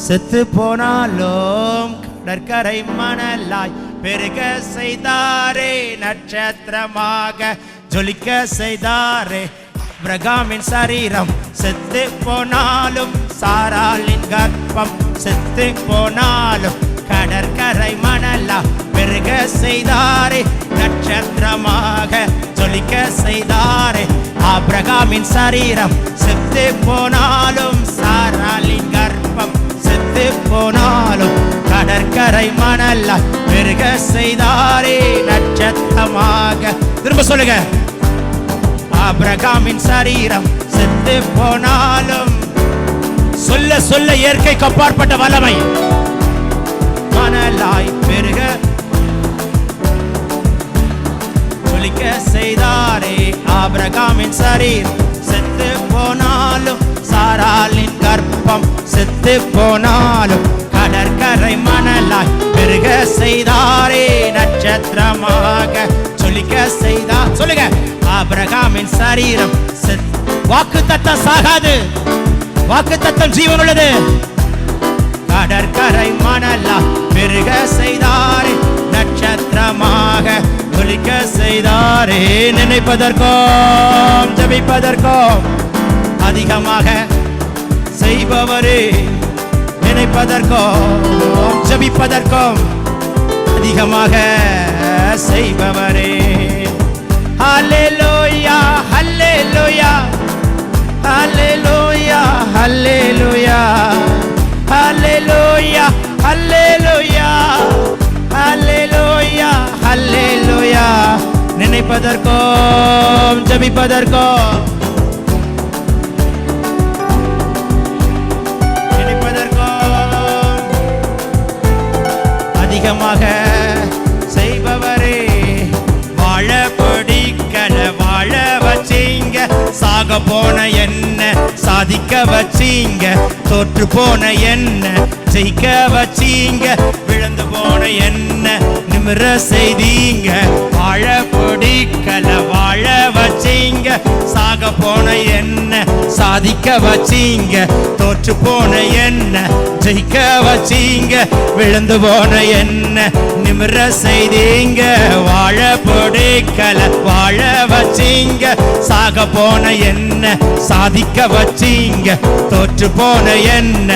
செத்து போனாலும், கடற்கரை மணலாய் பெருக செய்தாரே, நட்சத்திரமாக ஜொலிக்க செய்தாரே. ஆபிரகாமின் சரீரம் செத்து போனாலும், சாராளின் கர்ப்பம் செத்து போனாலும், கடற்கரை மணலா பெருக செய்தாரே, நட்சத்திரமாக ஜொலிக்க செய்தாரே. ஆபிரகாமின் சரீரம் செத்து போனாலும், சாராளின் கர்ப்பம் செத்து போனாலும், கடற்கரை மணலா பெருக செய்தாரே, நட்சத்திரமாக. திரும்ப சொல்லுங்க. ஆபிரகாமின் சரீரம் செத்து போனாலும், சொல்ல சொல்ல இயற்கைக்கு அப்பாற்பட்ட வல்லமை. மணலாய் பெருக ஜொலிக்க செய்தாரே. ஆபிரகாமின் சரீரம் செத்து போனாலும், சாராளின் கர்ப்பம் செத்து போனாலும், கடற்கரை மணலாய் பெருக செய்தாரே, நட்சத்திரமாக ஜொலிக்க செய்தார். சொல்லுங்க. ஆபிரகாமின் சரீரம் வாக்குத்தத்தம் சாகாது, வாக்குத்தத்தம் ஜீவன் உள்ளது. கடற்கரை மணலா பெருக செய்தாரே, நட்சத்திரமாக ஒலிக்க செய்தாரே. நினைப்பதற்கும் ஜெபிப்பதற்கும் அதிகமாக செய்பவரே, நினைப்பதற்கும் ஜெபிப்பதற்கும் அதிகமாக செய்பவரே. ஹல்லேலூயா ஹல்லேலூயா ஹல்லேலூயா ஹல்லேலூயா ஹல்லேலூயா ஹல்லேலூயா ஹல்லேலூயா ஹல்லேலூயா. நினைப்பதற்கும் ஜெபிப்பதற்கும் நினைப்பதற்கும் அதிகமாக செய்பவரே. வாழ பிடிக்கல வாழ வச்சீங்க, சாக போன என்ன சாதிக்க வச்சீங்க, தோற்று போன என்ன ஜெயிக்க வச்சீங்க, விழுந்து போன என்ன நிமிர செய்தீங்க. வாழ பிடிக்கல வாழ வச்சீங்க, சாக போன என்ன சாதிக்க வச்சீங்க, தோற்று போன என்ன ஜெயிக்க வச்சீங்க, விழுந்து போன என்ன நிமிர செய்தீங்க. வாழ பிடிக்கல வாழ வச்சீங்க, சாக போன என்ன சாதிக்க வச்சீங்க, தோற்று போன என்ன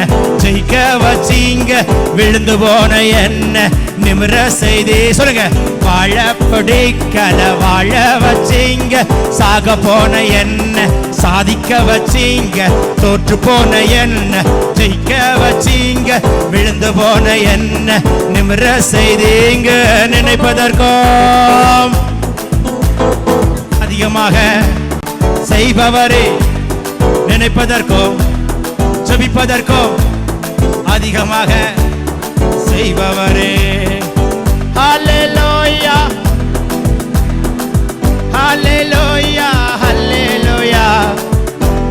ஜெயிக்க வச்சீங்க, விழுந்து போன என்ன நிமிர செய்தே. சொல்லுங்க. வாழ பிடிக்கல வாழ வச்சீங்க, சாக போன என்ன சாதிக்க வச்சீங்க, தோற்று போன என்ன ஜெயிக்க வச்சீங்க, விழுந்து போன என்ன நிமிர செய்தீங்க. நினைப்பதற்கும் அதிகமாக செய்பவரே, நினைப்பதற்கும் ஜெபிப்பதற்கும் அதிகமாக செய்பவரே. ஹல்லேலூயா ஹல்லேலூயா ஹல்லேலூயா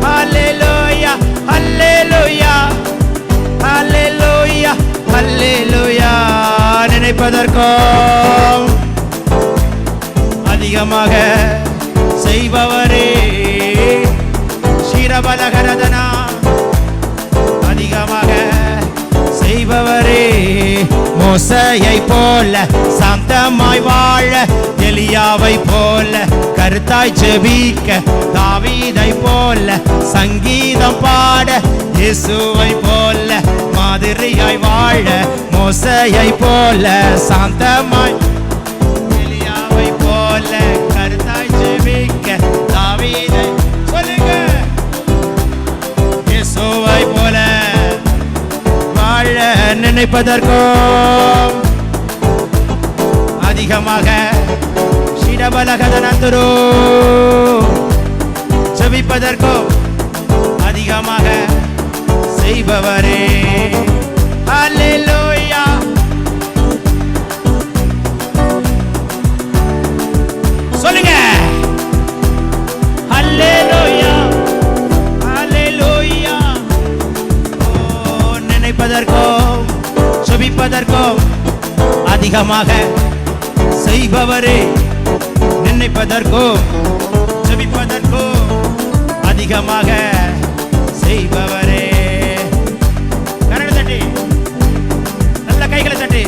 ஹல்லேலூயா ஹல்லேலூயா ஹல்லேலூயா ஹல்லேலூயா. நினைப்பதற்கும் அதிகமாக செய்பவரே. ஷீரபலகரதனா அதிகமாக செய்பவரே. மோசேயை போல சாந்தமாய் வாழ, எலியாவை போல கருத்தாய் ஜெபிக்க, தாவீதை போல சங்கீதம் பாட, இயேசுவை போல மாதிரியாய் வாழ. மோசேயை போல சாந்தமாய், எலியாவை போல கருத்தாய் ஜெபிக்க, தாவீதை சொல்லுங்க. இயேசுவை போல வாழ. நினைப்பதற்கும் அதிகமாக ஷிடபலகதனந்துரு ஜெபிப்பதற்கும் அதிகமாக செய்பவரே. ஹல்லேலூயா சொல்லுங்க. ஹல்லேலூயா ஹல்லேலூயா. நினைப்பதற்கும் ஜெபிப்பதற்கும் அதிகமாக செய்பவரே. நினைப்பதற்கும் ஜெபிப்பதற்கும் அதிகமாக செய்பவரே. கரங்களை தட்டி, நல்ல கைகளை தட்டி.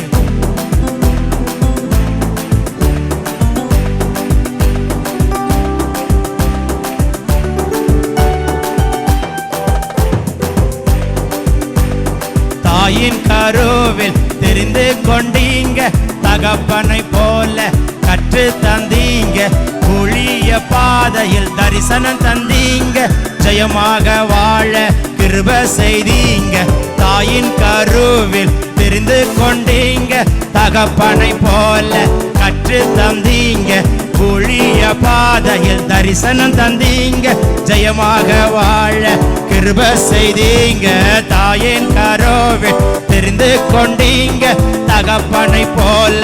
தாயின் கருவில் தெரிந்து கொண்டீங்க, தகப்பனை போல கற்று தந்தீங்க, புளிய பாதையில் தரிசனம் தந்தீங்க, ஜெயமாக வாழ கிருப செய்தீங்க, தாயின் கருவில் தெரிந்து கொண்டீங்க, தகப்பனை போல கற்று தந்தீங்க, புளிய பாதையில் தரிசனம் தந்தீங்க, ஜெயமாக வாழ கிருப செய்தீங்க, தாயின் கருவில் தெரிந்து கொண்டீங்க, தகப்பனை போல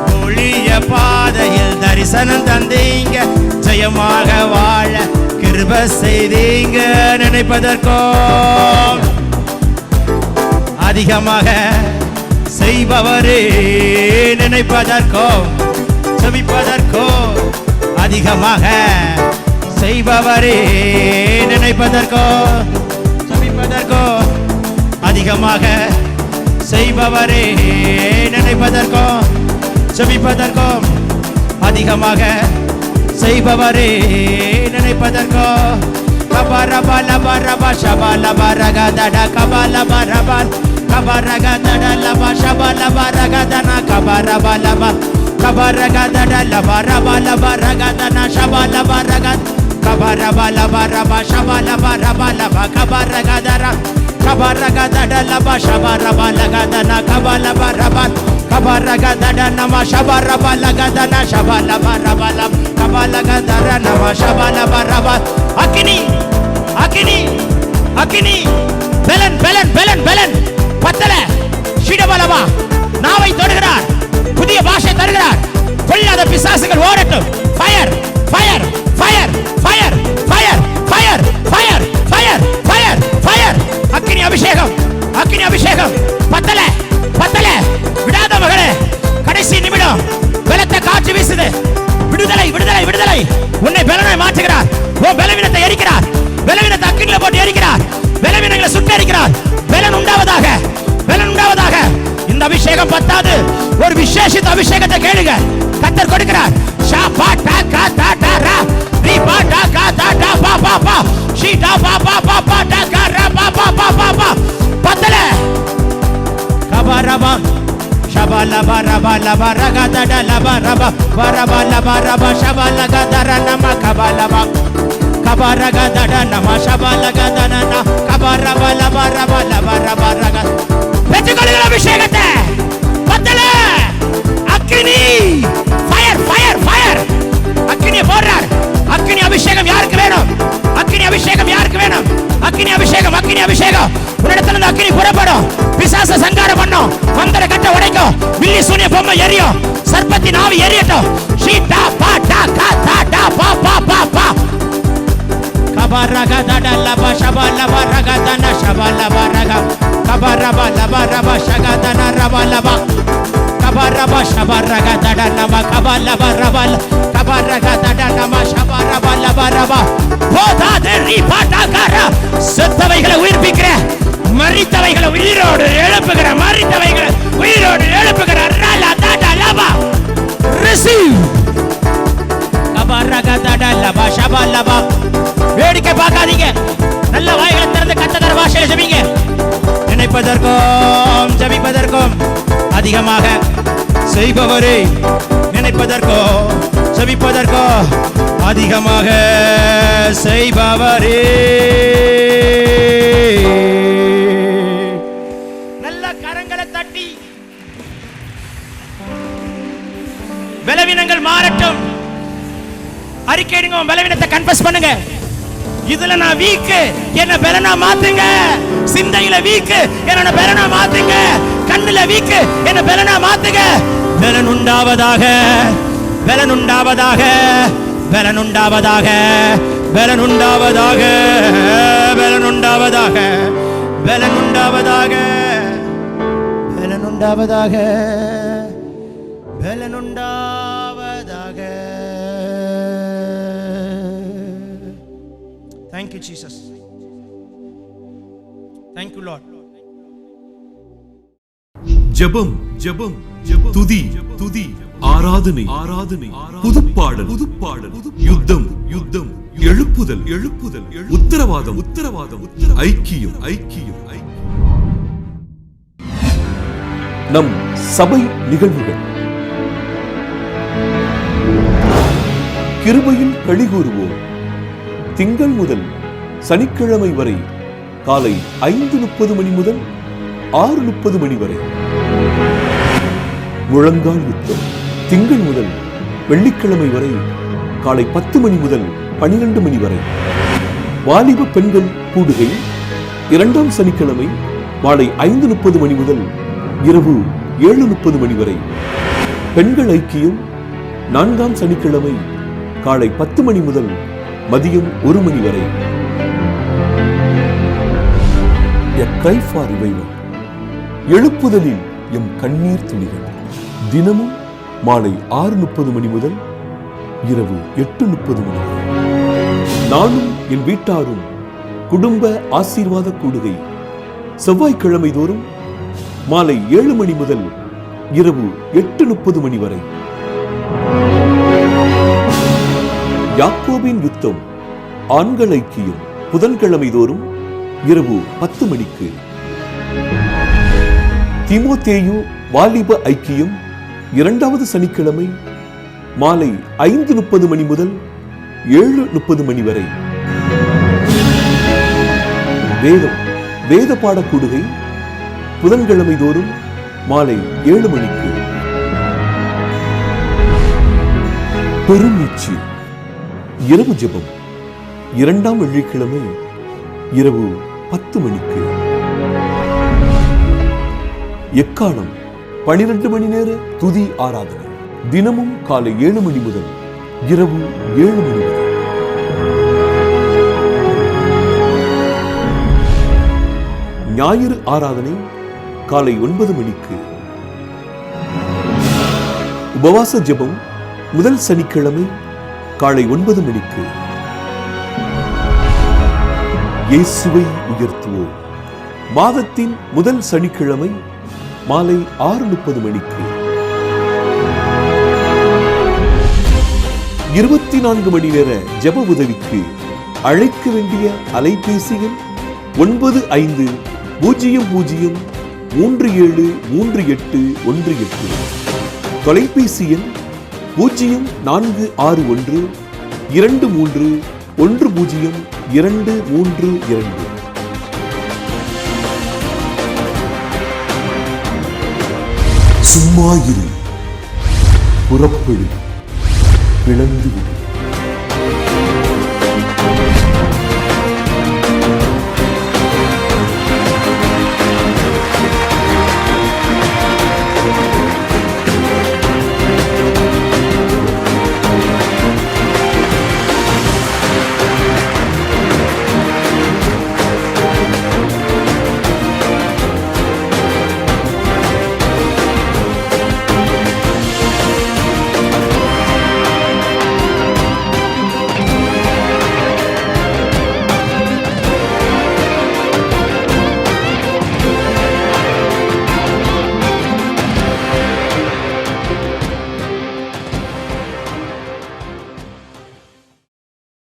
புளிய பாதையில் தரிசனம் தந்தீங்க, ஜெயமாக வாழ கிருப செய்தீங்க. நினைப்பதற்கோ அதிகமாக செய்பவரே, நினைப்பதற்கோ செபிப்பதற்கோ அதிகமாக செய்பவரே, நினைப்பதற்கோ செபிப்பதற்கோ அதிகமாக செய்பவரே, நினைப்பதற்கோ செபிப்பதற்கோ அதிகமாக செய்பவரே, நினைப்பதற்கோ கபரபலபரப ஷபலபரகதட கபலபரபல் கபரகதட லப ஷபலபரகதன கபரபலப கபரகதட லபரபலபரகதன ஷபலபரகத் கபரபலபரப ஷபலபரபலப கபரகதர கபரகதட லப ஷபரபலகதன கபலபரபல் கபரகதட நம ஷபரபலகதன ஷபலபரபலம் கபலகதர நம ஷபலபரபல். அக்கினி அக்கினி அக்கினி பெலன் பெலன் பெலன் பெலன் பத்தல ஷிடபலவா நாவை தொடுகிறார், புதிய பாஷை தருகிறார், கொல்லாத பிசாசுகள் ஓடட்டும். Fire fire fire fire fire fire fire fire fire fire. அக்கினி அபிஷேகம் அக்கினி அபிஷேகம். பத்தல பத்தல விடாத மகளே, கடைசி நிமிடம் பலத்த காற்று வீசுது. விடுதலை விடுதலை விடுதலை. உன்னை பலனாய் மாற்றுகிறார். உன் பலவீனத்தை எரிக்கிறார். பலவீனத்தை அக்கினில போட்டு எரிக்கிறார். பலவீனங்களை சுட்டெரிக்கிறார். பலன் உண்டாவதாக பலன் உண்டாவதாக. இந்த அபிஷேகம் பத்தாது, ஒரு விசேஷித்த அபிஷேகத்தை கேளுங்க. கர்த்தர் கொடுக்கிறார். ஷா பா டா கா டா டா ரா ரி பா டா கா டா டா பா பா பா ஷி டா பா பா பா பா டா கா ரா பா பா பா பா பா. பத்தல கபரபா ஷபலபா ரபா லபா ரகதட லபா ரபா வரபா லபா ரபா ஷபலகதர நம கபலபா கபரகதட நம ஷபலகதன கபரபா லபா ரபா லபா ரபா ரக. பெற்றுக்கொள்ளுங்கள் அபிஷேகத்தை. பத்தல அக்கினி ஃபயர் ஃபயர் ஃபயர். அக்கினி போடுறார். அக்கினி அபிஷேகம் யாருக்கு வேணும்? அக்கினி அபிஷேகம் யாருக்கு வேணும்? அக்கினி அபிஷேகம் அக்கினி அபிஷேகம். உன்னிடத்துல இருந்து அக்கினி புறப்படும். பிசாச சங்காரம் பண்ணும். மந்திர கட்ட உடைக்கும். வில்லி சூனிய பொம்மை எரியும். சர்ப்பத்தின் ஆவி எரியட்டும். ஷீடா பா டா கா டா டா பா பா பா பா. கபரகதட லப ஷபலப ரகதன ஷபலப ரக கபரப லப ரப ஷகதன ரப லப கபரப ஷபரகதட நம கபலப ரபல் கபரகதட நம ஷபரப லப ரப. போதாதே நீ பாட்டாகார. செத்தவைகளை உயிர்ப்பிக்கிற, மரித்தவைகளை உயிரோடு எழுப்புகிற, மரித்தவைகளை உயிரோடு எழுப்புகிற ரலா தட லப. ரிசீவ் கபரகதட லப ஷபலப. வேடிக்கை பார்க்காதீங்க. நல்ல வாய்களை திறந்து கர்த்தர் பாஷையில ஜெபிங்க. நினைப்பதற்கும் ஜெபிப்பதற்கும் அதிகமாக செய்பவரே, நினைப்பதற்கோ ஜெபிப்பதற்கோ அதிகமாக செய்பவரே. நல்ல கரங்களை தட்டி பலவீனங்கள் மாறட்டும். அறிக்கையிடுங்க. பலவீனத்தை கன்ஃபஸ் பண்ணுங்க. இதுல நான் வீக், என்ன பலனா மாத்துங்க. சிந்தையில வீக், என்ன பலனா மாத்துங்க. கண்ணுல வீக், என்ன பலனா மாத்துங்க. பலன் உண்டாவதாக பலன் உண்டாவதாக பலன் உண்டாவதாக பலன் உண்டாவதாக பலன் உண்டாவதாக பலன் உண்டாவதாக பலன் உண்டாவதாக பலன் உண்டாவதாக. Thank you, Jesus. Thank you, Lord. ஜெபம் ஜெபம் துதி துதி ஆராதனை ஆராதனை புதுப்பாடல் புதுப்பாடல் யுத்தம் யுத்தம் எழுப்புதல் எழுப்புதல் உத்தரவாதம் உத்தரவாதம் ஐக்கியம் ஐக்கியம் ஐக்கியம். நம் சபை நிகழ்வுகள். கிருபையில் களிகூறுவோம். திங்கள் முதல் சனிக்கிழமை வரை காலை 5:30 மணி முதல் 6:30 மணி வரை. முழங்கால் யுத்தம் திங்கள் முதல் வெள்ளிக்கிழமை வரை காலை 10 மணி முதல் 12 மணி வரை. வாலிப பெண்கள் கூடுகை 2ஆம் சனிக்கிழமை மாலை 5:30 மணி முதல் இரவு 7:30 மணி வரை. பெண்கள் ஐக்கியம் 4ஆம் சனிக்கிழமை காலை 10 மணி முதல் மதியம் 1 மணி வரை. A cry for revival. எழுப்புதலில் எம் கண்ணீர் துளிகள் தினமும் மாலை 6:30 மணி முதல் இரவு 8:30 மணி வரை. நானும் என் வீட்டாரும் குடும்ப ஆசீர்வாத கூடுகை செவ்வாய்க்கிழமை தோறும் மாலை 7 மணி முதல் இரவு 8:30 மணி வரை. யாக்கோபின் யுத்தம் ஆண்கள் ஐக்கியம் புதன்கிழமை தோறும் இரவு 10 மணிக்கு. தீமோத்தேயு வாலிப ஐக்கியம் 2வது சனிக்கிழமை மாலை 5:30 மணி முதல் 7:30 மணி வரை. வேத பாடக்கூடுகை புதன்கிழமை தோறும் மாலை 7 மணிக்கு. பெருமூச்சு இரவு ஜெபம் 2ஆம் வெள்ளிக்கிழமை இரவு 10 மணிக்கு. எக்காலம் 12 மணி நேர துதி ஆராதனை தினமும் காலை 7 மணி முதல் இரவு 7 மணி வரை. ஞாயிறு ஆராதனை காலை 9 மணிக்கு. உபவாச ஜெபம் முதல் சனிக்கிழமை காலை 9 மணிக்கு. இயேசுவை உயர்த்துவோம் மாதத்தின் முதல் சனிக்கிழமை மாலை 6:30 மணிக்கு. 24 மணி நேர ஜெப உதவிக்கு அழைக்க வேண்டிய அலைபேசிகள் 9500373818. தொலைபேசி எண் 0461 231022. சும்மா இரு, புறப்படு, பிளந்து விடு.